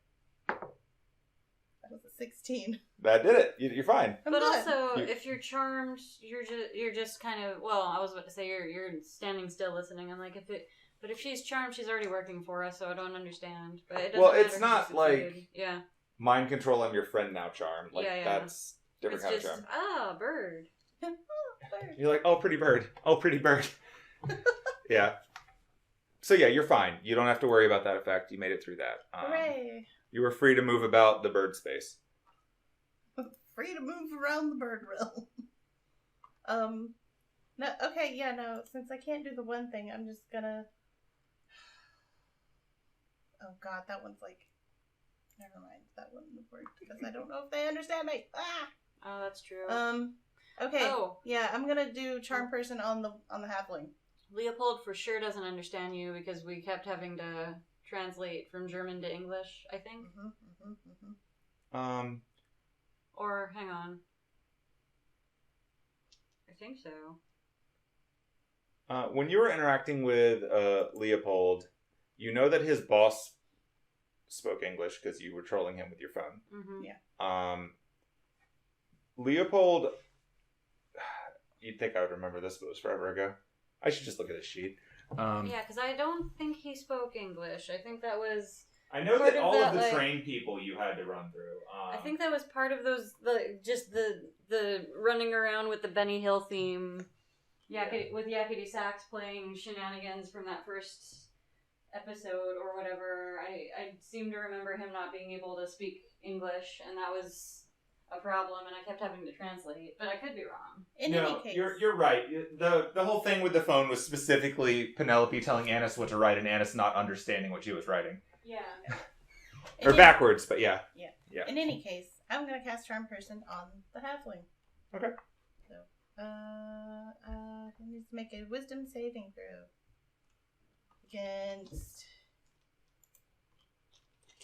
That was a 16. That did it. You're fine. But also, if you're charmed, you're just kind of... Well, I was about to say you're standing still listening. I'm like, but if she's charmed, she's already working for us, so I don't understand. But it doesn't it's matter not like... Yeah. Mind control, I'm your friend now charm. Like, yeah. that's different It's kind just, of charm. Bird. Bird. You're like, oh, pretty bird. Oh, pretty bird. Yeah. So yeah, you're fine. You don't have to worry about that effect. You made it through that. Hooray. You were free to move about the bird space. Free to move around the bird realm. No, okay, yeah, no, since I can't do the one thing, I'm just gonna... Oh god, that one's like... Never mind, that wouldn't have worked, because I don't know if they understand me. Oh, that's true. Okay. Oh. Yeah, I'm gonna do charm person on the halfling. Leopold for sure doesn't understand you because we kept having to translate from German to English, I think. Or, hang on. I think so. When you were interacting with Leopold, you know that his boss spoke English because you were trolling him with your phone. Mm-hmm. Yeah. Leopold, you'd think I would remember this, but it was forever ago. I should just look at his sheet. Yeah, because I don't think he spoke English. I think that was... I know part that of all that, of the like- trained people you had to run through. I think that was part of those, the running around with the Benny Hill theme, with Yakety Sax playing shenanigans from that first episode or whatever. I seem to remember him not being able to speak English, and that was a problem, and I kept having to translate, but I could be wrong. In any case, you're right. The whole thing with the phone was specifically Penelope telling Anise what to write and Anise not understanding what she was writing. Yeah. Or backwards, but yeah. Yeah. In any case, I'm gonna cast charm person on the halfling. Okay. So, he needs to make a wisdom saving throw against.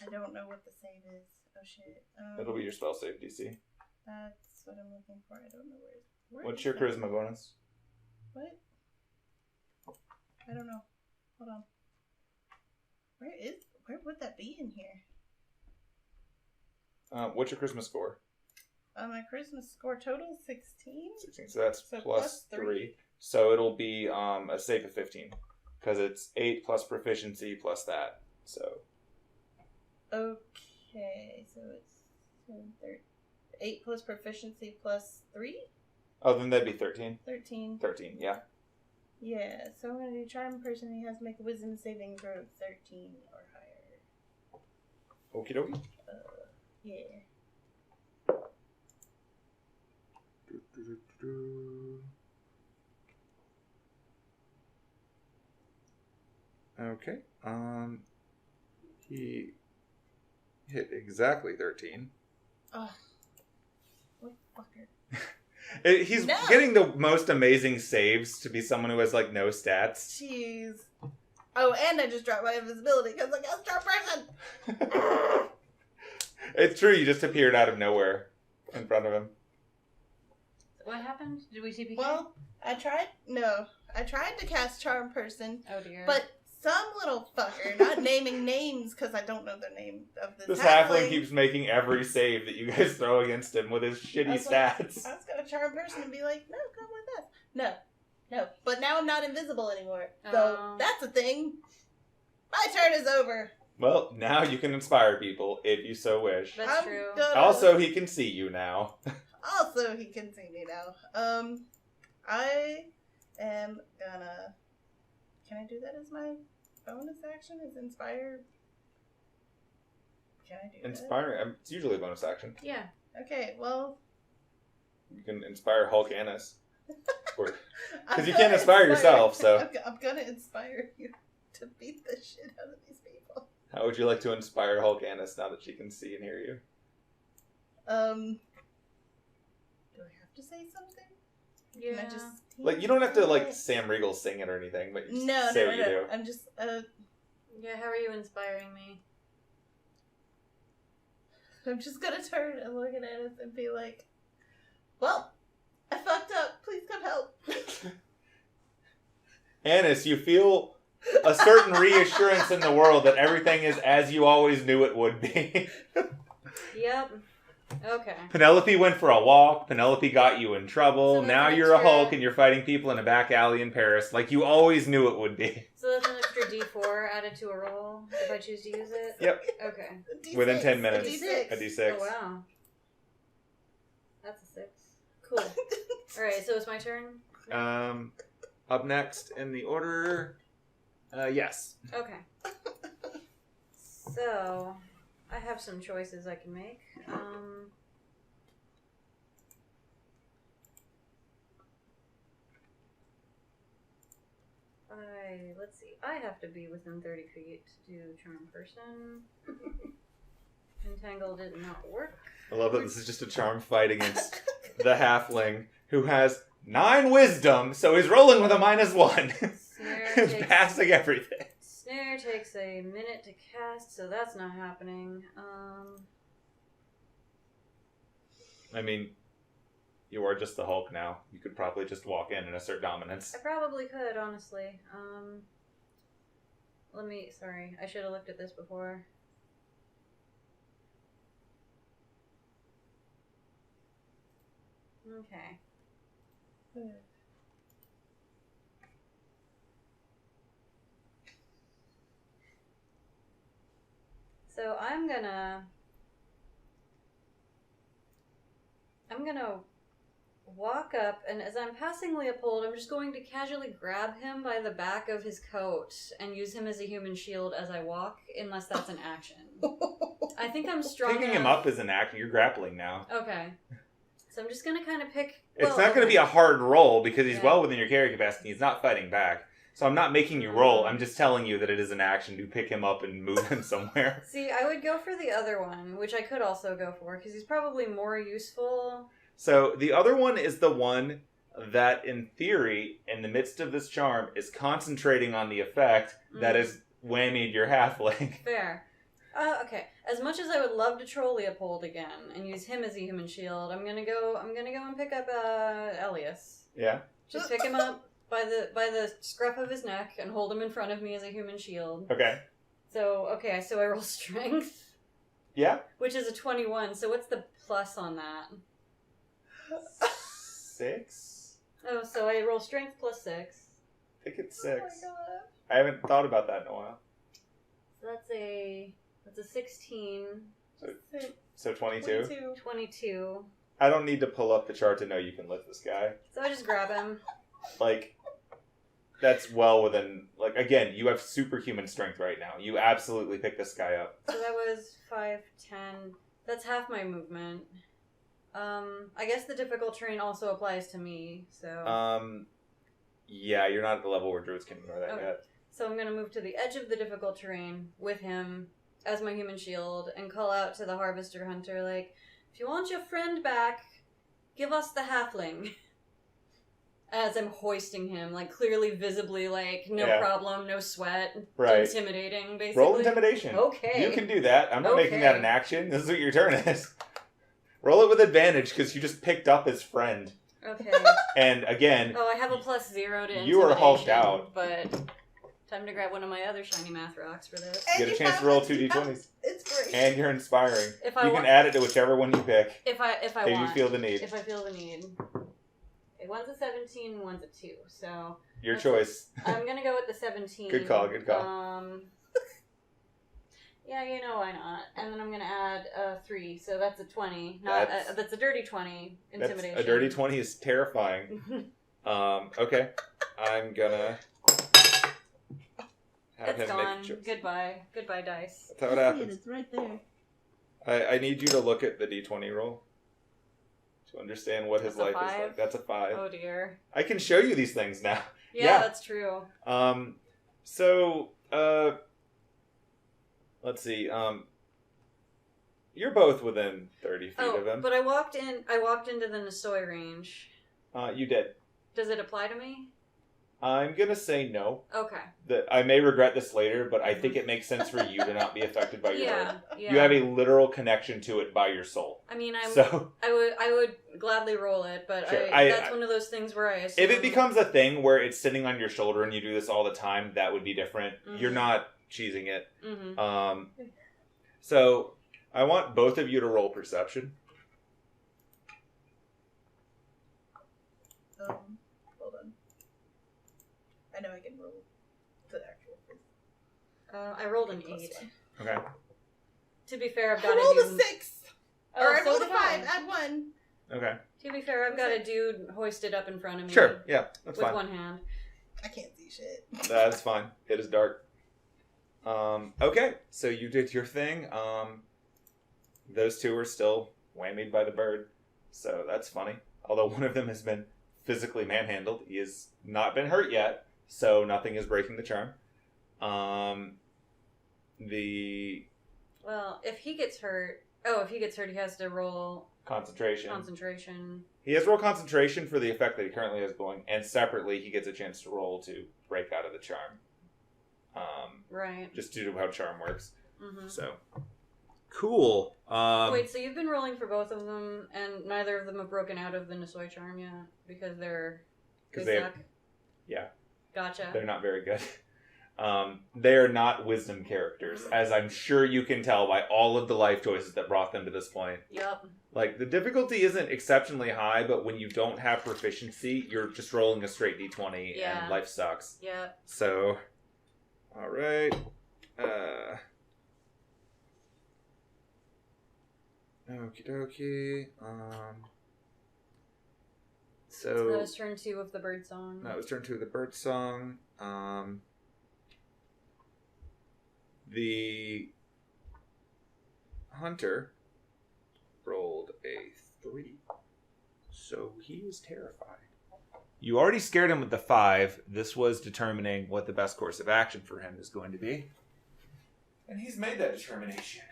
I don't know what the save is. Oh shit. It'll be your spell save DC. That's what I'm looking for. I don't know where What's is your that? charisma bonus? What? I don't know. Hold on. Where would that be in here? What's your charisma score? My charisma score total 16. 16. So that's So plus plus 3. So it'll be a save of 15. Because it's 8 plus proficiency plus that. So. Okay, so it's 8 plus proficiency plus 3? Oh, then that'd be 13. 13. 13, yeah. Yeah, so I'm going to do charm person. He has to make a wisdom saving throw of 13 or higher. Okie dokie. Yeah. Okay. He hit exactly 13. Oh. What fucker. He's getting the most amazing saves to be someone who has, like, no stats. Jeez. Oh, and I just dropped my invisibility because I got charm person. It's true, you just appeared out of nowhere in front of him. What happened? Did we see PK? Well, I tried to cast charm person, oh dear. but some little fucker, not naming names because I don't know the name of This halfling keeps making every save that you guys throw against him with his shitty stats. I was gonna charm person and be like, no, come with us. No. But now I'm not invisible anymore. So that's a thing. My turn is over. Well, now you can inspire people if you so wish. That's true. Also, he can see you now. Also, he can see me now. I am gonna. Can I do that as my bonus action? Is inspire? Can I do Inspire? It's usually a bonus action. Yeah. that? Okay, well. You can inspire Hulk Annis. Because you gonna can't inspire yourself, so. I'm gonna inspire you to beat the shit out of these people. How would you like to inspire Hulk Annis now that she can see and hear you? Do I have to say something? Yeah. Can I just Like, you don't have to, like, Sam Riegel sing it or anything, but you just say what you do. I'm just, Yeah, how are you inspiring me? I'm just gonna turn and look at Annis and be like, well, I fucked up. Please come help. Annis, you feel a certain reassurance in the world that everything is as you always knew it would be. Yep. Okay. Penelope went for a walk. Penelope got you in trouble. So that's Now an you're a extra- Hulk and you're fighting people in a back alley in Paris like you always knew it would be. So that's an extra D4 added to a roll if I choose to use it? Yep. Okay. A D6, Within 10 minutes. A D6. A D6. Oh, wow. That's a 6. Cool. Alright, so it's my turn? Up next in the order, yes. Okay. So, I have some choices I can make. Let's see. I have to be within 30 feet to do charm person. Entangle did not work. I love that this is just a charm fight against the halfling who has 9 wisdom, so he's rolling with a -1. He's passing everything. Snare takes a minute to cast, so that's not happening. I mean, you are just the Hulk now. You could probably just walk in and assert dominance. I probably could, honestly. Sorry, I should have looked at this before. Okay. So I'm gonna walk up, and as I'm passing Leopold, I'm just going to casually grab him by the back of his coat and use him as a human shield as I walk, unless that's an action. I think I'm strong Picking enough. him up is an action. You're grappling now. Okay. So I'm just gonna kind of pick... It's not going to be a hard roll because he's well within your carry capacity. He's not fighting back. So I'm not making you roll. I'm just telling you that it is an action to pick him up and move him somewhere. See, I would go for the other one, which I could also go for, because he's probably more useful. So the other one is the one that, in theory, in the midst of this charm, is concentrating on the effect that has whammied your halfling. Fair. Okay. As much as I would love to troll Leopold again and use him as a human shield, I'm gonna go and pick up Elias. Yeah. Just pick him up by the scruff of his neck and hold him in front of me as a human shield. Okay. So I roll strength. Yeah. Which is a 21. So what's the plus on that? 6? Oh, so I roll strength plus 6. I think it's 6. Oh my god. I haven't thought about that in a while. So that's a 16. So 22? 22. I don't need to pull up the chart to know you can lift this guy. So I just grab him. Like, that's well within... Like, again, you have superhuman strength right now. You absolutely pick this guy up. So that was 5, 10. That's half my movement. I guess the difficult terrain also applies to me, so... Yeah, you're not at the level where druids can ignore that yet. So I'm going to move to the edge of the difficult terrain with him as my human shield and call out to the harvester hunter, like, if you want your friend back, give us the halfling. As I'm hoisting him, like, clearly, visibly, like, no problem, no sweat, intimidating, basically. Roll intimidation. Okay. You can do that. I'm not making that an action. This is what your turn is. Roll it with advantage, because you just picked up his friend. Okay. And, again... Oh, I have a +0 to intimidation. You are hulked out. But time to grab one of my other shiny math rocks for this. You get a chance to roll 2d20s. It's great. And you're inspiring. You can add it to whichever one you pick. If I want. you feel the need. If I feel the need. Okay, one's a 17, one's a 2, so... Your choice. I'm gonna go with the 17. Good call, good call. Yeah, you know why not. And then I'm gonna add a 3, so that's a 20. That's a dirty 20 intimidation. A dirty 20 is terrifying. Okay. I'm gonna... It's gone. Goodbye. Goodbye, dice. That's how it happens. It's right there. I need you to look at the d20 roll to understand what his life is like. That's a 5. Oh dear. I can show you these things now. Yeah, that's true. So, let's see. You're both within 30 feet of him. But I walked into the Nasoy range. You did. Does it apply to me? I'm gonna say no. Okay. I may regret this later, but I think it makes sense for you to not be affected by your word. Yeah. You have a literal connection to it by your soul. I mean, I would gladly roll it, but sure. That's one of those things where I assume... If it becomes a thing where it's sitting on your shoulder and you do this all the time, that would be different. Mm-hmm. You're not cheesing it. Mm-hmm. So I want both of you to roll perception. Hold on. I know I can roll the actual. I rolled an 8. Okay. To be fair, I've got I rolled a 6. Or I rolled a 5. Add 1. Okay. To be fair, I've got a dude hoisted up in front of me. Sure. Yeah, that's fine. With one hand. I can't see shit. That's fine. It is dark. Okay. So you did your thing. Those two are still whammied by the bird. So that's funny. Although one of them has been physically manhandled. He has not been hurt yet. So nothing is breaking the charm. The Well, if he gets hurt, he has to roll Concentration. concentration. He has roll concentration for the effect that he currently has going, and separately he gets a chance to roll to break out of the charm. Right. Just due to how charm works. Mm-hmm. So, cool. Wait, so you've been rolling for both of them, and neither of them have broken out of the Nisoi charm yet because they suck. Yeah. Gotcha. They're not very good. They are not wisdom characters, as I'm sure you can tell by all of the life choices that brought them to this point. Yep. Like, the difficulty isn't exceptionally high, but when you don't have proficiency, you're just rolling a straight d20, and life sucks. Yeah. So, alright. Okie dokie. So that was turn 2 of the bird song. That was turn 2 of the bird song. The hunter rolled a 3, so he is terrified. You already scared him with the 5. This was determining what the best course of action for him is going to be. And he's made that determination.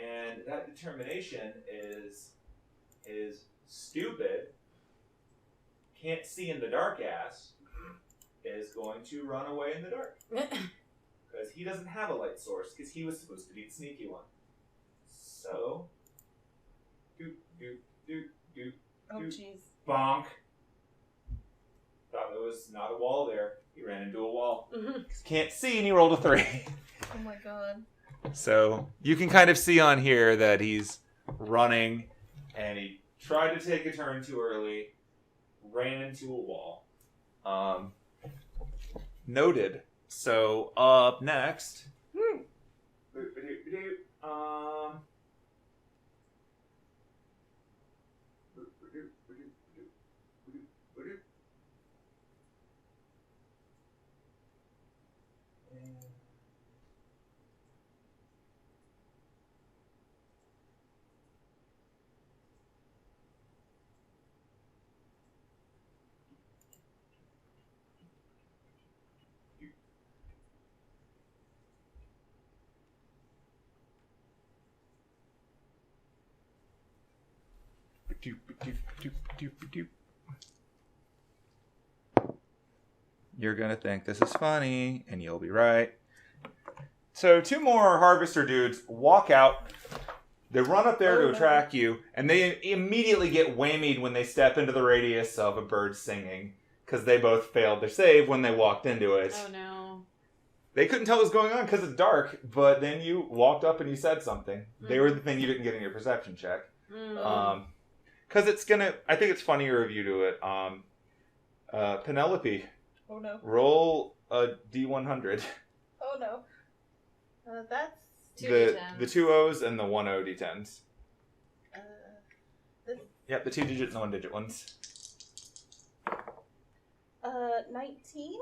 And that determination is stupid, can't see in the dark ass, is going to run away in the dark. Because he doesn't have a light source, because he was supposed to be the sneaky one. So, doop, doop, doop, doop, Oh, doop, jeez. bonk. Thought there was not a wall there. He ran into a wall. Can't see, and he rolled a 3. Oh my god. So, you can kind of see on here that he's running, and he tried to take a turn too early, ran into a wall. Noted. So, up next... You're gonna think this is funny, and you'll be right. So 2 more harvester dudes walk out. They run up there to attract you, and they immediately get whammied when they step into the radius of a bird singing, because they both failed their save when they walked into it. Oh no. They couldn't tell what was going on because it's dark, but then you walked up and you said something. Mm-hmm. They were the thing you didn't get in your perception check. Mm. Because it's gonna... I think it's funnier if you do it. Penelope. Oh no. Roll a D100. Oh no. That's... The 2 O's and the 1 O D10s. This... Yep, the 2-digit and the 1-digit ones. 19?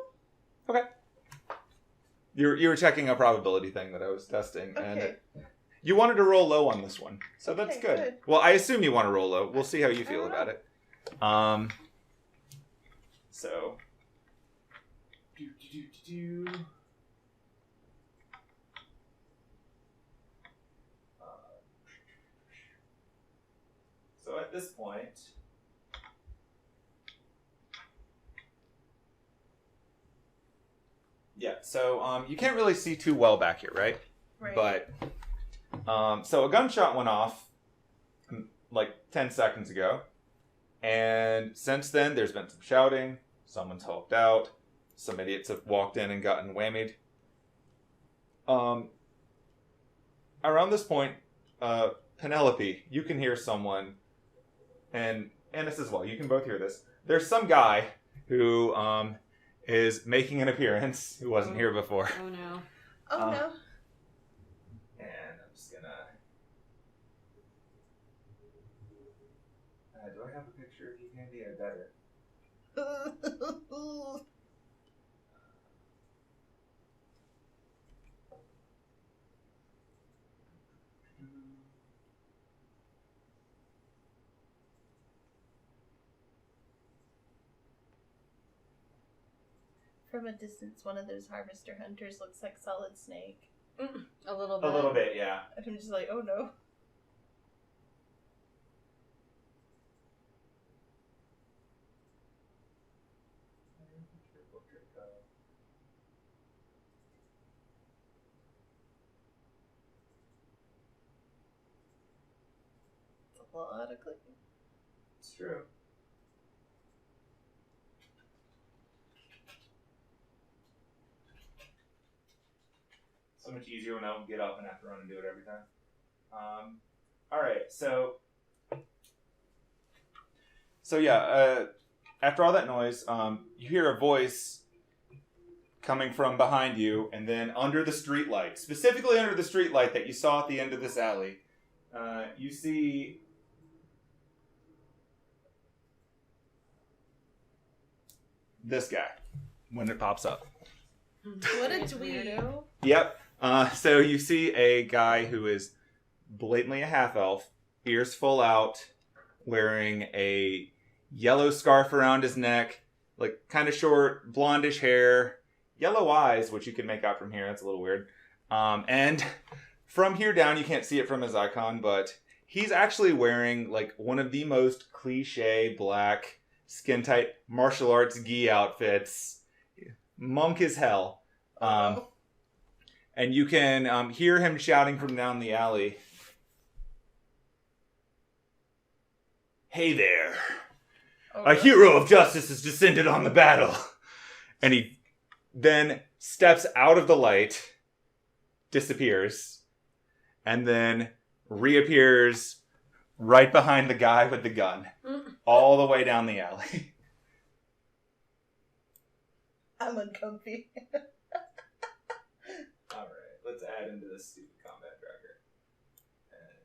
Okay. You were checking a probability thing that I was testing. Okay. And you wanted to roll low on this one. So that's good. Well, I assume you want to roll low. We'll see how you feel about it. So... So at this point... Yeah, so you can't really see too well back here, right? Right. But, so a gunshot went off like 10 seconds ago. And since then, there's been some shouting. Someone's hulked out. Some idiots have walked in and gotten whammied. Around this point, Penelope, you can hear someone, and Anise as well, you can both hear this. There's some guy who is making an appearance who wasn't here before. Oh no. Oh no. And I'm just gonna... do I have a picture of you handy? I better. From a distance, one of those harvester hunters looks like Solid Snake. A little bit. A little bit, yeah. And I'm just like, oh no. It's a lot of clicking. It's true. So much easier when I don't get up and have to run and do it every time. Alright, so yeah, after all that noise, you hear a voice coming from behind you, and then under the streetlight, specifically under the streetlight that you saw at the end of this alley, you see this guy when it pops up. What a dweeb. Yep. So you see a guy who is blatantly a half-elf, ears full out, wearing a yellow scarf around his neck, like kind of short, blondish hair, yellow eyes, which you can make out from here. That's a little weird. And from here down, you can't see it from his icon, but he's actually wearing like one of the most cliche black skin-tight martial arts gi outfits. Monk as hell. And you can hear him shouting from down the alley. Hey there. A hero of justice has descended on the battle. And he then steps out of the light, disappears, and then reappears right behind the guy with the gun. All the way down the alley. I'm uncomfy. Alright, let's add into this stupid combat tracker. And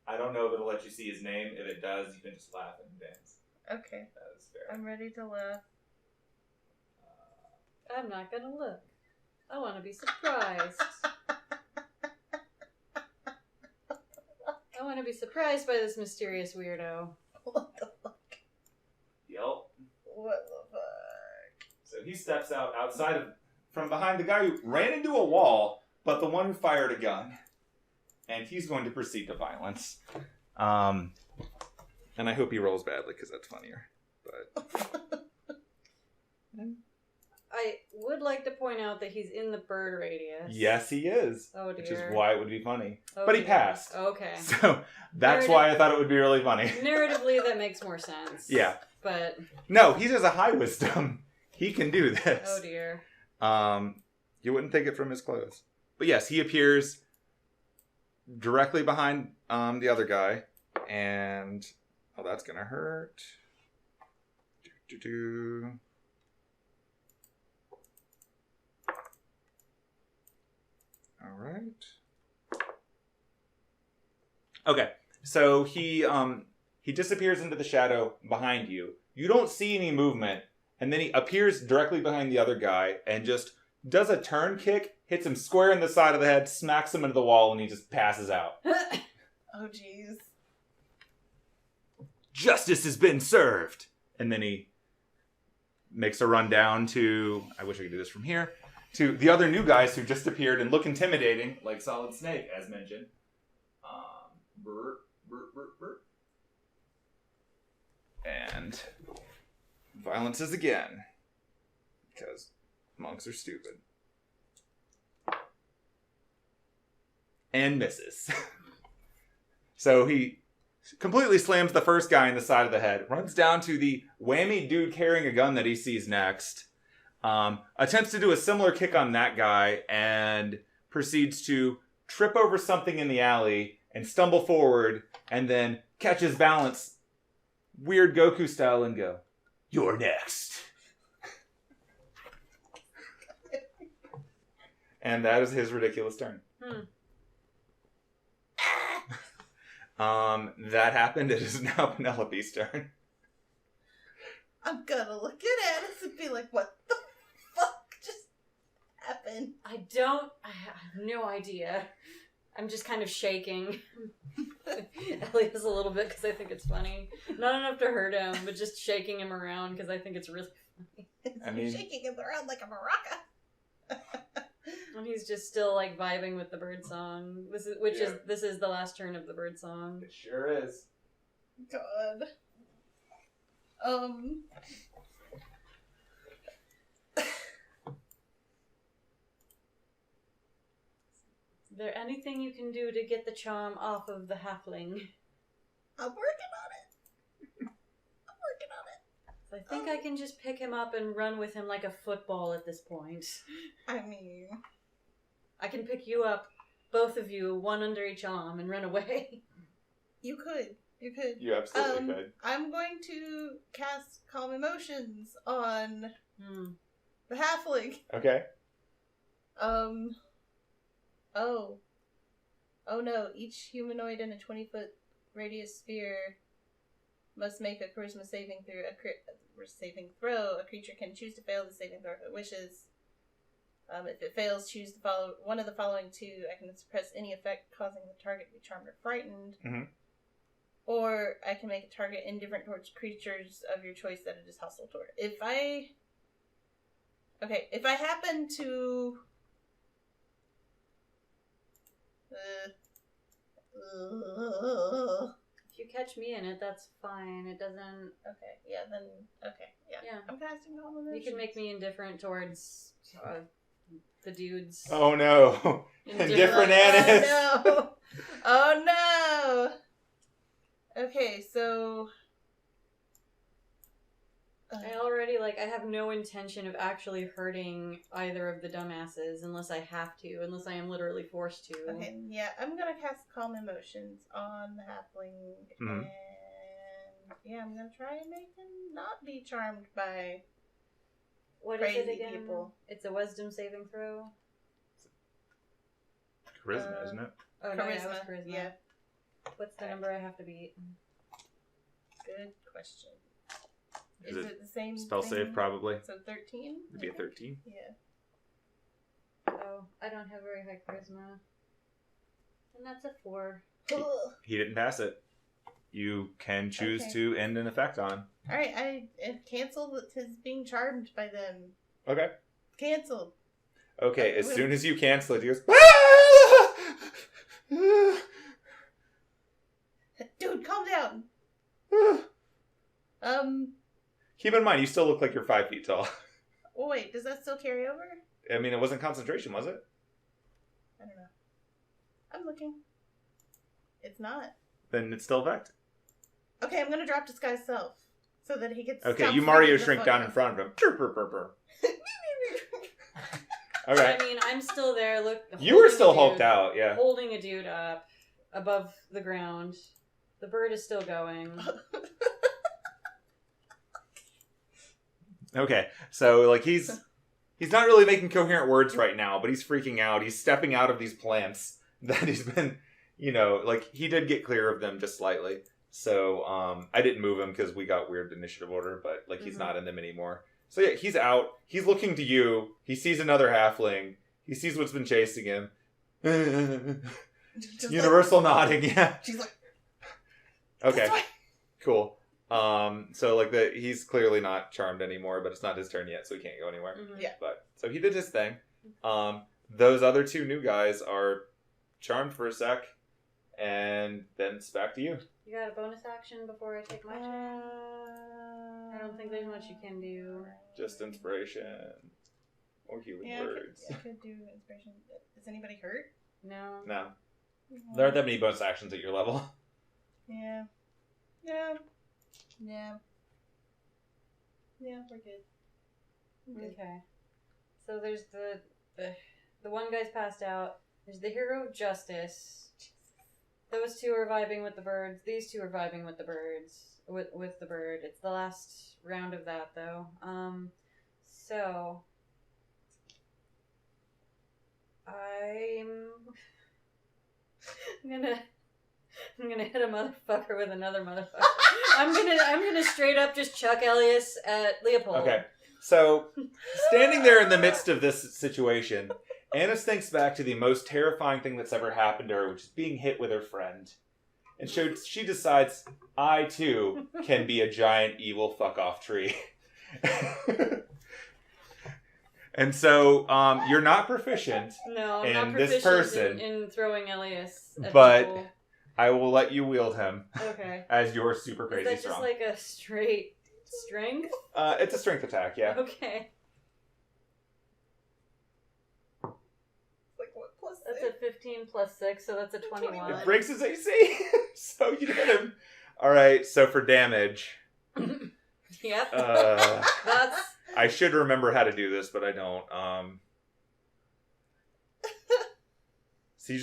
I don't know if it'll let you see his name. If it does, you can just laugh and dance. Okay. That is fair. I'm ready to laugh. I'm not gonna look. I want to be surprised. I want to be surprised by this mysterious weirdo. What the fuck? Yep. What the fuck? So he steps outside from behind the guy who ran into a wall, but the one who fired a gun. And he's going to proceed to violence. And I hope he rolls badly, because that's funnier. But I would like to point out that he's in the bird radius. yes, he is. Oh dear. Which is why it would be funny. Oh, but he dear. passed. Okay. So that's why I thought it would be really funny. Narratively, that makes more sense. Yeah. But No, he has a high wisdom. He can do this. oh dear. You wouldn't think it from his clothes. But yes, he appears directly behind the other guy. And oh, that's gonna hurt. All right. Okay, so he disappears into the shadow behind you. You don't see any movement, and then he appears directly behind the other guy and just does a turn kick, hits him square in the side of the head, smacks him into the wall, and he just passes out. Oh jeez. Justice has been served! And then he makes a run down to, I wish I could do this from here, to the other new guys who just appeared and look intimidating, like Solid Snake, as mentioned. Burr. And violences again. Because monks are stupid. And misses. So he completely slams the first guy in the side of the head, runs down to the whammy dude carrying a gun that he sees next, attempts to do a similar kick on that guy, and proceeds to trip over something in the alley and stumble forward, and then catch his balance, weird Goku style, and go, "You're next." And that is his ridiculous turn. That happened. It is now Penelope's turn. I'm gonna look at Anise and be like, what the fuck just happened? I have no idea. I'm just kind of shaking. Ellie is a little bit because I think it's funny. Not enough to hurt him, but just shaking him around because I think it's really funny. You're shaking him around like a maraca. And he's just still like vibing with the bird song. This is the last turn of the bird song. It sure is. God. Is there anything you can do to get the charm off of the halfling? I'm working on it. I think I can just pick him up and run with him like a football at this point. I mean... I can pick you up, both of you, one under each arm, and run away. You could. You absolutely could. I'm going to cast Calm Emotions on the halfling. Okay. Oh no, each humanoid in a 20-foot radius sphere must make a charisma saving throw. A creature can choose to fail the saving throw if it wishes. If it fails, choose one of the following two. I can suppress any effect causing the target to be charmed or frightened. Mm-hmm. Or I can make a target indifferent towards creatures of your choice that it is hostile toward. If I happen to... If you catch me in it, that's fine. It doesn't... Yeah. I'm casting Calm Emotions. You can make me indifferent towards the dudes. Oh no! Indifferent Anise! Oh no! Okay, so... I have no intention of actually hurting either of the dumbasses unless I have to, unless I am literally forced to. Okay, yeah, I'm gonna cast Calm Emotions on the halfling, and yeah, I'm gonna try and make him not be charmed by crazy people. It's a wisdom saving throw? Charisma, isn't it? Oh, no, yeah, it was charisma. Yeah. What's the number I have to beat? Good question. Is it the same spell thing? save, probably. So 13? It'd be a 13. Yeah. Oh, I don't have very high charisma. And that's a 4. He didn't pass it. You can choose to end an effect on. Alright, I canceled his being charmed by them. Okay. Canceled. Okay, as soon as you cancel it, he goes, Dude, calm down. Keep in mind, you still look like you're 5 feet tall. Oh, wait, does that still carry over? I mean, it wasn't concentration, was it? I don't know. I'm looking. It's not. Then it's still effect. Okay, I'm gonna drop Disguise Self so that he gets. Okay, you Mario shrink down in front of him. Okay. I mean, I'm still there. Look, you were still hulked out, yeah. Holding a dude up above the ground. The bird is still going. Okay, so like he's not really making coherent words right now, but he's freaking out. He's stepping out of these plants that he's been, like he did get clear of them just slightly. So I didn't move him because we got weird initiative order, but like he's not in them anymore. So yeah, he's out. He's looking to you. He sees another halfling. He sees what's been chasing him. Universal nodding, yeah. She's like, okay, cool. So like he's clearly not charmed anymore, but it's not his turn yet, so he can't go anywhere. Mm-hmm. Yeah. But so he did his thing. Those other two new guys are charmed for a sec, and then it's back to you. You got a bonus action before I take my turn? I don't think there's much you can do. Just inspiration or healing words. I could do inspiration. Is anybody hurt? No. No. There aren't that many bonus actions at your level. Yeah. Yeah, we're good. Okay. So there's the one guy's passed out. There's the hero of justice. Those two are vibing with the birds. These two are vibing with the birds. With the bird. It's the last round of that though. So I'm gonna hit a motherfucker with another motherfucker. I'm gonna straight up just Chuck Elias at Leopold. Okay. So, standing there in the midst of this situation, Anise thinks back to the most terrifying thing that's ever happened to her, which is being hit with her friend. And so she decides, I too can be a giant evil fuck-off tree. And so you're not proficient, No, I'm in not this proficient person, in throwing Elias at but people. I will let you wield him Okay. as your super Is crazy that just strong. like a straight strength? It's a strength attack, yeah. Okay. Like what plus That's six? a 15 plus 6, so that's a 21. It breaks his AC, so you hit him. All right, so for damage, Yep. that's. I should remember how to do this, but I don't. So you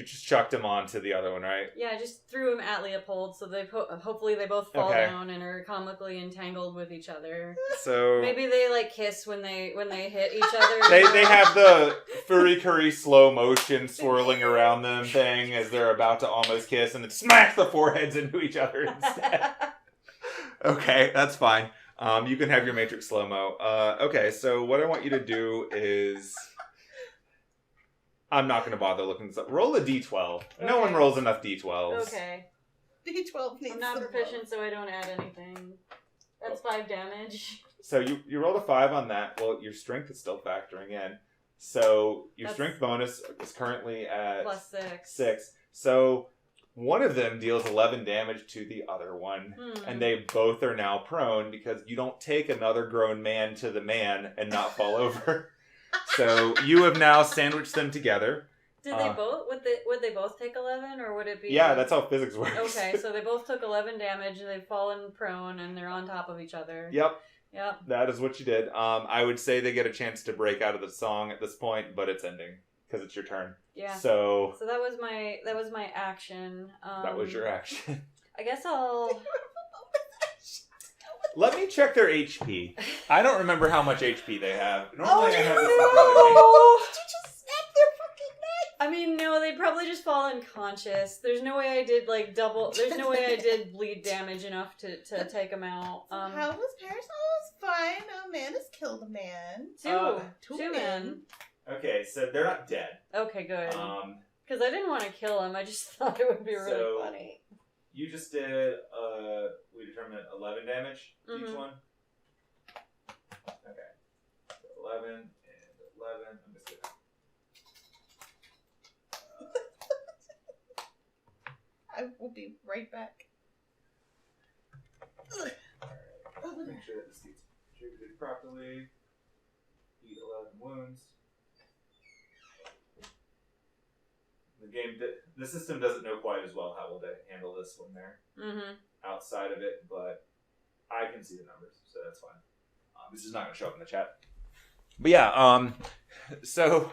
just chucked him onto the other one, right? Yeah, I just threw him at Leopold, so they hopefully they both fall Okay. down and are comically entangled with each other. So Maybe they like kiss when they hit each other. they have the furry slow motion swirling around them thing as they're about to almost kiss, and then smack the foreheads into each other instead. Okay, that's fine. You can have your Matrix slow-mo. Okay, so what I want you to do is... I'm not going to bother looking this up. Roll a d12. No one rolls enough d12s. Okay. D12 needs I'm not some proficient, so I don't add anything. That's 5 damage. So you rolled a 5 on that. Well, your strength is still factoring in. So your strength bonus is currently at... Plus 6. 6. So one of them deals 11 damage to the other one. And they both are now prone because you don't take another grown man to the man and not fall over. So you have now sandwiched them together. Did they both? Would they both take 11, or would it be? Yeah, that's how physics works. Okay, so they both took 11 damage. They've fallen prone, and they're on top of each other. Yep. Yep. That is what you did. I would say they get a chance to break out of the song at this point, but it's ending because it's your turn. Yeah. So that was my action. That was your action. I guess I'll. Let me check their HP. I don't remember how much HP they have. Normally Oh, I have no! this in front of me. Did you just snap their fucking neck? I mean, no, they'd probably just fall unconscious. There's no way I did like double. There's no way I did bleed damage enough to take them out. How was Paris? Oh, it's fine. A man has killed a man. Two men. Okay, so they're not dead. Okay, good. Because I didn't want to kill him. I just thought it would be really So- funny. You just did, we determined 11 damage to each one. Okay. So 11 and 11. I'm just kidding. I will be right back. Alright. Make sure that this gets distributed properly. Eat 11 wounds. The system doesn't know quite as well how we'll handle this when they're outside of it, but I can see the numbers, so that's fine. This is not going to show up in the chat. But yeah, so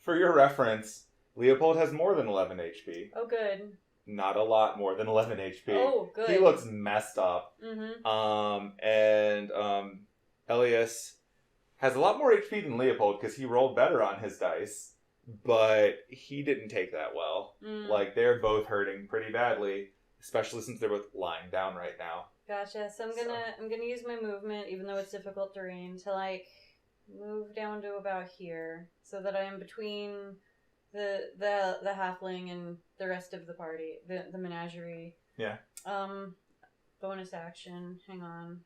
for your reference, Leopold has more than 11 HP. Oh, good. Not a lot more than 11 HP. Oh, good. He looks messed up. Mm-hmm. Elias has a lot more HP than Leopold because he rolled better on his dice. But he didn't take that well. Like, they're both hurting pretty badly, especially since they're both lying down right now. Gotcha. So I'm gonna use my movement, even though it's difficult terrain, to like move down to about here, so that I am between the halfling and the rest of the party, the menagerie. Yeah. Bonus action. Hang on.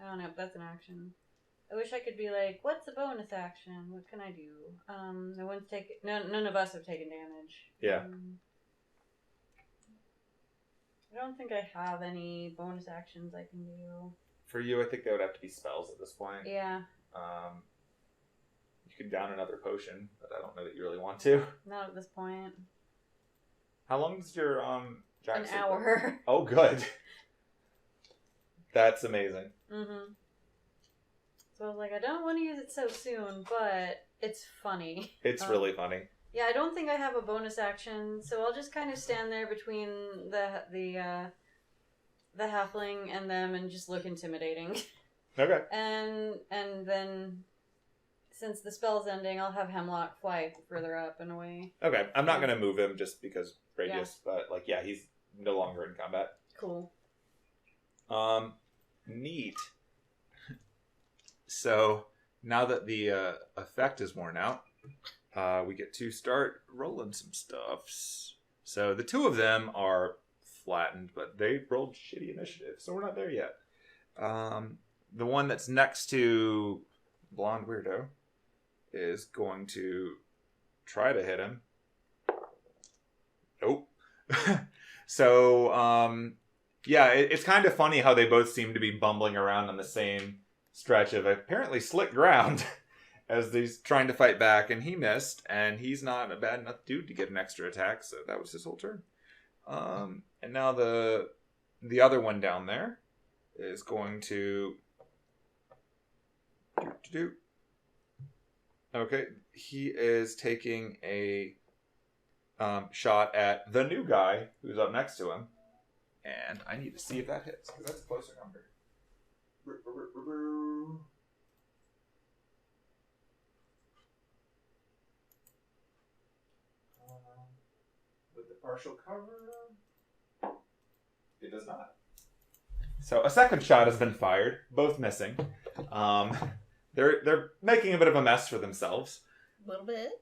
I don't know if that's an action. I wish I could be like, what's a bonus action? What can I do? No one's taken. None of us have taken damage. Yeah. I don't think I have any bonus actions I can do. For you, I think they would have to be spells at this point. Yeah. You could down another potion, but I don't know that you really want to. Not at this point. How long does your giant An sleep hour. work? Oh, good. That's amazing. Mm-hmm. So I was like, I don't want to use it so soon, but it's funny. It's really funny. Yeah, I don't think I have a bonus action, so I'll just kind of stand there between the halfling and them and just look intimidating. Okay. And then, since the spell's ending, I'll have Hemlock fly further up and away. Okay. I'm not going to move him just because radius, but like, yeah, he's no longer in combat. Cool. Neat. So, now that the effect is worn out, we get to start rolling some stuffs. So, the two of them are flattened, but they rolled shitty initiative, so we're not there yet. the one that's next to Blonde Weirdo is going to try to hit him. Nope. So, yeah, it's kind of funny how they both seem to be bumbling around on the same stretch of apparently slick ground as he's trying to fight back, and he missed, and he's not a bad enough dude to get an extra attack, so that was his whole turn. And now the other one down there is going to... Okay, he is taking a shot at the new guy who's up next to him. And I need to see if that hits, because that's a closer number. With the partial cover, it does not. So a second shot has been fired, both missing. They're making a bit of a mess for themselves. A little bit.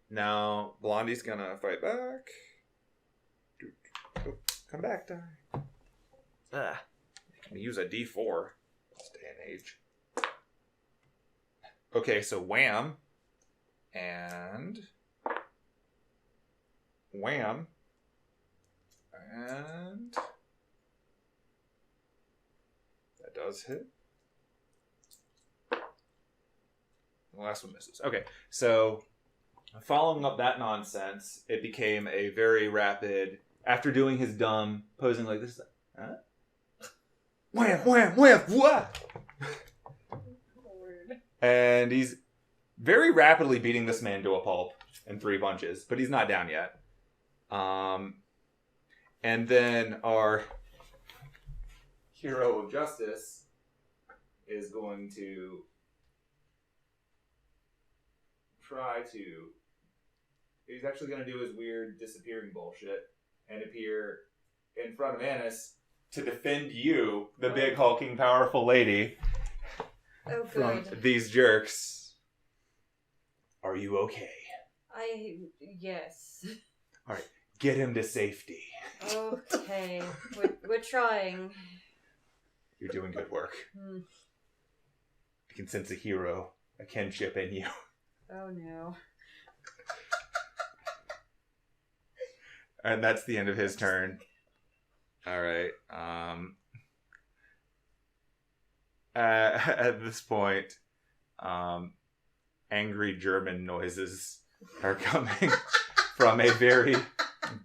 Now Blondie's gonna fight back. Oh, come back, die. Can we use a D4 this day and age? Okay, so wham and wham and that does hit. The last one misses. Okay, so following up that nonsense, it became a very rapid, after doing his dumb, posing like this, huh? Wham, wham, wham, what? And he's very rapidly beating this man to a pulp in 3 punches, but he's not down yet. And then our hero of justice is going to try to... He's actually going to do his weird disappearing bullshit and appear in front of Anise to defend you, the big, hulking, powerful lady, from these jerks. Are you okay? Yes. All right, get him to safety. Okay, we're trying. You're doing good work. I can sense a hero, a kinship in you. Oh no. And that's the end of his turn. All right. At this point, angry German noises are coming from a very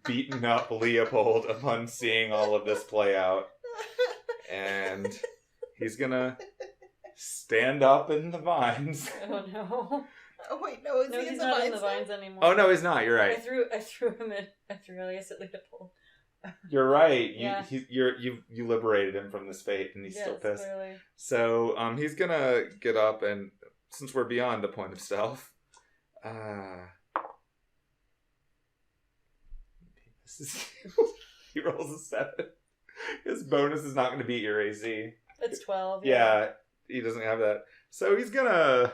beaten up Leopold upon seeing all of this play out. And he's gonna stand up in the vines. Oh no. Oh wait, no, he's not in the vines anymore. Oh no, he's not. You're right. I threw him in. I threw Elias at Leopold. You're right. Yeah. You liberated him from this fate, and he's still pissed. Clearly. So he's gonna get up, and since we're beyond the point of stealth, he rolls a 7. His bonus is not going to beat your AC. It's 12. Yeah, he doesn't have that. So he's gonna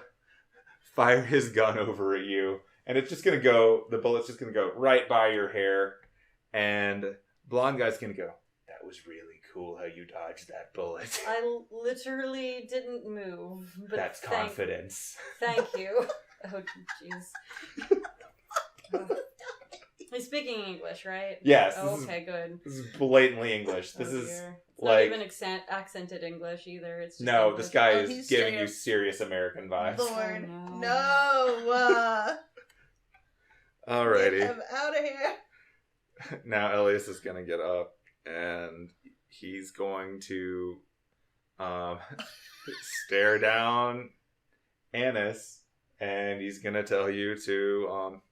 fire his gun over at you, and it's just gonna go. The bullet's just gonna go right by your hair, and blonde guy's gonna go, "That was really cool how you dodged that bullet." I literally didn't move. But that's confidence. Thank you. Oh, jeez. He's speaking English, right? Yes. Oh, okay, good. This is blatantly English. This is it's like not even accented English either. It's just no. English. This guy is he's giving straight you up. serious American vibes. Lord, Oh, no. Alrighty. Get him out of here. Now Elias is gonna get up, and he's going to stare down Anise, and he's gonna tell you to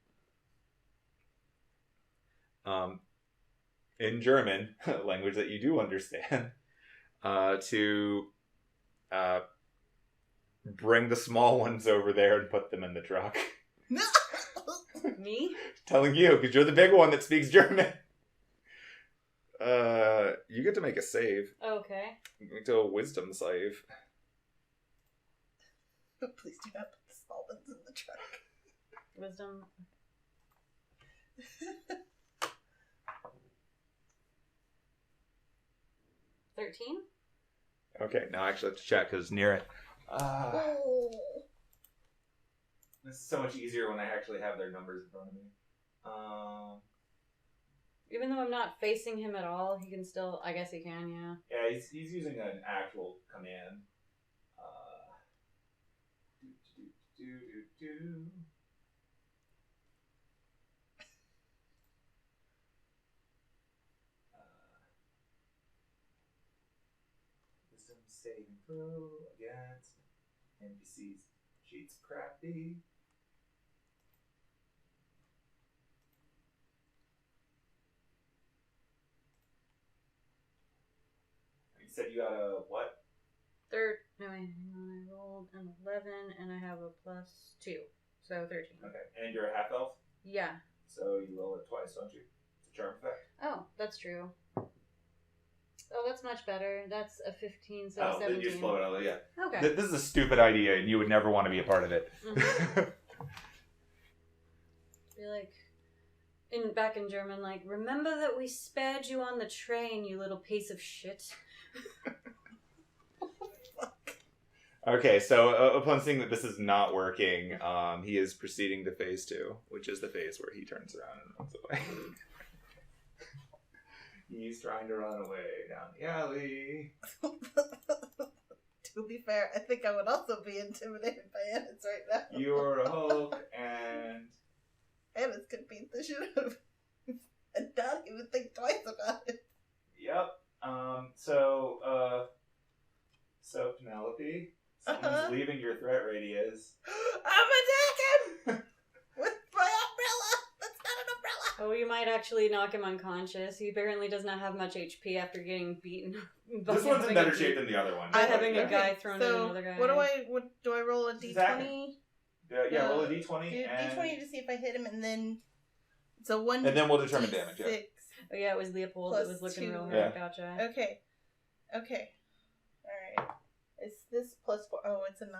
in German, language that you do understand, to bring the small ones over there and put them in the truck. No. Me? Telling you, because you're the big one that speaks German. You get to make a save. Okay. Make to a wisdom save. Please do not put the small ones in the truck. Wisdom. 13? Okay, now I actually have to check because it's near it. Oh. This is so much easier when I actually have their numbers in front of me. Even though I'm not facing him at all, he can still. I guess he can, yeah. Yeah, he's using an actual command. Wisdom saving throw against NPCs. Sheets crafty. You said you got a what? No, hang on, I rolled an 11 and I have a +2, so 13. Okay, and you're a half elf, Yeah. so you roll it twice, don't you? It's a charm effect. Oh, that's true. Oh, that's much better. That's a 15, so Oh, 17. then you just blow it out. Yeah. Okay. This is a stupid idea, and you would never want to be a part of it. Mm-hmm. Be like, back in German, like, remember that we spared you on the train, you little piece of shit. Okay, so upon seeing that this is not working, he is proceeding to phase 2, which is the phase where he turns around and runs away. He's trying to run away down the alley. To be fair, I think I would also be intimidated by Anise right now. You're a Hulk, and... Anise could beat the shit out of him. And not even think twice about it. Yep. So Penelope, someone's leaving your threat radius. I'm attacking! With my umbrella! That's not an umbrella! Oh, you might actually knock him unconscious. He apparently does not have much HP after getting beaten. This one's in better shape than the other one. By having a Okay, guy thrown in another guy. What do I roll a d20? Exactly. Yeah, roll a d20. And... d20 to see if I hit him, and then it's a 1. And then we'll determine damage, yeah. Oh yeah, it was Leopold that was looking 2. real hard. Yeah. Gotcha. Okay. Alright. Is this +4? Oh, it's a 9.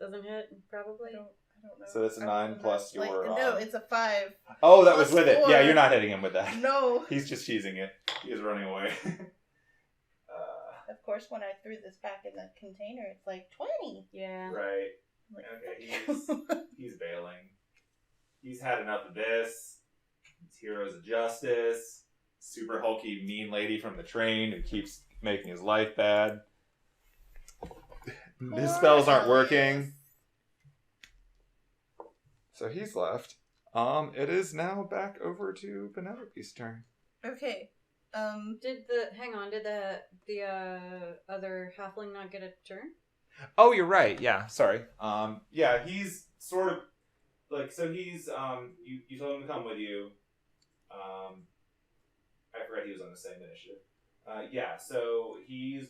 Doesn't hit, probably. I don't know. So that's a 9 plus your... no, it's a 5. Oh, that was plus with it. 4. Yeah, you're not hitting him with that. No. He's just cheesing it. He is running away. Of course, when I threw this back in the container, it's like 20. Yeah. Right. Like, Okay, he's bailing. He's had enough of this. He's heroes of justice. Super hulky mean lady from the train who keeps making his life bad. His spells aren't working. So he's left. It is now back over to Penelope's turn. Okay. Did the other halfling not get a turn? Oh, you're right. Yeah, sorry. Yeah, he's sort of like, so he's you told him to come with you. I forgot he was on the same initiative. Yeah, so he's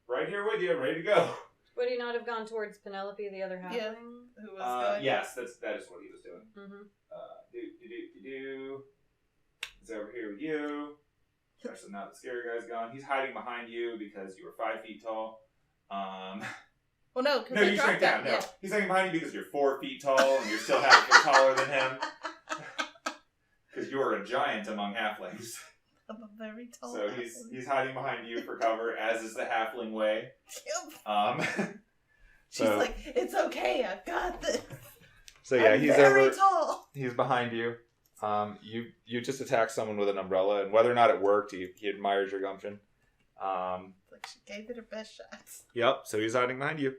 right here with you, ready to go. Would he not have gone towards Penelope, the other halfling? Yeah. Who was going? Yes, that is what he was doing. Mm-hmm. He's over here with you. Especially now the scary guy's gone. He's hiding behind you because you were 5 feet tall. Well, no, because No, you shrank down. No, he's hiding behind you because you're 4 feet tall and you're still half a foot taller than him. Because you're a giant among halflings. I'm a very tall. So he's hiding behind you for cover, as is the halfling way. She's like, it's okay, I've got this. So yeah, I'm he's very over. tall. He's behind you. You just attacked someone with an umbrella, and whether or not it worked, he admires your gumption. Like she gave it her best shots. Yep. So he's hiding behind you.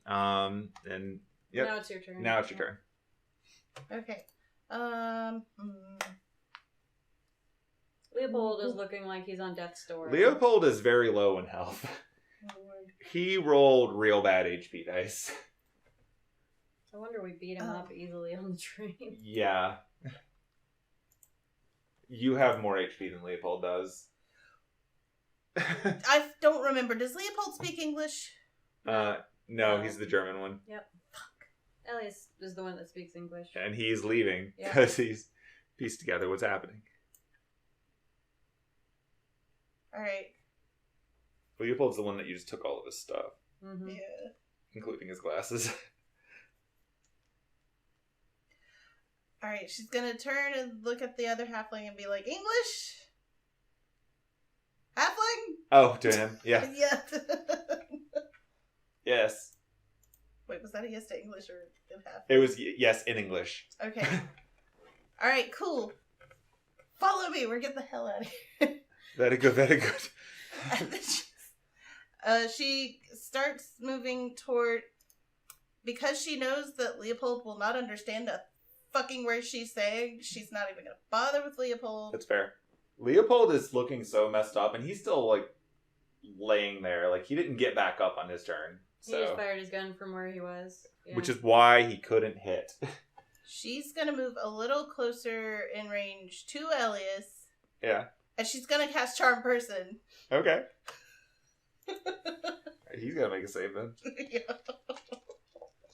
And yep. Now it's your turn. Now it's your turn. Okay. Leopold is looking like he's on death's door. Leopold is very low in health. Lord. He rolled real bad HP dice. I wonder we beat him up easily on the train. Yeah. You have more HP than Leopold does. I don't remember. Does Leopold speak English? No, he's the German one. Yep. Fuck. Elias is the one that speaks English. And he's leaving because he's pieced together what's happening. Alright. Leopold's the one that you just took all of his stuff. Mm-hmm. Yeah. Including his glasses. Alright, she's gonna turn and look at the other halfling and be like, English? Halfling? Oh, to him. Yeah. Yeah. Yes. Wait, was that a yes to English or in half? It was yes in English. Okay. All right, cool. Follow me. We're getting the hell out of here. Very good, very good. And then she starts moving toward, because she knows that Leopold will not understand a fucking word she's saying. She's not even gonna bother with Leopold. That's fair. Leopold is looking so messed up, and he's still like laying there. Like he didn't get back up on his turn. He just So, fired his gun from where he was. Yeah. which is why he couldn't hit. She's gonna move a little closer in range to Elias, Yeah. and she's gonna cast Charm Person. Okay. He's gonna make a save then. Yeah.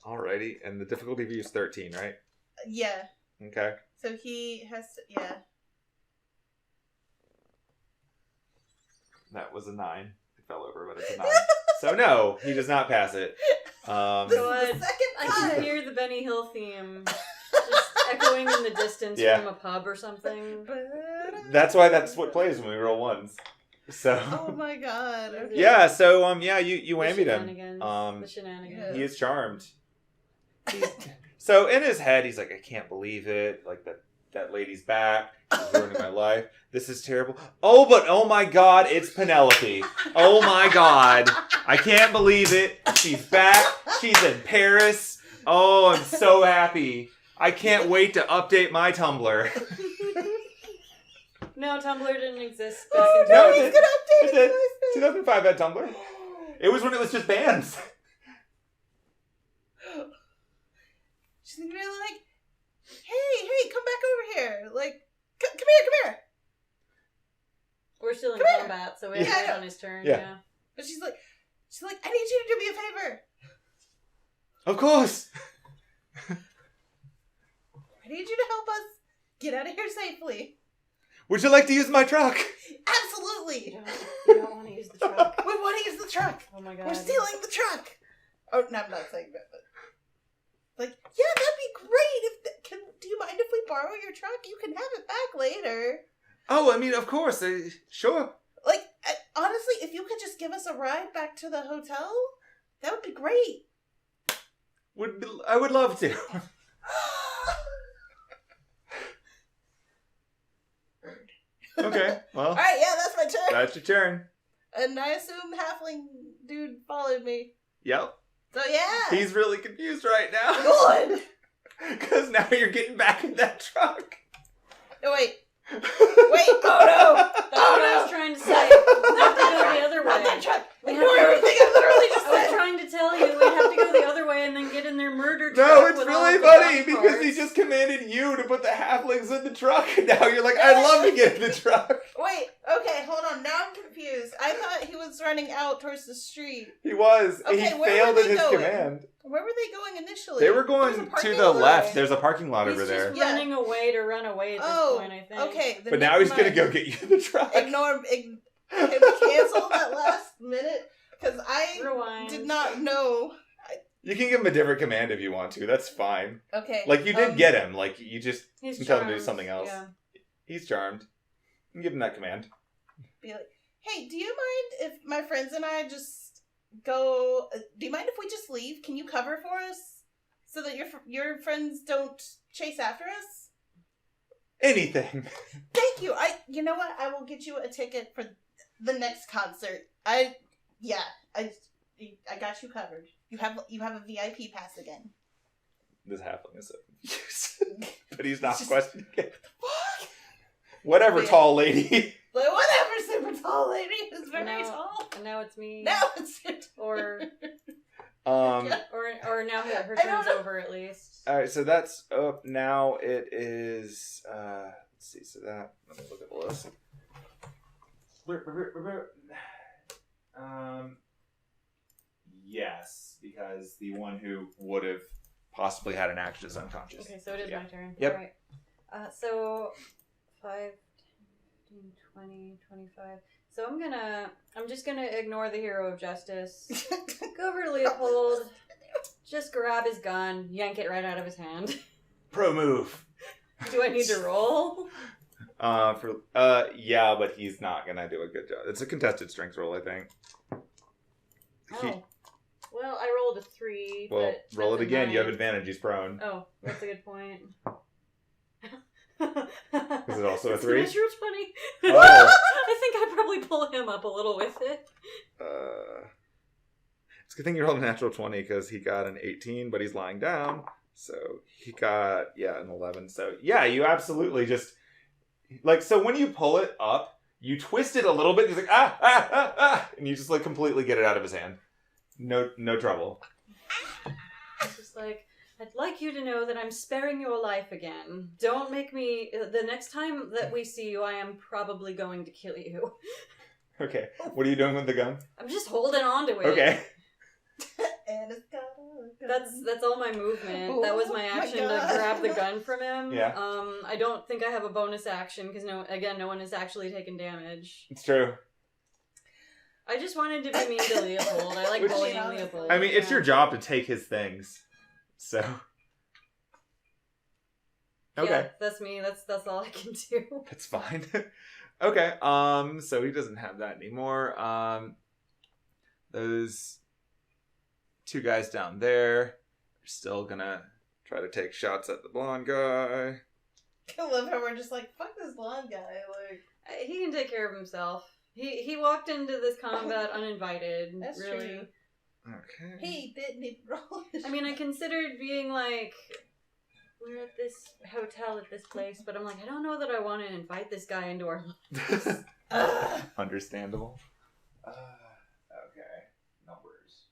Alrighty, and the difficulty for you is 13, right? Yeah. Okay. So he has to, yeah. That was a 9. It fell over, but it's a 9. So no, he does not pass it. This is the second I time. can hear the Benny Hill theme just echoing in the distance Yeah. from a pub or something. That's why that's what plays when we roll ones. So Oh my god. Okay. yeah, so yeah, you The whammied him. shenanigans. The shenanigans. Yeah. He is charmed. So in his head, he's like, I can't believe it. Like that lady's back. She's ruining my life. This is terrible. Oh, but oh my god, it's Penelope. Oh my god. I can't believe it. She's back. She's in Paris. Oh, I'm so happy. I can't wait to update my Tumblr. No, Tumblr didn't exist back Oh in no, it he's did. gonna update It did. it. 2005 had Tumblr. It was when it was just bands. She's gonna be like, hey, come back over here. Like, come here. We're still in Come here. combat, so we Yeah, have to I wait know. on his turn. Yeah. Yeah. But she's like, I need you to do me a favor. Of course. I need you to help us get out of here safely. Would you like to use my truck? Absolutely. You don't want to use the truck. We want to use the truck. Oh my god. We're stealing the truck. Oh, no, I'm not saying that. But like, yeah, that'd be great. Do you mind if we borrow your truck? You can have it back later. Oh, I mean, of course. Sure. Like, honestly, if you could just give us a ride back to the hotel, that would be great. I would love to. Okay, well, All right, yeah, that's my turn. that's your turn. And I assume halfling dude followed me. Yep. So yeah. He's really confused right now. good. Because now you're getting back in that truck. No, wait. Oh no. That's what I was trying to say. We have to go the other Not way. that truck. We have Ignore to- everything I literally just I was said. trying to tell you we have to go the other way and then get in their murder truck. No, it's with all really of the funny body because he parts. just commanded you to put the halflings in the truck, and now you're like, I'd love to get in the truck. Wait, okay, hold on. Now I'm confused. I thought he was running out towards the street. He was. Okay, he where failed were in they his going? command. Where were they going initially? They were There was going a parking to the lot? left. There's a parking lot He's over there. just Yeah. running away to run away at this Oh, point, I think. okay. then But now never he's going to mind. go get you in the truck. Ignore. Can we cancel that last minute? Because I Rewind. did not know. You can give him a different command if you want to. That's fine. Okay. Like, you did get him. Like, you just He's can tell him to do charmed, something else. Yeah. He's charmed. You can give him that command. Be like, hey, do you mind if my friends and I just go? Do you mind if we just leave? Can you cover for us so that your friends don't chase after us? Anything. Thank you. You know what? I will get you a ticket for the next concert. I got you covered. You have a VIP pass again. This halfling is so confused. But he's not Just- questioning it. Fuck. Whatever, Yeah. tall lady. Like, whatever, super tall lady is very now, tall. And now it's me. Now it's Or Yeah. or now her I don't turn's know. over at least. Alright, so that's up now. It is, let's see, so that, let me look at the list. Yes, because the one who would have possibly had an action is unconscious. Okay, so it is Yeah. my turn. Yep. Alright. So 5, 10, 15, 20, 25. So I'm just gonna ignore the hero of justice. Go over to Leopold, just grab his gun, yank it right out of his hand. Pro move. Do I need to roll? Yeah, but he's not gonna do a good job. It's a contested strength roll, I think. Oh. Well, I rolled a 3. Well, but roll it that's a again. 9. You have advantage. He's prone. Oh, that's a good point. Is it also a It's 3? natural 20. Oh. I think I probably pull him up a little with it. It's a good thing you rolled a natural 20 because he got an 18, but he's lying down. So he got, an 11. So, yeah, you absolutely just... Like, so when you pull it up, you twist it a little bit. He's like, and you just, like, completely get it out of his hand. No trouble. It's just like, I'd like you to know that I'm sparing your life again. Don't make me... The next time that we see you, I am probably going to kill you. Okay. What are you doing with the gun? I'm just holding on to it. Okay. And it's got a gun. That's all my movement. Oh, that was my action to God. grab the gun from him. Yeah. I don't think I have a bonus action because no one has actually taken damage. It's true. I just wanted to be mean to Leopold. I like Which- bullying Leopold. I mean, it's Yeah. your job to take his things. So. Okay. Yeah, that's me. That's all I can do. That's fine. Okay. So he doesn't have that anymore. Those two guys down there are still gonna try to take shots at the blonde guy. I love how we're just like, fuck this blonde guy. Like, He can take care of himself. He walked into this combat uninvited. That's really. true. Okay. he didn't even roll his I mean, I considered being like, we're at this hotel at this place, but I'm like, I don't know that I want to invite this guy into our lives. Understandable. Okay. Numbers.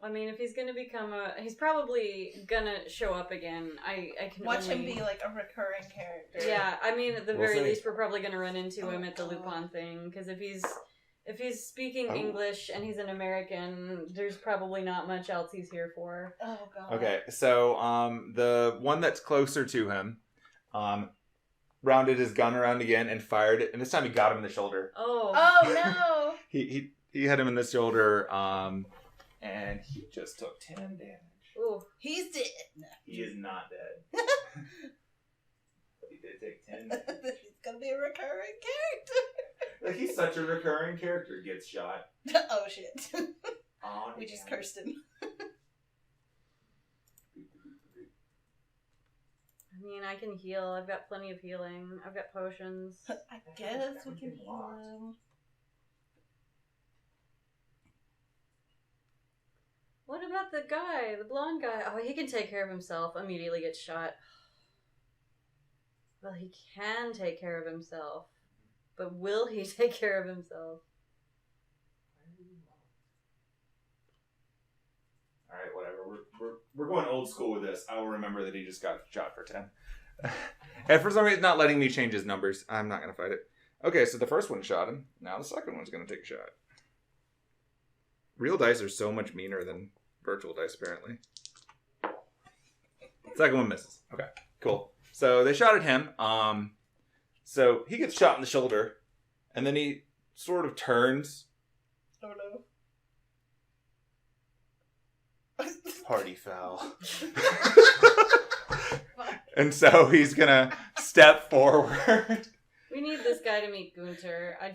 I mean, if he's gonna become he's probably gonna show up again. I can Watch him only... be like a recurring character. Yeah, I mean, at the We'll very see. least, we're probably gonna run into him at the Oh. Lupin thing, because if he's speaking Oh. English and he's an American, there's probably not much else he's here for. Oh god. Okay, so the one that's closer to him, rounded his gun around again and fired it, and this time he got him in the shoulder. Oh. Oh no. He hit him in the shoulder, and he just took 10 damage. Ooh. He's dead. He is not dead. He did take 10 damage. He's gonna be a recurring character. Like, he's such a recurring character, gets shot. Oh shit. On We just him. cursed him. I mean, I can heal. I've got plenty of healing. I've got potions. I guess we can heal him. What about the guy, the blonde guy? Oh, he can take care of himself. Immediately gets shot. Well, he can take care of himself. But will he take care of himself? Alright, whatever. We're going old school with this. I will remember that he just got shot for 10. And for some reason, it's not letting me change his numbers. I'm not going to fight it. Okay, so the first one shot him. Now the second one's going to take a shot. Real dice are so much meaner than virtual dice, apparently. Second one misses. Okay, cool. So they shot at him. So he gets shot in the shoulder, and then he sort of turns. Oh no. Party foul. And so he's gonna step forward. We need this guy to meet Gunter. I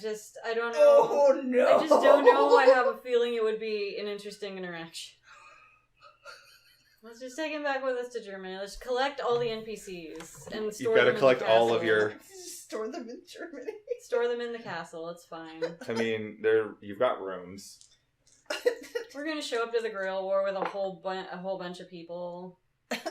don't know. Oh no. I just don't know. I have a feeling it would be an interesting interaction. Let's just take him back with us to Germany. Let's collect all the NPCs and store You've got them to collect in the all of castle. your. Store them in Germany. Store them in the castle. It's fine. I mean, you've got rooms. We're gonna show up to the Grail War with a whole bunch of people. Like,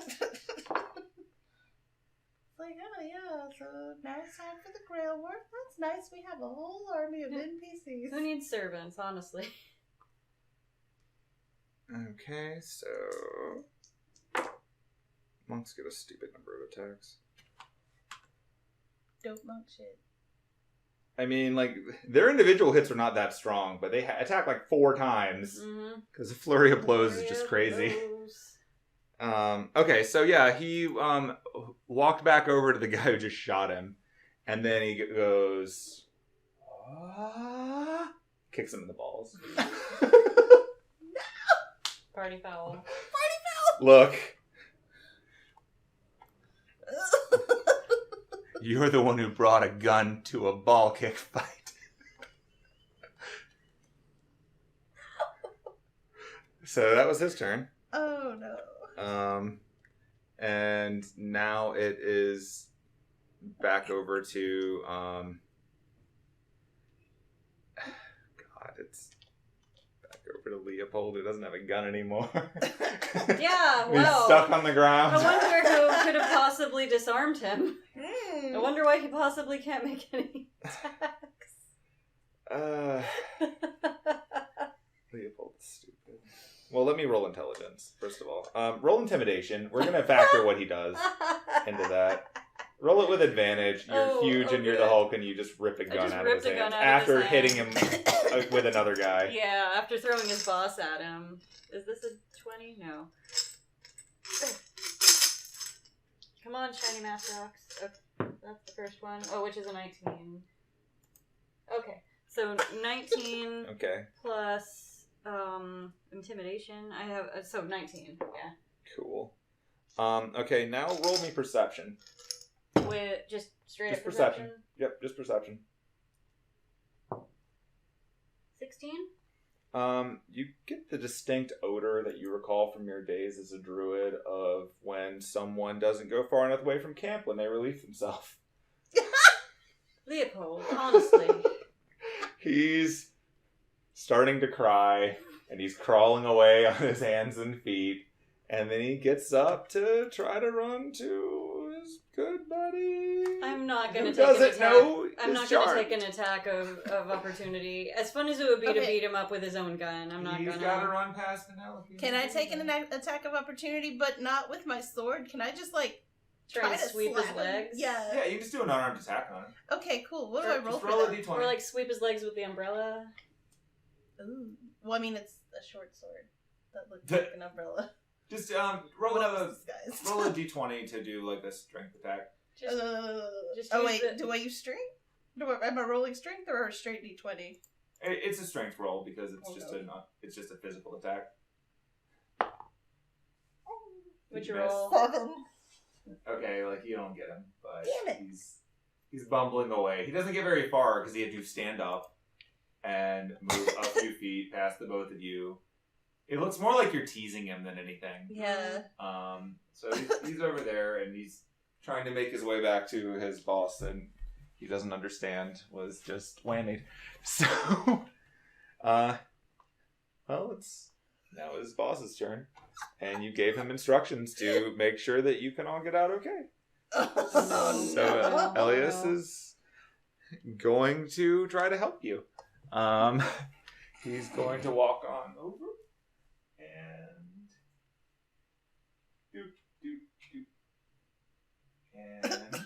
oh yeah, so now it's time for the Grail War. That's nice. We have a whole army of NPCs. Who needs servants, honestly? Okay, so monks get a stupid number of attacks. Dope monk shit. I mean, like, their individual hits are not that strong, but they attack like 4 times Mm-hmm. because the flurry of blows is just crazy. Okay, so yeah, he walked back over to the guy who just shot him, and then he goes, kicks him in the balls. Party foul. Look, you're the one who brought a gun to a ball kick fight. So that was his turn. Oh, no. And now it is back over to, God, it's back over to Leopold, who doesn't have a gun anymore. Yeah, He's well. stuck on the ground. I wonder who could have possibly disarmed him. Mm. I wonder why he possibly can't make any attacks. Leopold's stupid. Well, let me roll intelligence, first of all. Roll intimidation. We're going to factor what he does into that. Roll it with advantage. You're huge and you're the Hulk and you just rip a gun out of his hands after hitting him with another guy. Yeah, after throwing his boss at him. Is this a 20? No. Come on, shiny master rocks. Okay, that's the first one. Oh, which is a 19. Okay, so 19 Okay. plus intimidation. I have so 19. Yeah. Cool. Okay, now roll me perception. With just straight Just up perception. Yep, just perception. 16. You get the distinct odor that you recall from your days as a druid of when someone doesn't go far enough away from camp when they relieve themselves. Leopold, honestly. He's starting to cry, and he's crawling away on his hands and feet, and then he gets up to try to run to his good buddy. I'm not going who to take an doesn't attack. know I'm his not going to charm. take an attack of opportunity. As fun as it would be to beat him up with his own gun, I'm not going to. He's got to run past Penelope. Can I take an attack of opportunity, but not with my sword? Can I just, like, Try to sweep his slap him? legs? Yeah. Yeah, you can just do an unarmed attack on him. Okay, cool. What do I roll Just for roll a that? d20. Or like sweep his legs with the umbrella. Ooh. Well, I mean, it's a short sword. That looks like an umbrella. Just What else, guys? roll a d20 to do like a strength attack. Just Oh, use wait. the- Do I use strength? Am I rolling strength or a straight d20? It's a strength roll because it's Oh, just no. it's just a physical attack. What'd Did you miss? roll? 7. Okay, like you don't get him, but Damn it. he's bumbling away. He doesn't get very far because he had to stand up and move a few feet past the both of you. It looks more like you're teasing him than anything. Yeah. So he's over there and he's trying to make his way back to his boss, and he doesn't understand. Was just whammied. So, well, it's now his boss's turn, and you gave him instructions to make sure that you can all get out okay. Oh, So no. Elias is going to try to help you. He's going to walk on over and doop doop doop and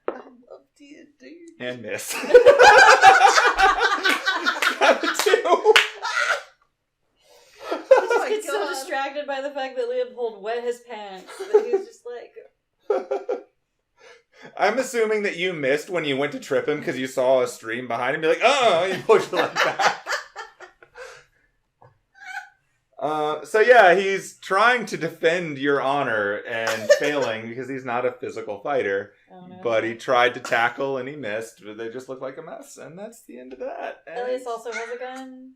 I love D&D. and miss. Got a 2. Oh Just my gets so God. distracted by the fact that Leopold wet his pants that he's just like, I'm assuming that you missed when you went to trip him because you saw a stream behind him. You're like, oh, you pulled your leg back. So yeah, he's trying to defend your honor and failing because he's not a physical fighter. oh no. But he tried to tackle and he missed. They just look like a mess, and that's the end of that. And, Elias also has a gun?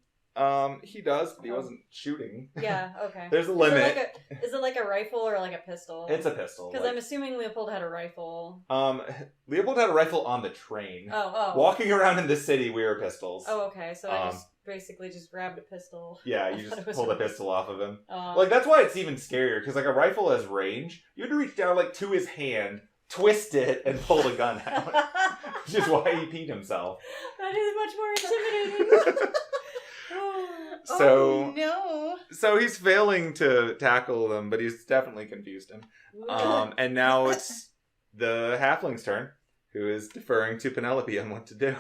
he does, but he Oh. wasn't shooting. Yeah, okay. There's a limit. Is it like a rifle or like a pistol? It's a pistol. Because I'm assuming Leopold had a rifle. Leopold had a rifle on the train. Oh. Walking around in the city, we were pistols. Oh, okay. So I just basically just grabbed a pistol. Yeah, I you thought just it was pulled a a rifle. pistol off of him. Oh. Like, that's why it's even scarier, because, like, a rifle has range. You had to reach down, like, to his hand, twist it, and pull the gun out. Which is why he peed himself. That is much more intimidating. So, Oh, no. so he's failing to tackle them, but he's definitely confused him. And now it's the halfling's turn, who is deferring to Penelope on what to do.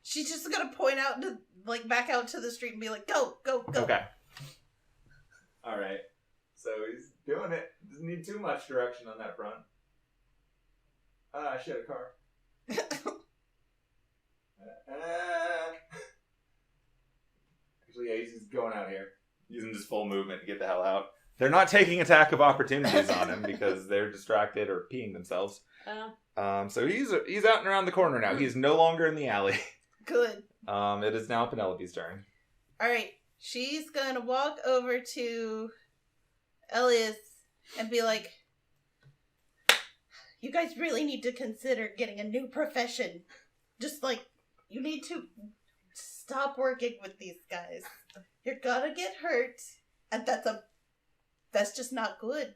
She's just gonna point out to, like, back out to the street and be like, go, go, go. Okay. Alright. So he's doing it. Doesn't need too much direction on that front. Ah, shit, a car. Actually, yeah, he's just going out here. Using his full movement to get the hell out. They're not taking attack of opportunities on him because they're distracted or peeing themselves. So he's out and around the corner now. He's no longer in the alley. Good. It is now Penelope's turn. All right. She's going to walk over to Elias and be like, you guys really need to consider getting a new profession. Just like, you need to stop working with these guys. You're gonna get hurt, and that's just not good.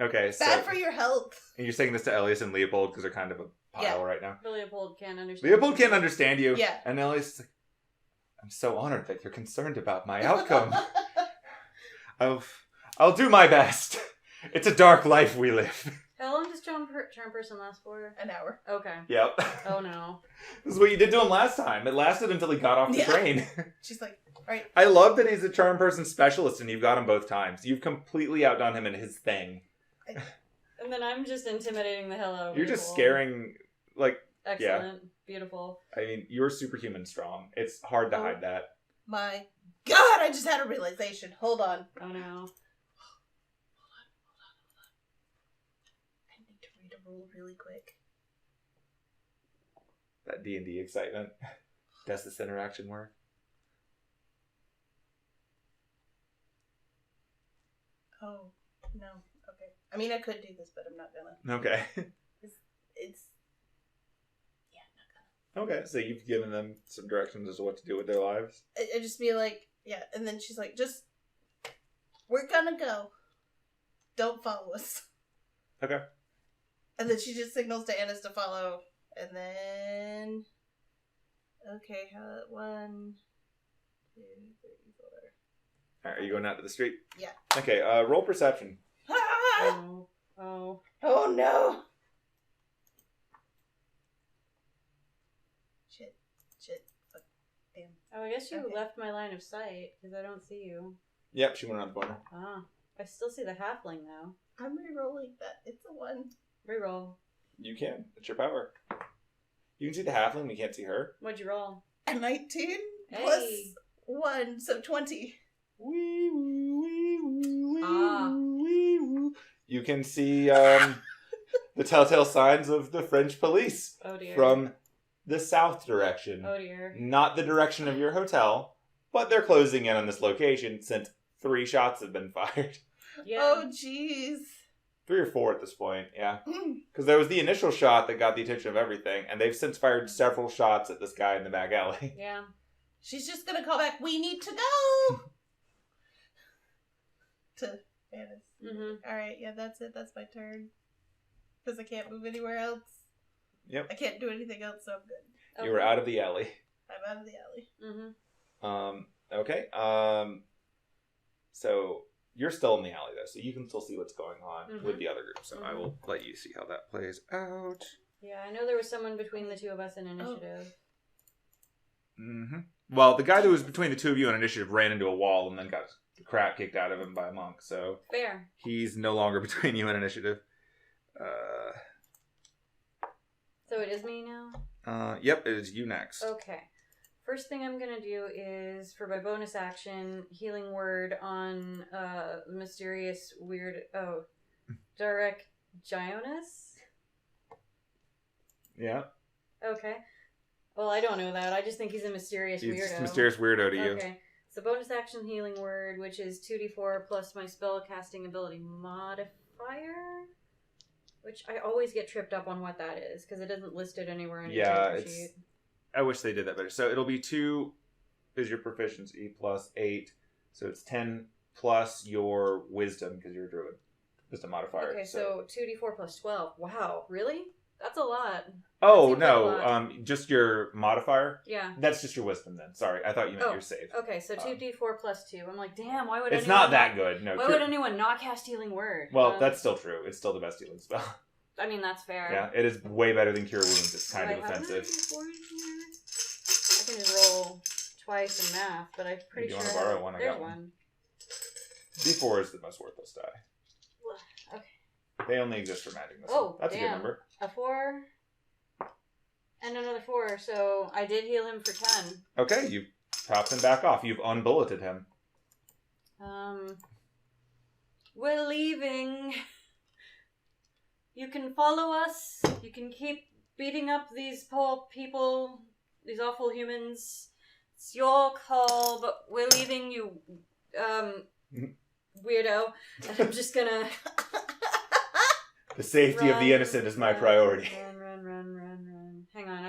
Okay, so... Bad for your health. And you're saying this to Elias and Leopold because they're kind of a pile right now. Leopold can't understand. Leopold can't understand you. Yeah. And Elias is like, I'm so honored that you're concerned about my outcome. I'll do my best. It's a dark life we live. How long does charm person last for? An hour. Okay. Yep. Oh no. This is what you did to him last time. It lasted until he got off the train. She's like, right. I love that he's a charm person specialist and you've got him both times. You've completely outdone him in his thing. And then I'm just intimidating the hell out of You're just scaring, like... Excellent. Yeah. Beautiful. I mean, you're superhuman strong. It's hard to hide that. My God, I just had a realization. Hold on. Oh no. Rule really quick. That D&D excitement. Does this interaction work? Oh, no. Okay. I mean, I could do this, but I'm not gonna. Okay. It's yeah, I'm not gonna. Okay, so you've given them some directions as to what to do with their lives? I just be like, yeah, and then she's like, just, we're gonna go. Don't follow us. Okay. And then she just signals to Anise to follow. And then... Okay, 1, 2, 3, 4. Alright, are you going out to the street? Yeah. Okay, roll perception. Ah! Oh no! Shit. Fuck. Damn. Oh, I guess you left my line of sight, because I don't see you. Yep, she went around the corner. Ah. I still see the halfling, though. I'm re-rolling that. It's a 1. Reroll. You can. It's your power. You can see the halfling, we can't see her. What'd you roll? A 19 Hey. plus 1, so 20. You can see the telltale signs of the French police. Oh dear. From the south direction. Oh dear. Not the direction of your hotel, but they're closing in on this location since 3 shots have been fired. Yeah. Oh, jeez. 3 or 4 at this point, yeah. Because there was the initial shot that got the attention of everything, and they've since fired several shots at this guy in the back alley. Yeah. She's just gonna call back, we need to go! To Anise. Mm-hmm. Alright, yeah, that's it. That's my turn. Because I can't move anywhere else. Yep. I can't do anything else, so I'm good. Okay. You were out of the alley. I'm out of the alley. Mm-hmm. Okay. So you're still in the alley though, so you can still see what's going on with the other group. So I will let you see how that plays out. Yeah, I know there was someone between the two of us in initiative. Mm-hmm. Well, the guy that was between the two of you in initiative ran into a wall and then got the crap kicked out of him by a monk. So Fair. he's no longer between you in initiative. So it is me now? Yep, it is you next. Okay. First thing I'm going to do is, for my bonus action, healing word on mysterious weird... Oh, Darek Gionis? Yeah. Okay. Well, I don't know that. I just think he's a mysterious He's weirdo. just a mysterious weirdo to you. Okay. So bonus action healing word, which is 2d4 plus my spell casting ability modifier? Which I always get tripped up on what that is, because it doesn't list it anywhere on your character sheet. I wish they did that better. So it'll be 2 is your proficiency plus 8. So it's 10 plus your wisdom, because you're a druid. Wisdom modifier. Okay, so 2d4 plus 12. Wow, really? That's a lot. Oh, That no. seems like a lot. Just your modifier? Yeah. That's just your wisdom then. Sorry. I thought you meant your save. Okay, so 2d4 plus 2. I'm like, damn, why would It's anyone not that good. No. Why would anyone not cast healing word? Well, that's still true. It's still the best healing spell. I mean, that's fair. Yeah, it is way better than Cure Wounds. It's kind Do of I have offensive. that D4 in here? I can just roll twice in math, but I'm pretty You sure wanna borrow one? I there's got one. D4 is the most worthless die. Okay. They only exist for magic missiles. Oh, That's a damn. good number. A 4 and another 4, so I did heal him for 10. Okay, you topped him back off. You've unbulleted him. we're leaving. You can follow us. You can keep beating up these poor people, these awful humans. It's your call, but we're leaving you, weirdo. And I'm just gonna... The safety of the innocent is my priority. Run. Hang on, I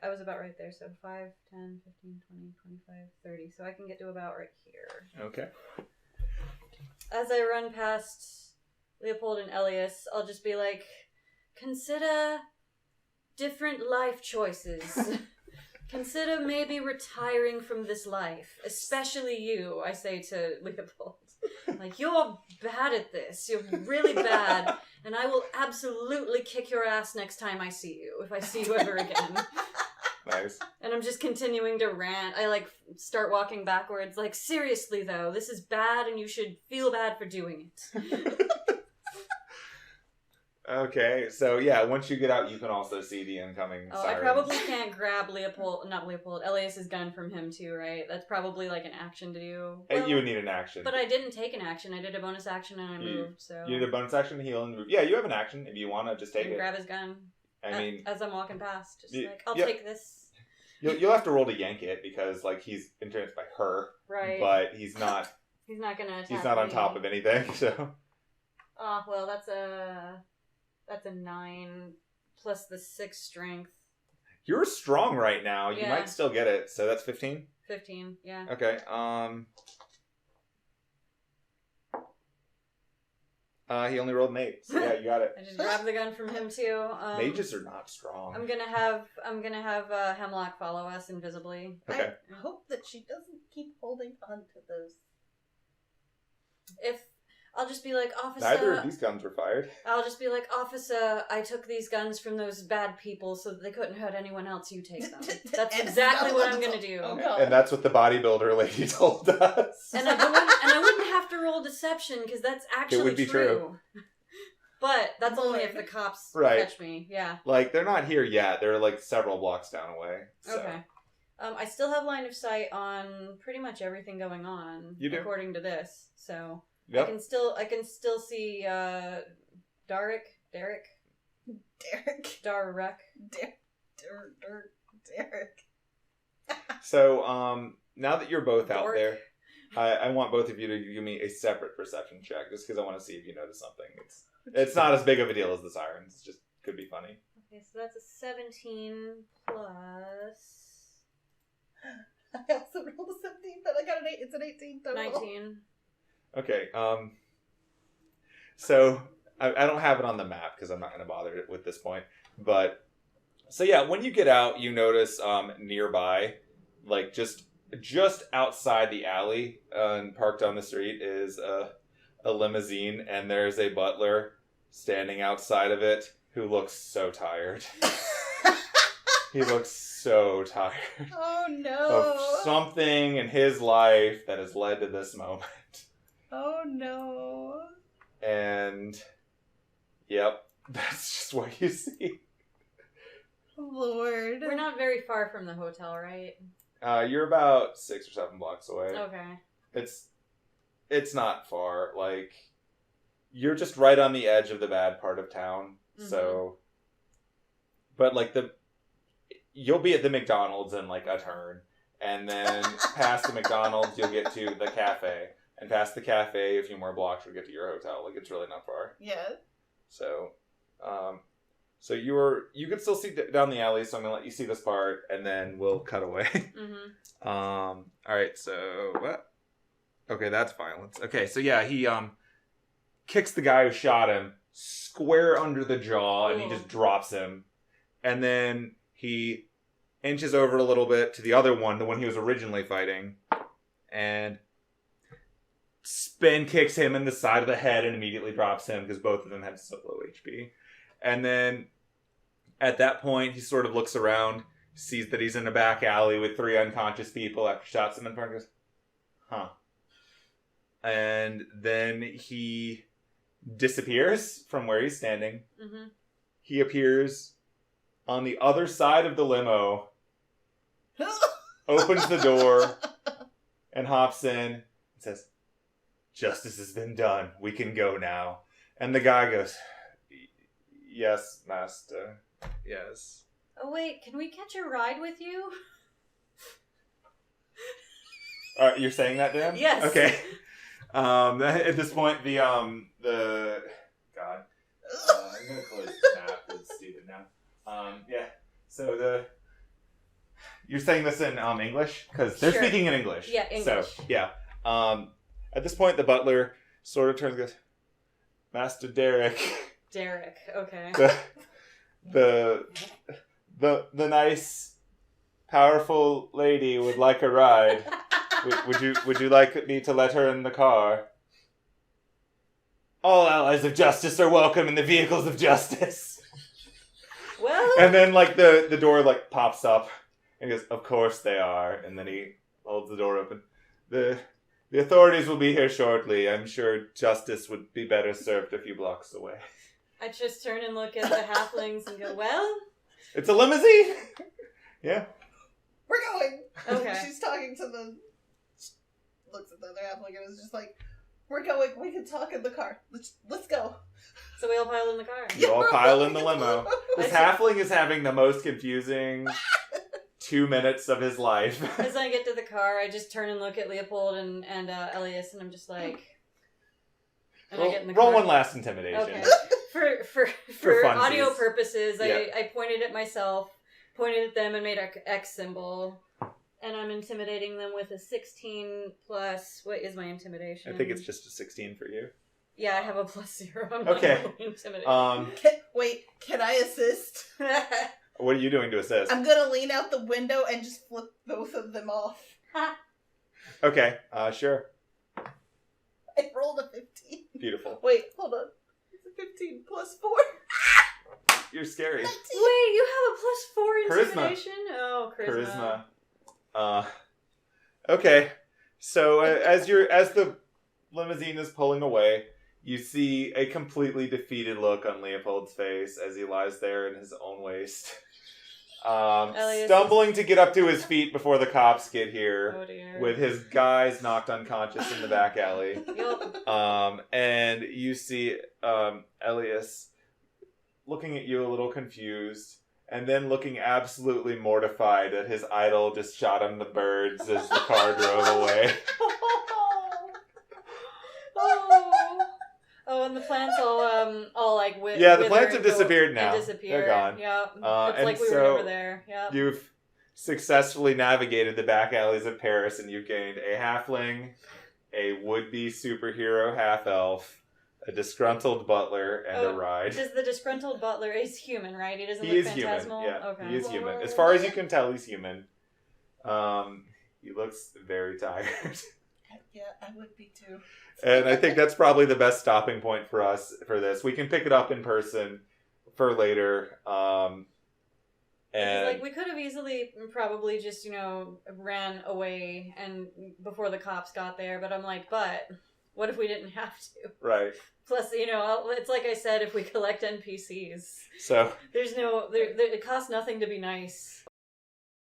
was about right there, so 5, 10, 15, 20, 25, 30. So I can get to about right here. Okay. As I run past Leopold and Elias, I'll just be like, consider different life choices. Consider maybe retiring from this life. Especially you, I say to Leopold. Like, you're bad at this. You're really bad. And I will absolutely kick your ass next time I see you, if I see you ever again. Nice. And I'm just continuing to rant. I, start walking backwards. Like, seriously, though, this is bad and you should feel bad for doing it. Okay, so yeah, once you get out, you can also see the incoming sirens. I probably can't grab Elias's gun from him too, right? That's probably an action to do. Well, you would need an action. But I didn't take an action. I did a bonus action and I moved, so... You did a bonus action to heal and move. Yeah, you have an action if you want to just take it. Grab his gun. As I'm walking past. I'll take this. You'll have to roll to yank it because, he's influenced by her. Right. But he's not... He's not gonna attack He's not on me. top of anything, so... Oh, well, that's a 9 plus the 6 strength. You're strong right now. You might still get it. So that's 15? 15, yeah. Okay. He only rolled an 8. So yeah, you got it. I just grabbed the gun from him too. Mages are not strong. I'm gonna have Hemlock follow us invisibly. Okay. I hope that she doesn't keep holding on to those. I'll just be like, Officer... Neither of these guns were fired. I'll just be like, Officer, I took these guns from those bad people so that they couldn't hurt anyone else. You take them. That's exactly what I'm going to do. Oh, and that's what the bodybuilder lady told us. And I wouldn't have to roll deception because that's actually it would be true. But that's only if the cops catch me. Yeah. They're not here yet. They're several blocks down away. So. Okay. I still have line of sight on pretty much everything going on. You do? According to this. So... Yep. I can still see Derek. So, now that you're both out there, I want both of you to give me a separate perception check, just because I want to see if you notice something. It's not as big of a deal as the sirens. It just could be funny. Okay, so that's a 17 plus... I also rolled a 17, but I got an 8. It's an 18 total. 19. Okay, so I don't have it on the map because I'm not going to bother with this point. But, so yeah, when you get out, you notice nearby, just outside the alley and parked on the street is a limousine, and there's a butler standing outside of it who looks so tired. He looks so tired. Oh no. Of something in his life that has led to this moment. Oh no. And, yep, that's just what you see. Lord. We're not very far from the hotel, right? You're about 6 or 7 blocks away. Okay. It's not far. You're just right on the edge of the bad part of town. Mm-hmm. So, but you'll be at the McDonald's in a turn. And then past the McDonald's, you'll get to the cafe. And past the cafe, a few more blocks, you'll get to your hotel. It's really not far. Yeah. So, so you can still see down the alley. So I'm gonna let you see this part, and then we'll cut away. Mm-hmm. All right. So what? Okay, that's violence. Okay, so yeah, he kicks the guy who shot him square under the jaw, and he just drops him, and then he inches over a little bit to the other one, the one he was originally fighting, and spin kicks him in the side of the head and immediately drops him because both of them had so low HP. And then at that point, he sort of looks around, sees that he's in a back alley with 3 unconscious people after shots them in front and goes, huh. And then he disappears from where he's standing. Mm-hmm. He appears on the other side of the limo, opens the door, and hops in and says, Justice has been done. We can go now. And the guy goes, yes, master. Yes. Oh wait, can we catch a ride with you? You're saying that, Dan? Yes. Okay. At this point, the God, I'm gonna close the map. It's stupid now. Yeah. So you're saying this in English because they're Sure. speaking in English. Yeah, English. So yeah. At this point, the butler sort of turns and goes, Master Derek. Derek, okay. The nice, powerful lady would like a ride. Would you like me to let her in the car? All allies of justice are welcome in the vehicles of justice. Well, And then like the door like pops up and he goes, of course they are. And then he holds the door open. The authorities will be here shortly. I'm sure justice would be better served a few blocks away. I just turn and look at the halflings and go, well, It's a limousine? Yeah. We're going. Okay. She's talking to looks at the other halfling and is just like, we're going. We can talk in the car. Let's go. so we all pile in the car. You all pile in the limo. This I- halfling is having the most confusing 2 minutes of his life. As I get to the car, I just turn and look at Leopold and Elias, and I'm just like, and I get in the roll car. one last intimidation. Okay. For funsies. audio purposes, Yeah. I pointed at myself, pointed at them, and made an X symbol. And I'm intimidating them with a 16 plus. What is my intimidation? I think it's just a 16 for you. Yeah, I have a +0 on Okay. my intimidation. Can I assist? What are you doing to assist? I'm gonna lean out the window and just flip both of them off. Okay, sure. I rolled a 15. Beautiful. Wait, hold on. It's a 15 plus 4. You're scary. 19. Wait, you have a +4 Charisma. intimidation? Oh, charisma. Okay. So as the limousine is pulling away, you see a completely defeated look on Leopold's face as he lies there in his own waste. Elias Stumbling to get up to his feet before the cops get here, Oh dear. with his guys knocked unconscious in the back alley. Yup. And you see Elias looking at you a little confused, and then looking absolutely mortified that his idol just shot him the birds as the car drove away. Oh, and the plants all like The wither plants and have disappeared now. and disappear. They're gone. Yep. It's and like we were so never there. Yep. You've successfully navigated the back alleys of Paris, and you've gained a halfling, a would-be superhero half-elf, a disgruntled butler, and a ride. Does the disgruntled butler is human, right? He doesn't He look is human. phantasmal. Yeah, Okay. he is human. As far as you can tell, he's human. He looks very tired. Yeah, I would be too. And I think that's probably the best stopping point for us for this. We can pick it up in person for later. And Like we could have easily probably just ran away and before the cops got there, but I'm like, but what if we didn't have to? right. Plus, it's like I said, if we collect NPCs, So there's no, it costs nothing to be nice.